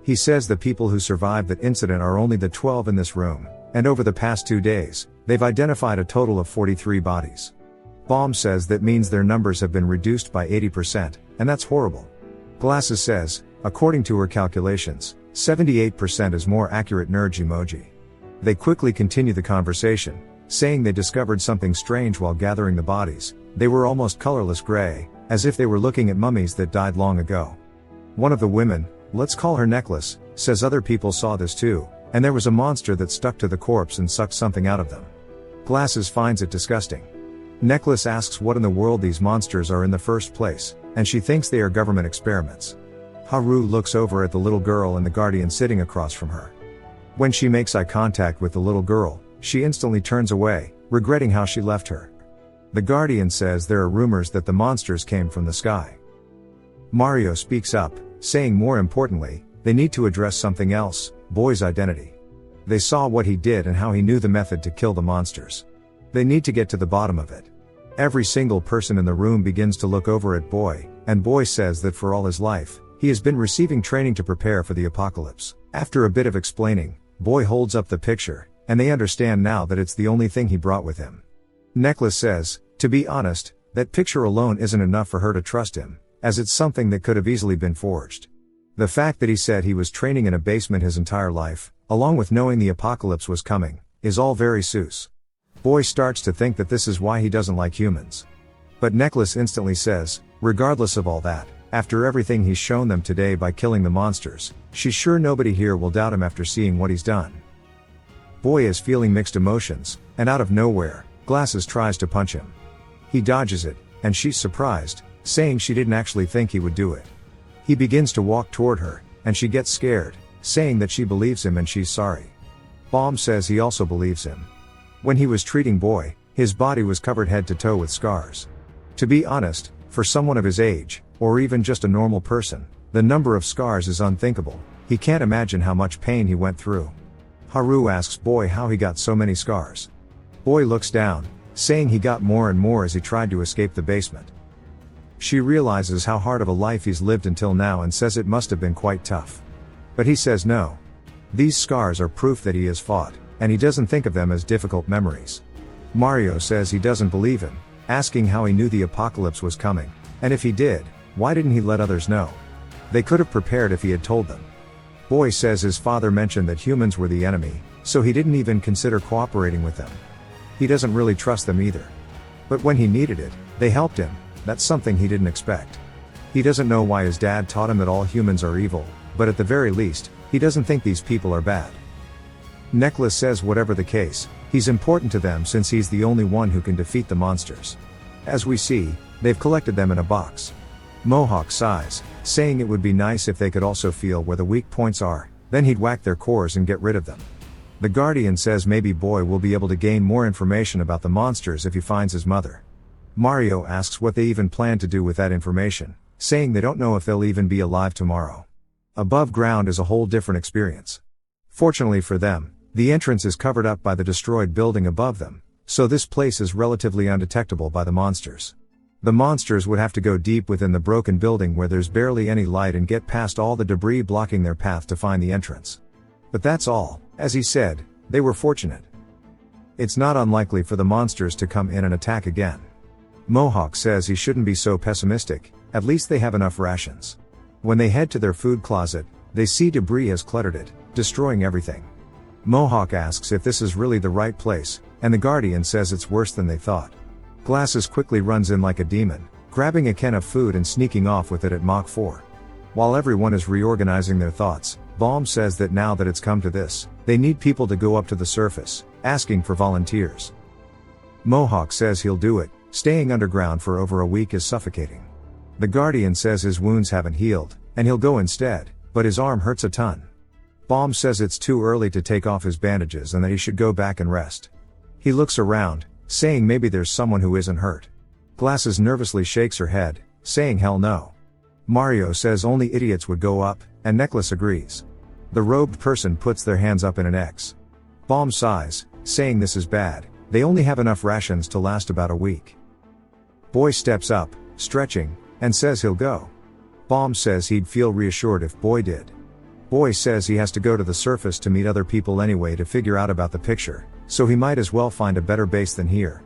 He says the people who survived that incident are only the 12 in this room, and over the past 2 days, they've identified a total of 43 bodies. Bomb says that means their numbers have been reduced by 80%, and that's horrible. Glasses says, according to her calculations, 78% is more accurate nerd emoji. They quickly continue the conversation, saying they discovered something strange while gathering the bodies. They were almost colorless gray, as if they were looking at mummies that died long ago. One of the women, let's call her Necklace, says other people saw this too, and there was a monster that stuck to the corpse and sucked something out of them. Glasses finds it disgusting. Necklace asks what in the world these monsters are in the first place, and she thinks they are government experiments. Haru looks over at the little girl and the Guardian sitting across from her. When she makes eye contact with the little girl, she instantly turns away, regretting how she left her. The Guardian says there are rumors that the monsters came from the sky. Mario speaks up, saying more importantly, they need to address something else, Boy's identity. They saw what he did and how he knew the method to kill the monsters. They need to get to the bottom of it. Every single person in the room begins to look over at Boy, and Boy says that for all his life, he has been receiving training to prepare for the apocalypse. After a bit of explaining, Boy holds up the picture, and they understand now that it's the only thing he brought with him. Necklace says, to be honest, that picture alone isn't enough for her to trust him, as it's something that could have easily been forged. The fact that he said he was training in a basement his entire life, along with knowing the apocalypse was coming, is all very sus. Boy starts to think that this is why he doesn't like humans. But Necklace instantly says, regardless of all that, after everything he's shown them today by killing the monsters, she's sure nobody here will doubt him after seeing what he's done. Boy is feeling mixed emotions, and out of nowhere, Glasses tries to punch him. He dodges it, and she's surprised, saying she didn't actually think he would do it. He begins to walk toward her, and she gets scared, saying that she believes him and she's sorry. Bomb says he also believes him. When he was treating Boy, his body was covered head to toe with scars. To be honest, for someone of his age, or even just a normal person, the number of scars is unthinkable. He can't imagine how much pain he went through. Haru asks Boy how he got so many scars. Boy looks down, saying he got more and more as he tried to escape the basement. She realizes how hard of a life he's lived until now and says it must have been quite tough. But he says no. These scars are proof that he has fought, and he doesn't think of them as difficult memories. Mario says he doesn't believe him, asking how he knew the apocalypse was coming, and if he did, why didn't he let others know? They could have prepared if he had told them. Boy says his father mentioned that humans were the enemy, so he didn't even consider cooperating with them. He doesn't really trust them either. But when he needed it, they helped him. That's something he didn't expect. He doesn't know why his dad taught him that all humans are evil, but at the very least, he doesn't think these people are bad. Necklace says whatever the case, he's important to them since he's the only one who can defeat the monsters. As we see, they've collected them in a box. Mohawk sighs, saying it would be nice if they could also feel where the weak points are, then he'd whack their cores and get rid of them. The Guardian says maybe Boy will be able to gain more information about the monsters if he finds his mother. Mario asks what they even plan to do with that information, saying they don't know if they'll even be alive tomorrow. Above ground is a whole different experience. Fortunately for them, the entrance is covered up by the destroyed building above them, so this place is relatively undetectable by the monsters. The monsters would have to go deep within the broken building where there's barely any light and get past all the debris blocking their path to find the entrance. But that's all. As he said, they were fortunate. It's not unlikely for the monsters to come in and attack again. Mohawk says he shouldn't be so pessimistic, at least they have enough rations. When they head to their food closet, they see debris has cluttered it, destroying everything. Mohawk asks if this is really the right place, and the Guardian says it's worse than they thought. Glasses quickly runs in like a demon, grabbing a can of food and sneaking off with it at Mach 4. While everyone is reorganizing their thoughts, Balm says that now that it's come to this, they need people to go up to the surface, asking for volunteers. Mohawk says he'll do it, staying underground for over a week is suffocating. The Guardian says his wounds haven't healed, and he'll go instead, but his arm hurts a ton. Balm says it's too early to take off his bandages and that he should go back and rest. He looks around, saying maybe there's someone who isn't hurt. Glasses nervously shakes her head, saying hell no. Mario says only idiots would go up, and Necklace agrees. The robed person puts their hands up in an X. Balm sighs, saying this is bad, they only have enough rations to last about a week. Boy steps up, stretching, and says he'll go. Balm says he'd feel reassured if Boy did. Boy says he has to go to the surface to meet other people anyway to figure out about the picture, so he might as well find a better base than here.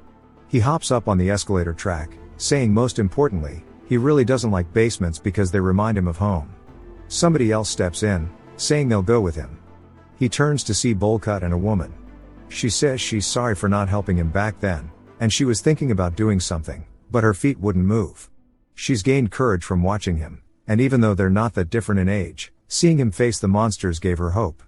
He hops up on the escalator track, saying most importantly, he really doesn't like basements because they remind him of home. Somebody else steps in, saying they'll go with him. He turns to see Bullcut and a woman. She says she's sorry for not helping him back then, and she was thinking about doing something, but her feet wouldn't move. She's gained courage from watching him, and even though they're not that different in age, seeing him face the monsters gave her hope.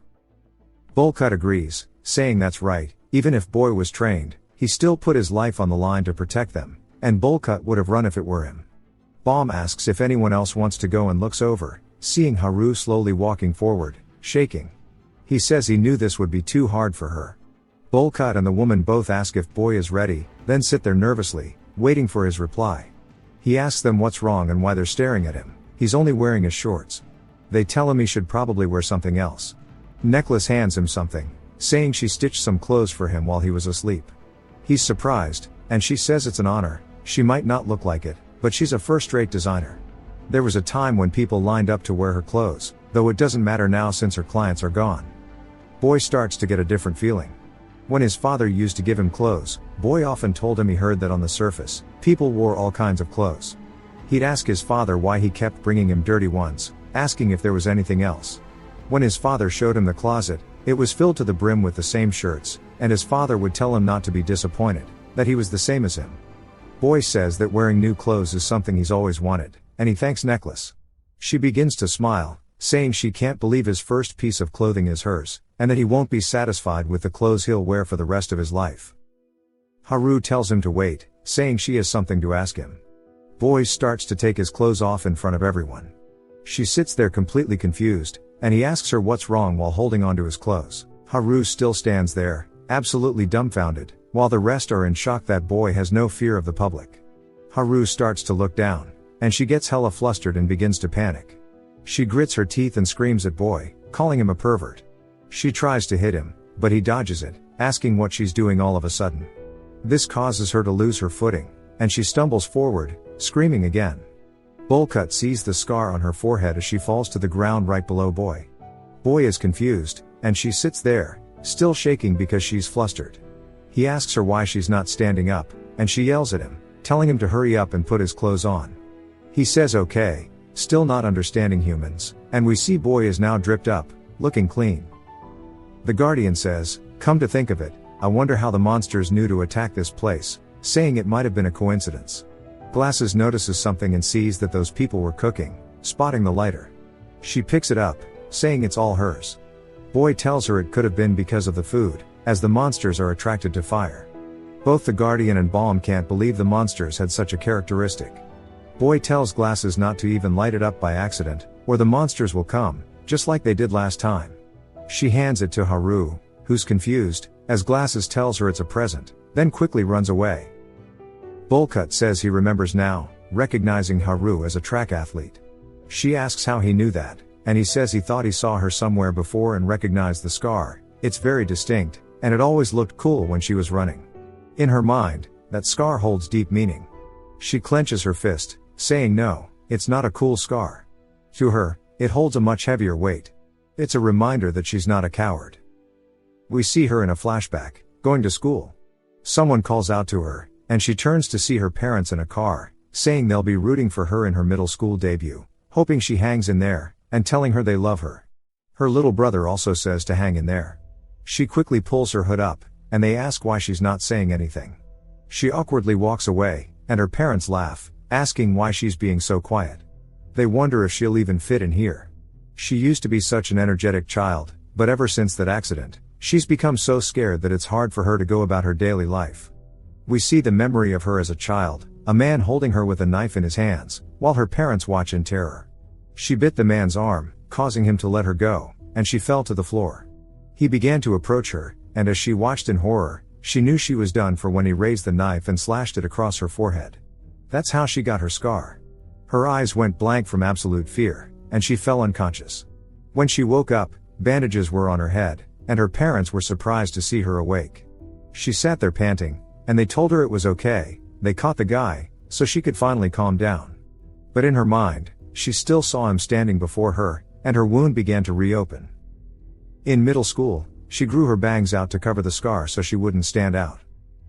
Bullcut agrees, saying that's right, even if Boy was trained, he still put his life on the line to protect them, and Bullcut would have run if it were him. Balm asks if anyone else wants to go and looks over, seeing Haru slowly walking forward, shaking. He says he knew this would be too hard for her. Bullcut and the woman both ask if Boy is ready, then sit there nervously, waiting for his reply. He asks them what's wrong and why they're staring at him. He's only wearing his shorts. They tell him he should probably wear something else. Necklace hands him something, saying she stitched some clothes for him while he was asleep. He's surprised, and she says it's an honor. She might not look like it, but she's a first-rate designer. There was a time when people lined up to wear her clothes, though it doesn't matter now since her clients are gone. Boy starts to get a different feeling. When his father used to give him clothes, Boy often told him he heard that on the surface, people wore all kinds of clothes. He'd ask his father why he kept bringing him dirty ones, asking if there was anything else. When his father showed him the closet, it was filled to the brim with the same shirts, and his father would tell him not to be disappointed, that he was the same as him. Boy says that wearing new clothes is something he's always wanted, and he thanks Necklace. She begins to smile, saying she can't believe his first piece of clothing is hers, and that he won't be satisfied with the clothes he'll wear for the rest of his life. Haru tells him to wait, saying she has something to ask him. Boy starts to take his clothes off in front of everyone. She sits there completely confused, and he asks her what's wrong while holding onto his clothes. Haru still stands there, absolutely dumbfounded, while the rest are in shock that Boy has no fear of the public. Haru starts to look down, and she gets hella flustered and begins to panic. She grits her teeth and screams at Boy, calling him a pervert. She tries to hit him, but he dodges it, asking what she's doing all of a sudden. This causes her to lose her footing, and she stumbles forward, screaming again. Bullcut sees the scar on her forehead as she falls to the ground right below Boy. Boy is confused, and she sits there, still shaking because she's flustered. He asks her why she's not standing up, and she yells at him, telling him to hurry up and put his clothes on. He says okay, still not understanding humans, and we see Boy is now dripped up, looking clean. The Guardian says, come to think of it, I wonder how the monsters knew to attack this place, saying it might have been a coincidence. Glasses notices something and sees that those people were cooking, spotting the lighter. She picks it up, saying it's all hers. Boy tells her it could have been because of the food, as the monsters are attracted to fire. Both the Guardian and Balm can't believe the monsters had such a characteristic. Boy tells Glasses not to even light it up by accident, or the monsters will come, just like they did last time. She hands it to Haru, who's confused, as Glasses tells her it's a present, then quickly runs away. Bullcut says he remembers now, recognizing Haru as a track athlete. She asks how he knew that, and he says he thought he saw her somewhere before and recognized the scar. It's very distinct, and it always looked cool when she was running. In her mind, that scar holds deep meaning. She clenches her fist, saying no, it's not a cool scar. To her, it holds a much heavier weight. It's a reminder that she's not a coward. We see her in a flashback, going to school. Someone calls out to her, and she turns to see her parents in a car, saying they'll be rooting for her in her middle school debut, hoping she hangs in there, and telling her they love her. Her little brother also says to hang in there. She quickly pulls her hood up, and they ask why she's not saying anything. She awkwardly walks away, and her parents laugh, asking why she's being so quiet. They wonder if she'll even fit in here. She used to be such an energetic child, but ever since that accident, she's become so scared that it's hard for her to go about her daily life. We see the memory of her as a child, a man holding her with a knife in his hands, while her parents watch in terror. She bit the man's arm, causing him to let her go, and she fell to the floor. He began to approach her, and as she watched in horror, she knew she was done for when he raised the knife and slashed it across her forehead. That's how she got her scar. Her eyes went blank from absolute fear, and she fell unconscious. When she woke up, bandages were on her head, and her parents were surprised to see her awake. She sat there panting, and they told her it was okay, they caught the guy, so she could finally calm down. But in her mind, she still saw him standing before her, and her wound began to reopen. In middle school, she grew her bangs out to cover the scar so she wouldn't stand out.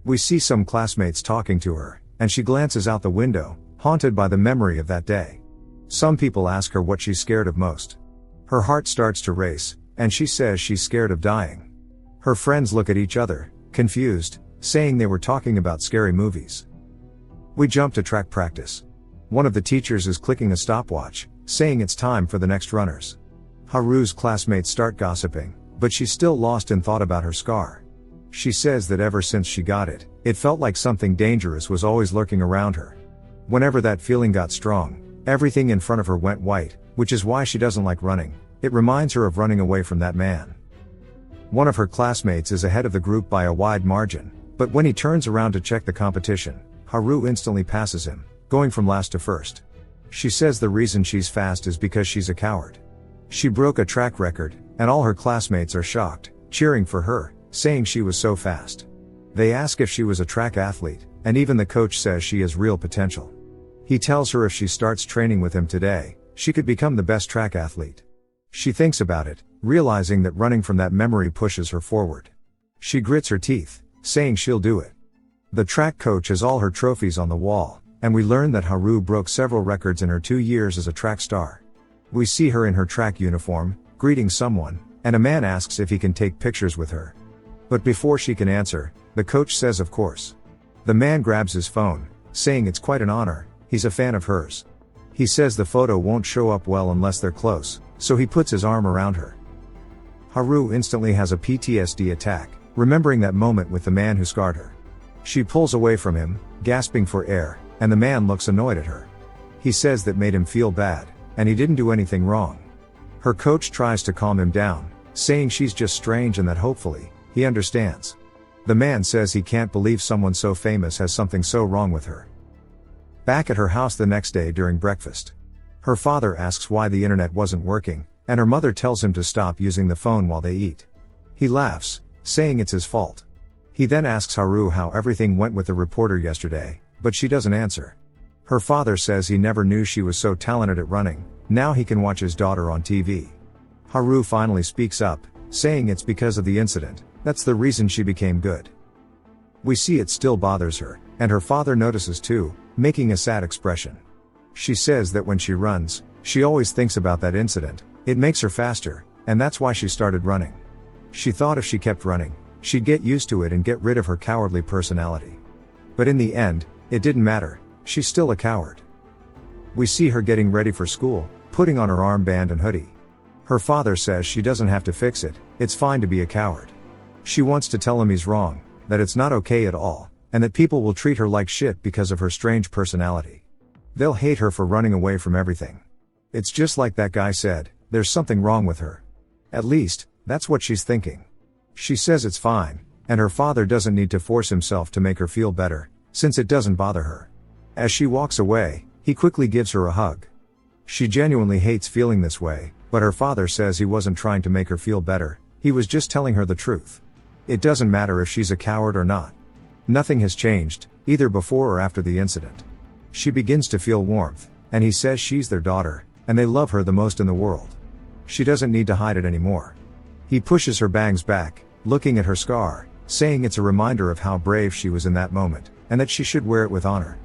We see some classmates talking to her, and she glances out the window, haunted by the memory of that day. Some people ask her what she's scared of most. Her heart starts to race, and she says she's scared of dying. Her friends look at each other, confused, saying they were talking about scary movies. We jump to track practice. One of the teachers is clicking a stopwatch, saying it's time for the next runners. Haru's classmates start gossiping, but she's still lost in thought about her scar. She says that ever since she got it, it felt like something dangerous was always lurking around her. Whenever that feeling got strong, everything in front of her went white, which is why she doesn't like running. It reminds her of running away from that man. One of her classmates is ahead of the group by a wide margin, but when he turns around to check the competition, Haru instantly passes him, going from last to first. She says the reason she's fast is because she's a coward. She broke a track record, and all her classmates are shocked, cheering for her, saying she was so fast. They ask if she was a track athlete, and even the coach says she has real potential. He tells her if she starts training with him today, she could become the best track athlete. She thinks about it, realizing that running from that memory pushes her forward. She grits her teeth, saying she'll do it. The track coach has all her trophies on the wall, and we learn that Haru broke several records in her 2 years as a track star. We see her in her track uniform, greeting someone, and a man asks if he can take pictures with her. But before she can answer, the coach says of course. The man grabs his phone, saying it's quite an honor, he's a fan of hers. He says the photo won't show up well unless they're close, so he puts his arm around her. Haru instantly has a PTSD attack, remembering that moment with the man who scarred her. She pulls away from him, gasping for air, and the man looks annoyed at her. He says that made him feel bad, and he didn't do anything wrong. Her coach tries to calm him down, saying she's just strange and that hopefully, he understands. The man says he can't believe someone so famous has something so wrong with her. Back at her house the next day during breakfast, her father asks why the internet wasn't working, and her mother tells him to stop using the phone while they eat. He laughs, saying it's his fault. He then asks Haru how everything went with the reporter yesterday, but she doesn't answer. Her father says he never knew she was so talented at running, now he can watch his daughter on TV. Haru finally speaks up, saying it's because of the incident, that's the reason she became good. We see it still bothers her, and her father notices too, making a sad expression. She says that when she runs, she always thinks about that incident, it makes her faster, and that's why she started running. She thought if she kept running, she'd get used to it and get rid of her cowardly personality. But in the end, it didn't matter, she's still a coward. We see her getting ready for school, putting on her armband and hoodie. Her father says she doesn't have to fix it, it's fine to be a coward. She wants to tell him he's wrong, that it's not okay at all, and that people will treat her like shit because of her strange personality. They'll hate her for running away from everything. It's just like that guy said, there's something wrong with her. At least, that's what she's thinking. She says it's fine, and her father doesn't need to force himself to make her feel better, since it doesn't bother her. As she walks away, he quickly gives her a hug. She genuinely hates feeling this way, but her father says he wasn't trying to make her feel better, he was just telling her the truth. It doesn't matter if she's a coward or not. Nothing has changed, either before or after the incident. She begins to feel warmth, and he says she's their daughter, and they love her the most in the world. She doesn't need to hide it anymore. He pushes her bangs back, looking at her scar, saying it's a reminder of how brave she was in that moment, and that she should wear it with honor.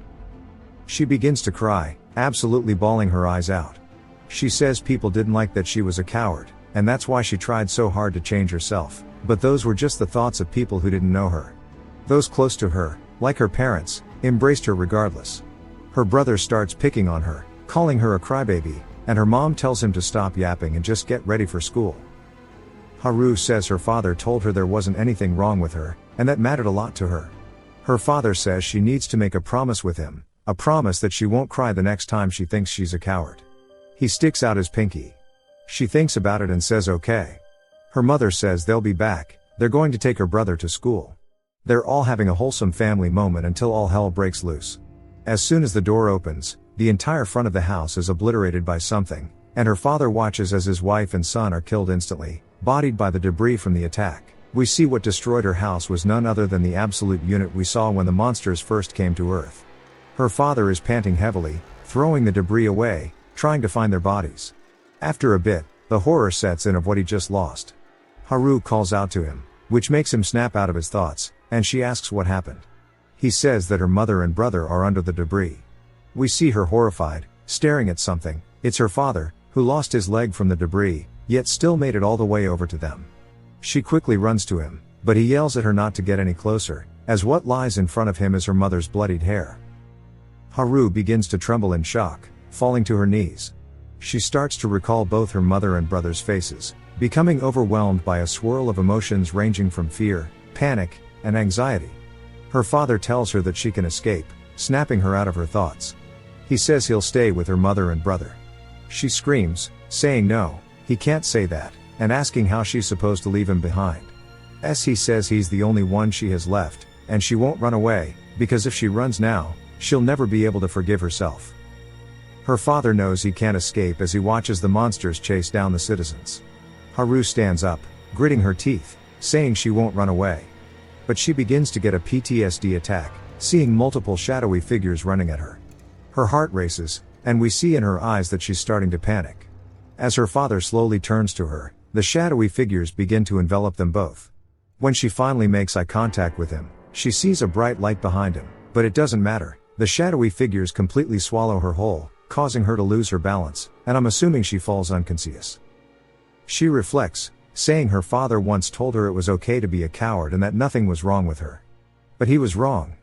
She begins to cry, absolutely bawling her eyes out. She says people didn't like that she was a coward, and that's why she tried so hard to change herself, but those were just the thoughts of people who didn't know her. Those close to her, like her parents, embraced her regardless. Her brother starts picking on her, calling her a crybaby, and her mom tells him to stop yapping and just get ready for school. Haru says her father told her there wasn't anything wrong with her, and that mattered a lot to her. Her father says she needs to make a promise with him, a promise that she won't cry the next time she thinks she's a coward. He sticks out his pinky. She thinks about it and says okay. Her mother says they'll be back, they're going to take her brother to school. They're all having a wholesome family moment until all hell breaks loose. As soon as the door opens, the entire front of the house is obliterated by something, and her father watches as his wife and son are killed instantly, bodied by the debris from the attack. We see what destroyed her house was none other than the absolute unit we saw when the monsters first came to Earth. Her father is panting heavily, throwing the debris away, trying to find their bodies. After a bit, the horror sets in of what he just lost. Haru calls out to him, which makes him snap out of his thoughts, and she asks what happened. He says that her mother and brother are under the debris. We see her horrified, staring at something. It's her father, who lost his leg from the debris, yet still made it all the way over to them. She quickly runs to him, but he yells at her not to get any closer, as what lies in front of him is her mother's bloodied hair. Haru begins to tremble in shock, falling to her knees. She starts to recall both her mother and brother's faces, becoming overwhelmed by a swirl of emotions ranging from fear, panic, and anxiety. Her father tells her that she can escape, snapping her out of her thoughts. He says he'll stay with her mother and brother. She screams, saying no, he can't say that, and asking how she's supposed to leave him behind. He says he's the only one she has left, and she won't run away, because if she runs now, she'll never be able to forgive herself. Her father knows he can't escape as he watches the monsters chase down the citizens. Haru stands up, gritting her teeth, saying she won't run away. But she begins to get a PTSD attack, seeing multiple shadowy figures running at her. Her heart races, and we see in her eyes that she's starting to panic. As her father slowly turns to her, the shadowy figures begin to envelop them both. When she finally makes eye contact with him, she sees a bright light behind him, but it doesn't matter. The shadowy figures completely swallow her whole, causing her to lose her balance, and I'm assuming she falls unconscious. She reflects, saying her father once told her it was okay to be a coward and that nothing was wrong with her. But he was wrong.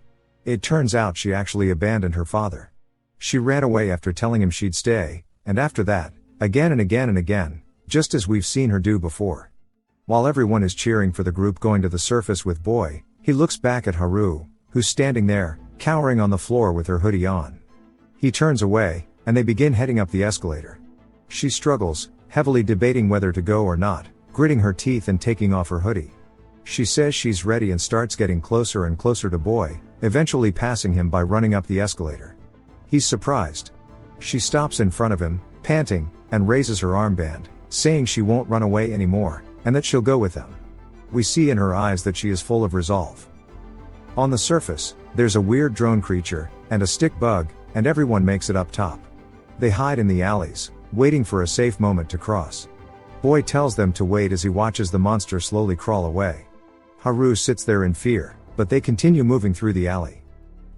It turns out she actually abandoned her father. She ran away after telling him she'd stay, and after that, again and again and again, just as we've seen her do before. While everyone is cheering for the group going to the surface with Boy, he looks back at Haru, who's standing there, cowering on the floor with her hoodie on. He turns away, and they begin heading up the escalator. She struggles, heavily debating whether to go or not, gritting her teeth and taking off her hoodie. She says she's ready and starts getting closer and closer to Boy, eventually passing him by running up the escalator. He's surprised. She stops in front of him, panting, and raises her armband, saying she won't run away anymore, and that she'll go with them. We see in her eyes that she is full of resolve. On the surface, there's a weird drone creature, and a stick bug, and everyone makes it up top. They hide in the alleys, waiting for a safe moment to cross. Boy tells them to wait as he watches the monster slowly crawl away. Haru sits there in fear, but they continue moving through the alley.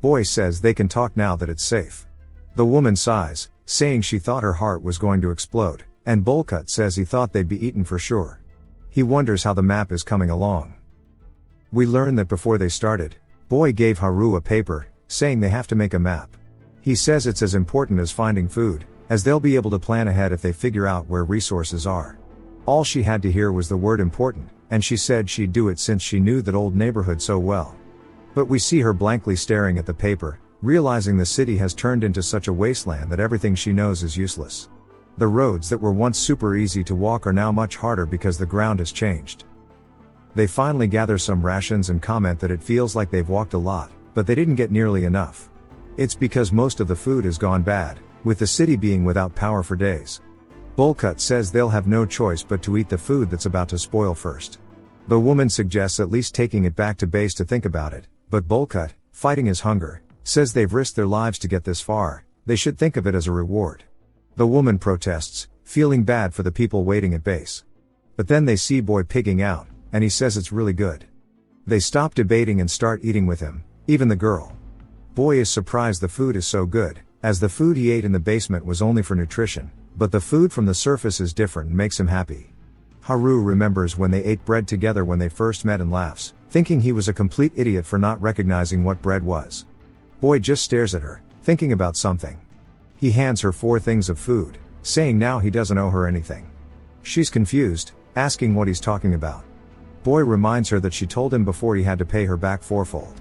Boy says they can talk now that it's safe. The woman sighs, saying she thought her heart was going to explode, and Bolcut says he thought they'd be eaten for sure. He wonders how the map is coming along. We learn that before they started, Boy gave Haru a paper, saying they have to make a map. He says it's as important as finding food, as they'll be able to plan ahead if they figure out where resources are. All she had to hear was the word important, and she said she'd do it since she knew that old neighborhood so well. But we see her blankly staring at the paper, realizing the city has turned into such a wasteland that everything she knows is useless. The roads that were once super easy to walk are now much harder because the ground has changed. They finally gather some rations and comment that it feels like they've walked a lot, but they didn't get nearly enough. It's because most of the food has gone bad, with the city being without power for days. Bullcut says they'll have no choice but to eat the food that's about to spoil first. The woman suggests at least taking it back to base to think about it, but Bullcut, fighting his hunger, says they've risked their lives to get this far, they should think of it as a reward. The woman protests, feeling bad for the people waiting at base. But then they see Boy pigging out, and he says it's really good. They stop debating and start eating with him, even the girl. Boy is surprised the food is so good, as the food he ate in the basement was only for nutrition, but the food from the surface is different and makes him happy. Haru remembers when they ate bread together when they first met and laughs, thinking he was a complete idiot for not recognizing what bread was. Boy just stares at her, thinking about something. He hands her 4 things of food, saying now he doesn't owe her anything. She's confused, asking what he's talking about. Boy reminds her that she told him before he had to pay her back 4-fold.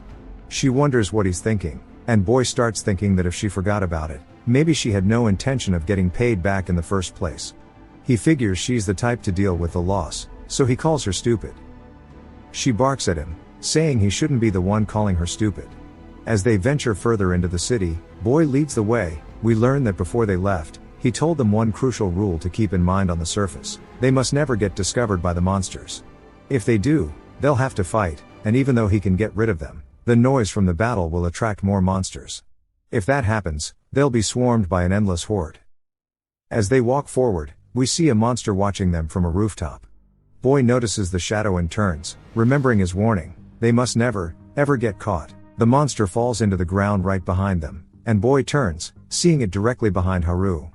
She wonders what he's thinking, and Boy starts thinking that if she forgot about it, maybe she had no intention of getting paid back in the first place. He figures she's the type to deal with the loss, so he calls her stupid. She barks at him, saying he shouldn't be the one calling her stupid. As they venture further into the city, Boy leads the way. We learn that before they left, he told them one crucial rule to keep in mind on the surface: they must never get discovered by the monsters. If they do, they'll have to fight, and even though he can get rid of them, the noise from the battle will attract more monsters. If that happens, they'll be swarmed by an endless horde. As they walk forward, we see a monster watching them from a rooftop. Boy notices the shadow and turns, remembering his warning: they must never, ever get caught. The monster falls into the ground right behind them, and Boy turns, seeing it directly behind Haru.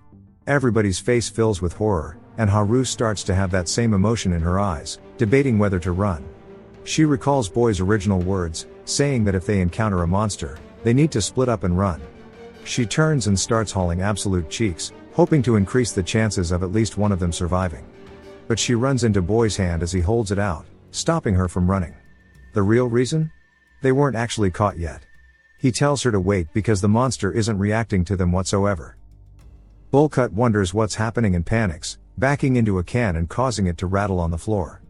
Everybody's face fills with horror, and Haru starts to have that same emotion in her eyes, debating whether to run. She recalls Boy's original words, saying that if they encounter a monster, they need to split up and run. She turns and starts hauling absolute cheeks, hoping to increase the chances of at least one of them surviving. But she runs into Boy's hand as he holds it out, stopping her from running. The real reason? They weren't actually caught yet. He tells her to wait because the monster isn't reacting to them whatsoever. Bullcut wonders what's happening and panics, backing into a can and causing it to rattle on the floor.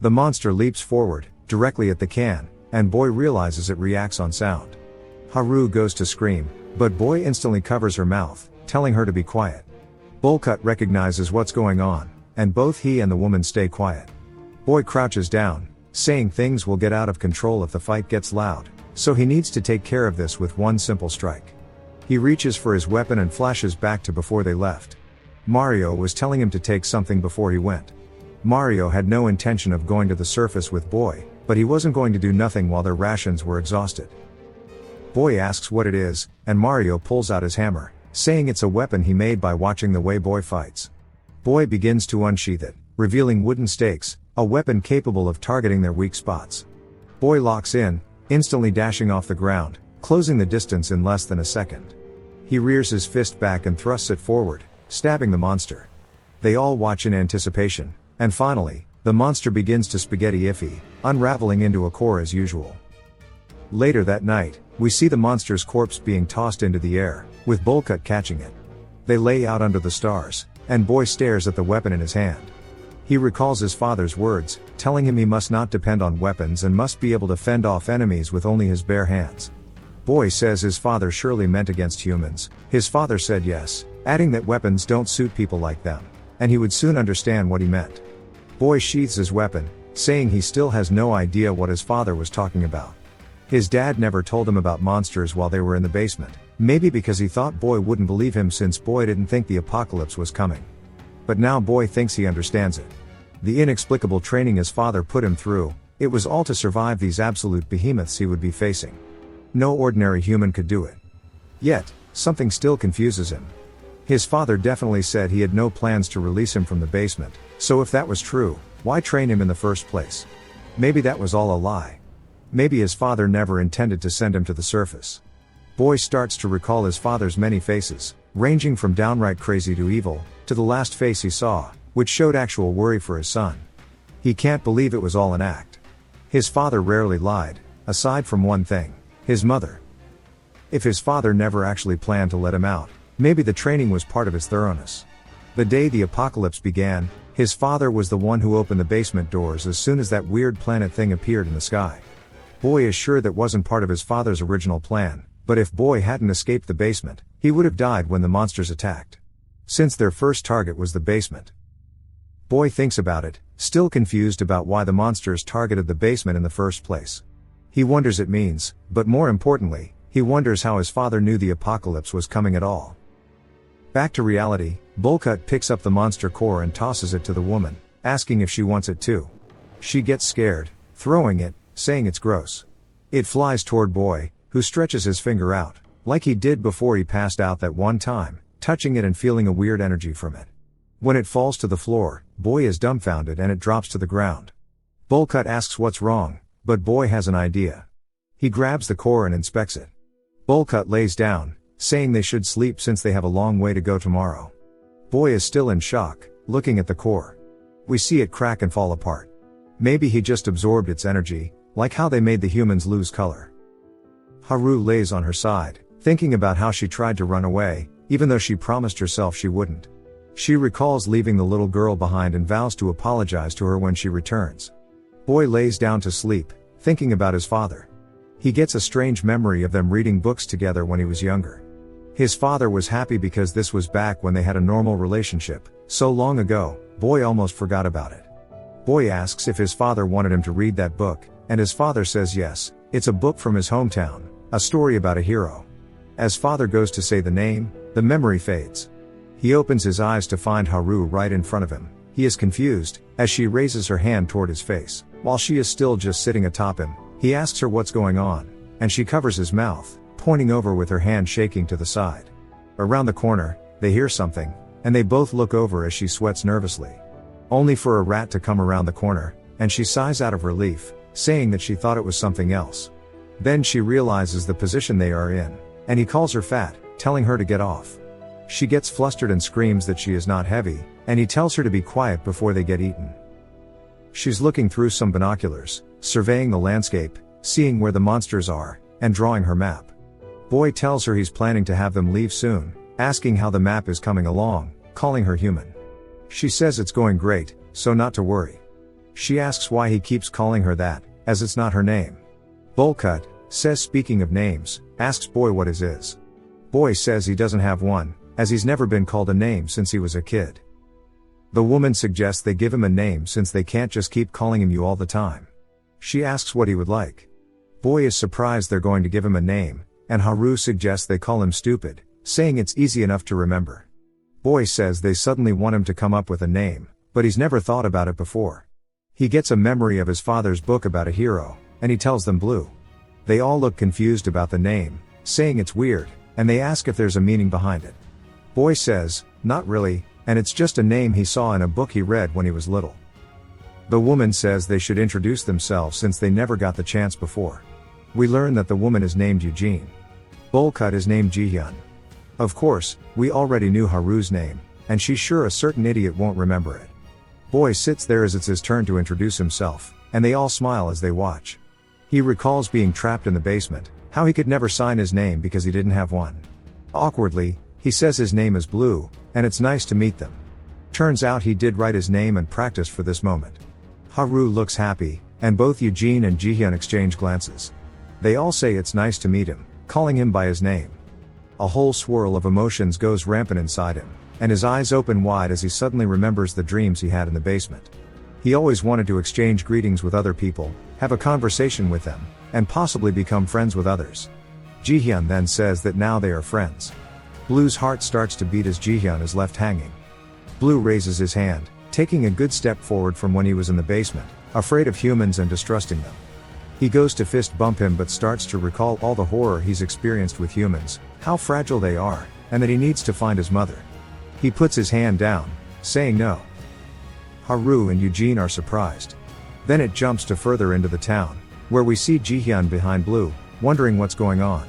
The monster leaps forward, directly at the can, and Boy realizes it reacts on sound. Haru goes to scream, but Boy instantly covers her mouth, telling her to be quiet. Bullcut recognizes what's going on, and both he and the woman stay quiet. Boy crouches down, saying things will get out of control if the fight gets loud, so he needs to take care of this with one simple strike. He reaches for his weapon and flashes back to before they left. Mario was telling him to take something before he went. Mario had no intention of going to the surface with Boy, but he wasn't going to do nothing while their rations were exhausted. Boy asks what it is, and Mario pulls out his hammer, saying it's a weapon he made by watching the way Boy fights. Boy begins to unsheath it, revealing wooden stakes, a weapon capable of targeting their weak spots. Boy locks in, instantly dashing off the ground, closing the distance in less than a second. He rears his fist back and thrusts it forward, stabbing the monster. They all watch in anticipation, and finally, the monster begins to spaghetti iffy, unraveling into a core as usual. Later that night, we see the monster's corpse being tossed into the air, with Bullcut catching it. They lay out under the stars, and Boy stares at the weapon in his hand. He recalls his father's words, telling him he must not depend on weapons and must be able to fend off enemies with only his bare hands. Boy says his father surely meant against humans. His father said yes, adding that weapons don't suit people like them, and he would soon understand what he meant. Boy sheaths his weapon, saying he still has no idea what his father was talking about. His dad never told him about monsters while they were in the basement, maybe because he thought Boy wouldn't believe him since Boy didn't think the apocalypse was coming. But now Boy thinks he understands it. The inexplicable training his father put him through, it was all to survive these absolute behemoths he would be facing. No ordinary human could do it. Yet, something still confuses him. His father definitely said he had no plans to release him from the basement, so if that was true, why train him in the first place? Maybe that was all a lie. Maybe his father never intended to send him to the surface. Boy starts to recall his father's many faces, ranging from downright crazy to evil, to the last face he saw, which showed actual worry for his son. He can't believe it was all an act. His father rarely lied, aside from one thing: his mother. If his father never actually planned to let him out, maybe the training was part of his thoroughness. The day the apocalypse began, his father was the one who opened the basement doors as soon as that weird planet thing appeared in the sky. Boy is sure that wasn't part of his father's original plan, but if Boy hadn't escaped the basement, He would have died when the monsters attacked, since their first target was the basement. Boy thinks about it, still confused about why the monsters targeted the basement in the first place. He wonders it means, but more importantly, he wonders how his father knew the apocalypse was coming at all. Back to reality, Bolcut picks up the monster core and tosses it to the woman, asking if she wants it too. She gets scared, throwing it, saying it's gross. It flies toward Boy, who stretches his finger out, like he did before he passed out that one time, touching it and feeling a weird energy from it. When it falls to the floor, Boy is dumbfounded and it drops to the ground. Bolcut asks what's wrong, but Boy has an idea. He grabs the core and inspects it. Bolcut lays down, saying they should sleep since they have a long way to go tomorrow. Boy is still in shock, looking at the core. We see it crack and fall apart. Maybe he just absorbed its energy, like how they made the humans lose color. Haru lays on her side, thinking about how she tried to run away, even though she promised herself she wouldn't. She recalls leaving the little girl behind and vows to apologize to her when she returns. Boy lays down to sleep, thinking about his father. He gets a strange memory of them reading books together when he was younger. His father was happy because this was back when they had a normal relationship, so long ago, Boy almost forgot about it. Boy asks if his father wanted him to read that book, and his father says yes, it's a book from his hometown, a story about a hero. As father goes to say the name, the memory fades. He opens his eyes to find Haru right in front of him. He is confused, as she raises her hand toward his face. While she is still just sitting atop him, he asks her what's going on, and she covers his mouth, pointing over with her hand shaking to the side. Around the corner, they hear something, and they both look over as she sweats nervously. Only for a rat to come around the corner, and she sighs out of relief, saying that she thought it was something else. Then she realizes the position they are in, and he calls her fat, telling her to get off. She gets flustered and screams that she is not heavy, and he tells her to be quiet before they get eaten. She's looking through some binoculars, surveying the landscape, seeing where the monsters are, and drawing her map. Boy tells her he's planning to have them leave soon, asking how the map is coming along, calling her human. She says it's going great, so not to worry. She asks why he keeps calling her that, as it's not her name. Bolcut says, speaking of names, asks Boy what his is. Boy says he doesn't have one, as he's never been called a name since he was a kid. The woman suggests they give him a name since they can't just keep calling him you all the time. She asks what he would like. Boy is surprised they're going to give him a name, and Haru suggests they call him stupid, saying it's easy enough to remember. Boy says they suddenly want him to come up with a name, but he's never thought about it before. He gets a memory of his father's book about a hero, and he tells them Blue. They all look confused about the name, saying it's weird, and they ask if there's a meaning behind it. Boy says, not really, and it's just a name he saw in a book he read when he was little. The woman says they should introduce themselves since they never got the chance before. We learn that the woman is named Eugene. Bolcut is named Jihyun. Of course, we already knew Haru's name, and she's sure a certain idiot won't remember it. Boy sits there as it's his turn to introduce himself, and they all smile as they watch. He recalls being trapped in the basement, how he could never sign his name because he didn't have one. Awkwardly, he says his name is Blue, and it's nice to meet them. Turns out he did write his name and practiced for this moment. Haru looks happy, and both Eugene and Jihyun exchange glances. They all say it's nice to meet him, calling him by his name. A whole swirl of emotions goes rampant inside him, and his eyes open wide as he suddenly remembers the dreams he had in the basement. He always wanted to exchange greetings with other people, have a conversation with them, and possibly become friends with others. Jihyun then says that now they are friends. Blue's heart starts to beat as Jihyun is left hanging. Blue raises his hand, taking a good step forward from when he was in the basement, afraid of humans and distrusting them. He goes to fist bump him but starts to recall all the horror he's experienced with humans, how fragile they are, and that he needs to find his mother. He puts his hand down, saying no. Haru and Eugene are surprised. Then it jumps to further into the town, where we see Jihyun behind Blue, wondering what's going on.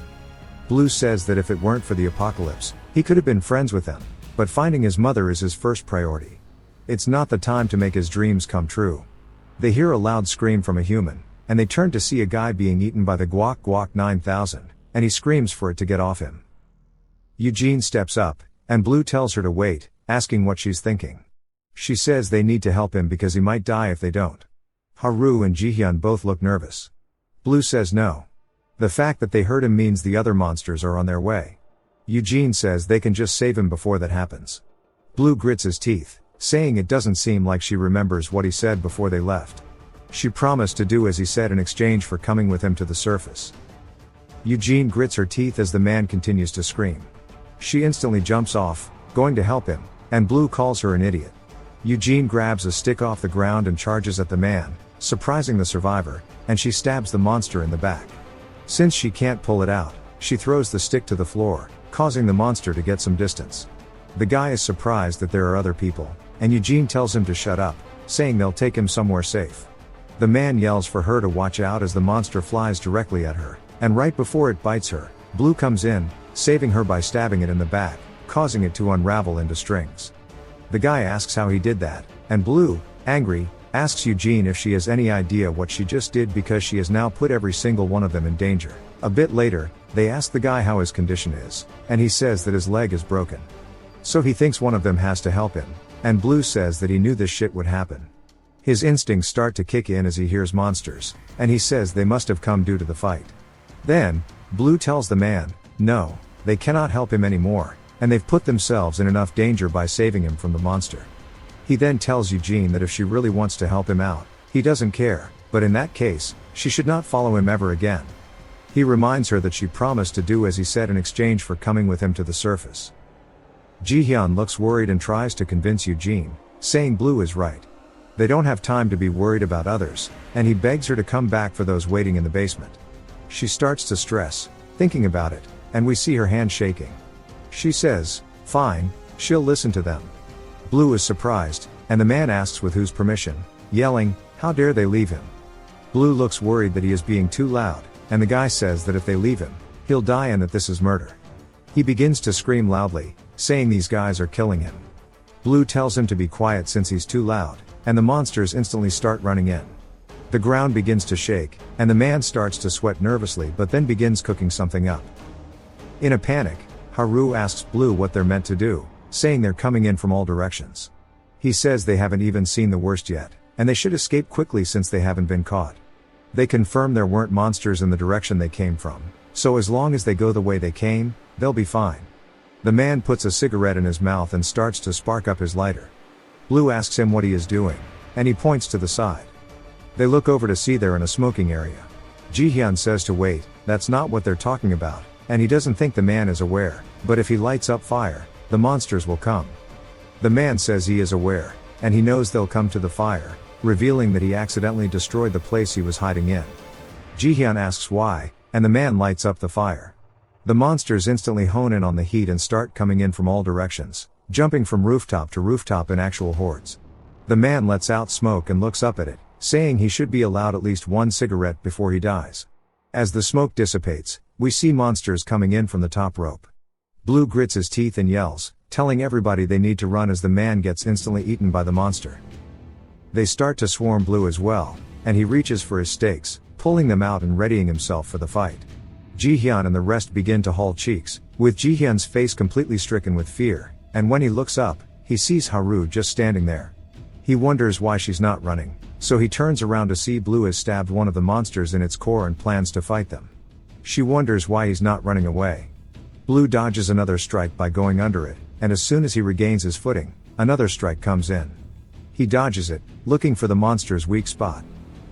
Blue says that if it weren't for the apocalypse, he could have been friends with them, but finding his mother is his first priority. It's not the time to make his dreams come true. They hear a loud scream from a human, and they turn to see a guy being eaten by the Guak Guak 9000, and he screams for it to get off him. Eugene steps up, and Blue tells her to wait, asking what she's thinking. She says they need to help him because he might die if they don't. Haru and Jihyun both look nervous. Blue says no. The fact that they heard him means the other monsters are on their way. Eugene says they can just save him before that happens. Blue grits his teeth, saying it doesn't seem like she remembers what he said before they left. She promised to do as he said in exchange for coming with him to the surface. Eugene grits her teeth as the man continues to scream. She instantly jumps off, going to help him, and Blue calls her an idiot. Eugene grabs a stick off the ground and charges at the man, surprising the survivor, and she stabs the monster in the back. Since she can't pull it out, she throws the stick to the floor, causing the monster to get some distance. The guy is surprised that there are other people, and Eugene tells him to shut up, saying they'll take him somewhere safe. The man yells for her to watch out as the monster flies directly at her, and right before it bites her, Blue comes in, saving her by stabbing it in the back, causing it to unravel into strings. The guy asks how he did that, and Blue, angry, asks Eugene if she has any idea what she just did because she has now put every single one of them in danger. A bit later, they ask the guy how his condition is, and he says that his leg is broken. So he thinks one of them has to help him, and Blue says that he knew this shit would happen. His instincts start to kick in as he hears monsters, and he says they must have come due to the fight. Then, Blue tells the man, no, they cannot help him anymore, and they've put themselves in enough danger by saving him from the monster. He then tells Eugene that if she really wants to help him out, he doesn't care, but in that case, she should not follow him ever again. He reminds her that she promised to do as he said in exchange for coming with him to the surface. Jihyun looks worried and tries to convince Eugene, saying Blue is right. They don't have time to be worried about others, and he begs her to come back for those waiting in the basement. She starts to stress, thinking about it, and we see her hand shaking. She says, fine, she'll listen to them. Blue is surprised, and the man asks with whose permission, yelling, how dare they leave him? Blue looks worried that he is being too loud, and the guy says that if they leave him, he'll die and that this is murder. He begins to scream loudly, saying these guys are killing him. Blue tells him to be quiet since he's too loud, and the monsters instantly start running in. The ground begins to shake, and the man starts to sweat nervously but then begins cooking something up. In a panic, Haru asks Blue what they're meant to do, saying they're coming in from all directions. He says they haven't even seen the worst yet, and they should escape quickly since they haven't been caught. They confirm there weren't monsters in the direction they came from, so as long as they go the way they came, they'll be fine. The man puts a cigarette in his mouth and starts to spark up his lighter. Blue asks him what he is doing, and he points to the side. They look over to see they're in a smoking area. Jihyun says to wait, that's not what they're talking about, and he doesn't think the man is aware, but if he lights up fire, the monsters will come. The man says he is aware, and he knows they'll come to the fire, revealing that he accidentally destroyed the place he was hiding in. Jihyun asks why, and the man lights up the fire. The monsters instantly hone in on the heat and start coming in from all directions, jumping from rooftop to rooftop in actual hordes. The man lets out smoke and looks up at it, saying he should be allowed at least one cigarette before he dies. As the smoke dissipates, we see monsters coming in from the top rope. Blue grits his teeth and yells, telling everybody they need to run as the man gets instantly eaten by the monster. They start to swarm Blue as well, and he reaches for his stakes, pulling them out and readying himself for the fight. Jihyun and the rest begin to haul cheeks, with Jihyun's face completely stricken with fear, and when he looks up, he sees Haru just standing there. He wonders why she's not running, so he turns around to see Blue has stabbed one of the monsters in its core and plans to fight them. She wonders why he's not running away. Blue dodges another strike by going under it, and as soon as he regains his footing, another strike comes in. He dodges it, looking for the monster's weak spot.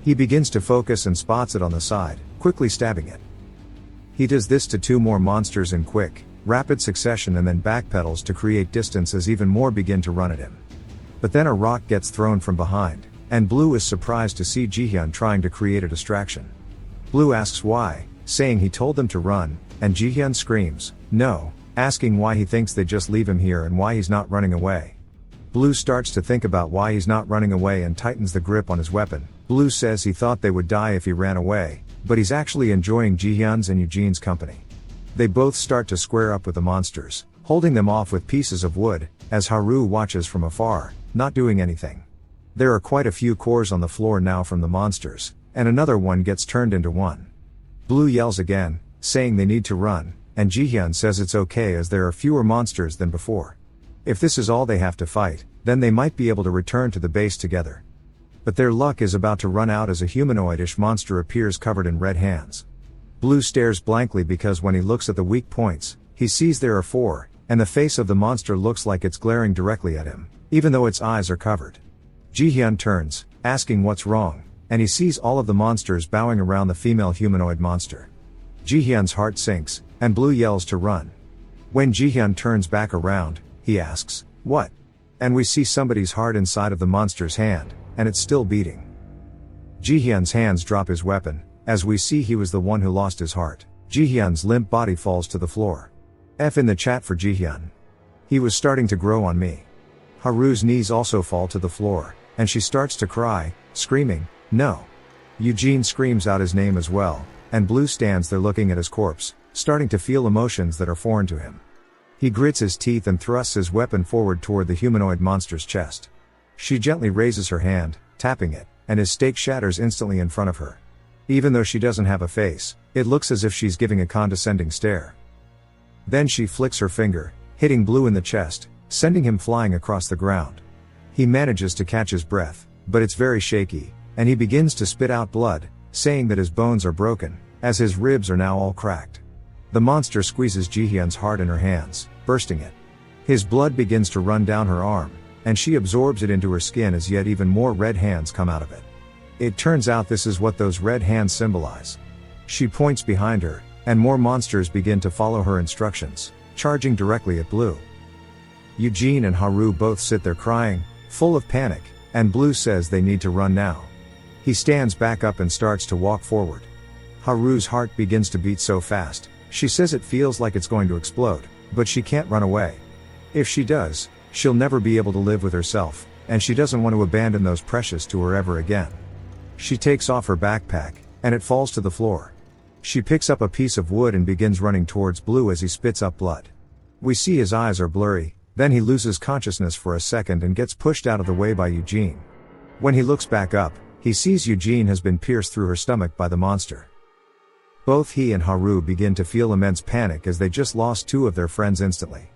He begins to focus and spots it on the side, quickly stabbing it. He does this to two more monsters in quick, rapid succession and then backpedals to create distance as even more begin to run at him. But then a rock gets thrown from behind, and Blue is surprised to see Jihyun trying to create a distraction. Blue asks why, saying he told them to run, and Jihyun screams, no, asking why he thinks they just leave him here and why he's not running away. Blue starts to think about why he's not running away and tightens the grip on his weapon. Blue says he thought they would die if he ran away, but he's actually enjoying Jihyun's and Eugene's company. They both start to square up with the monsters, holding them off with pieces of wood, as Haru watches from afar, not doing anything. There are quite a few cores on the floor now from the monsters, and another one gets turned into one. Blue yells again, saying they need to run, and Jihyun says it's okay as there are fewer monsters than before. If this is all they have to fight, then they might be able to return to the base together. But their luck is about to run out as a humanoidish monster appears covered in red hands. Blue stares blankly because when he looks at the weak points, He sees there are 4, and the face of the monster looks like it's glaring directly at him, even though its eyes are covered. Jihyun turns, asking what's wrong, and he sees all of the monsters bowing around the female humanoid monster. Jihyun's heart sinks, and Blue yells to run. When Jihyun turns back around, he asks, "What?" And we see somebody's heart inside of the monster's hand, and it's still beating. Jihyun's hands drop his weapon, as we see he was the one who lost his heart. Jihyun's limp body falls to the floor. F in the chat for Jihyun. He was starting to grow on me. Haru's knees also fall to the floor, and she starts to cry, screaming, "No!" Eugene screams out his name as well, and Blue stands there looking at his corpse, starting to feel emotions that are foreign to him. He grits his teeth and thrusts his weapon forward toward the humanoid monster's chest. She gently raises her hand, tapping it, and his stake shatters instantly in front of her. Even though she doesn't have a face, it looks as if she's giving a condescending stare. Then she flicks her finger, hitting Blue in the chest, sending him flying across the ground. He manages to catch his breath, but it's very shaky, and he begins to spit out blood, saying that his bones are broken, as his ribs are now all cracked. The monster squeezes Jihyun's heart in her hands, bursting it. His blood begins to run down her arm, and she absorbs it into her skin as yet even more red hands come out of it. It turns out this is what those red hands symbolize. She points behind her, and more monsters begin to follow her instructions, charging directly at Blue. Eugene and Haru both sit there crying, full of panic, and Blue says they need to run now. He stands back up and starts to walk forward. Haru's heart begins to beat so fast, she says it feels like it's going to explode, but she can't run away. If she does, she'll never be able to live with herself, and she doesn't want to abandon those precious to her ever again. She takes off her backpack, and it falls to the floor. She picks up a piece of wood and begins running towards Blue as he spits up blood. We see his eyes are blurry, then he loses consciousness for a second and gets pushed out of the way by Eugene. When he looks back up, he sees Eugene has been pierced through her stomach by the monster. Both he and Haru begin to feel immense panic as they just lost 2 of their friends instantly.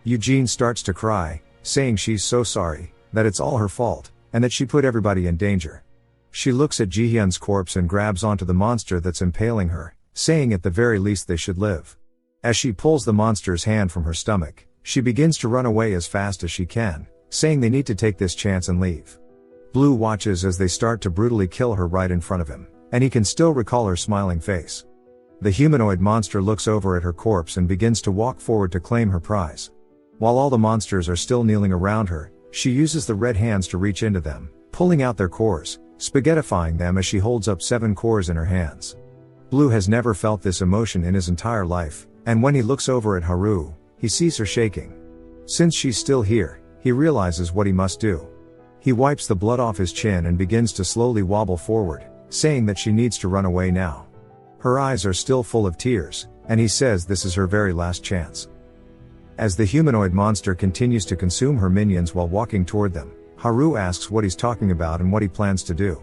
Eugene starts to cry, saying she's so sorry, that it's all her fault, and that she put everybody in danger. She looks at Jihyun's corpse and grabs onto the monster that's impaling her, saying at the very least they should live. As she pulls the monster's hand from her stomach, she begins to run away as fast as she can, saying they need to take this chance and leave. Blue watches as they start to brutally kill her right in front of him, and he can still recall her smiling face. The humanoid monster looks over at her corpse and begins to walk forward to claim her prize. While all the monsters are still kneeling around her, she uses the red hands to reach into them, pulling out their cores, spaghettifying them as she holds up 7 cores in her hands. Blue has never felt this emotion in his entire life, and when he looks over at Haru, he sees her shaking. Since she's still here, he realizes what he must do. He wipes the blood off his chin and begins to slowly wobble forward, saying that she needs to run away now. Her eyes are still full of tears, and he says this is her very last chance. As the humanoid monster continues to consume her minions while walking toward them, Haru asks what he's talking about and what he plans to do.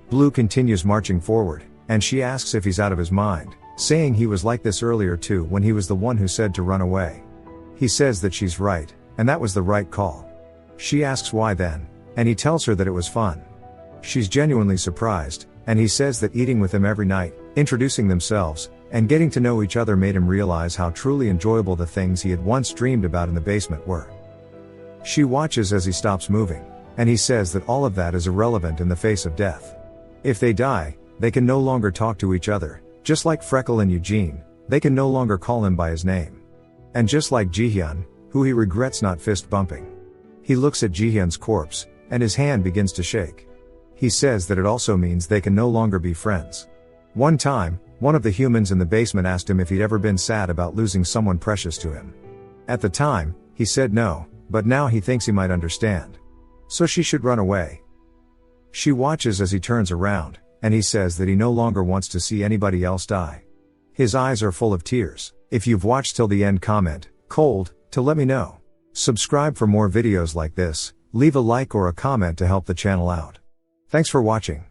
Blue continues marching forward, and she asks if he's out of his mind, saying he was like this earlier too when he was the one who said to run away. He says that she's right, and that was the right call. She asks why then, and he tells her that it was fun. She's genuinely surprised, and he says that eating with him every night, introducing themselves, and getting to know each other made him realize how truly enjoyable the things he had once dreamed about in the basement were. She watches as he stops moving, and he says that all of that is irrelevant in the face of death. If they die, they can no longer talk to each other, just like Freckle and Eugene, they can no longer call him by his name. And just like Jihyun, who he regrets not fist bumping. He looks at Jihyun's corpse, and his hand begins to shake. He says that it also means they can no longer be friends. One time, one of the humans in the basement asked him if he'd ever been sad about losing someone precious to him. At the time, he said no, but now he thinks he might understand. So she should run away. She watches as he turns around, and he says that he no longer wants to see anybody else die. His eyes are full of tears. If you've watched till the end, comment, cold, to let me know. Subscribe for more videos like this, leave a like or a comment to help the channel out. Thanks for watching.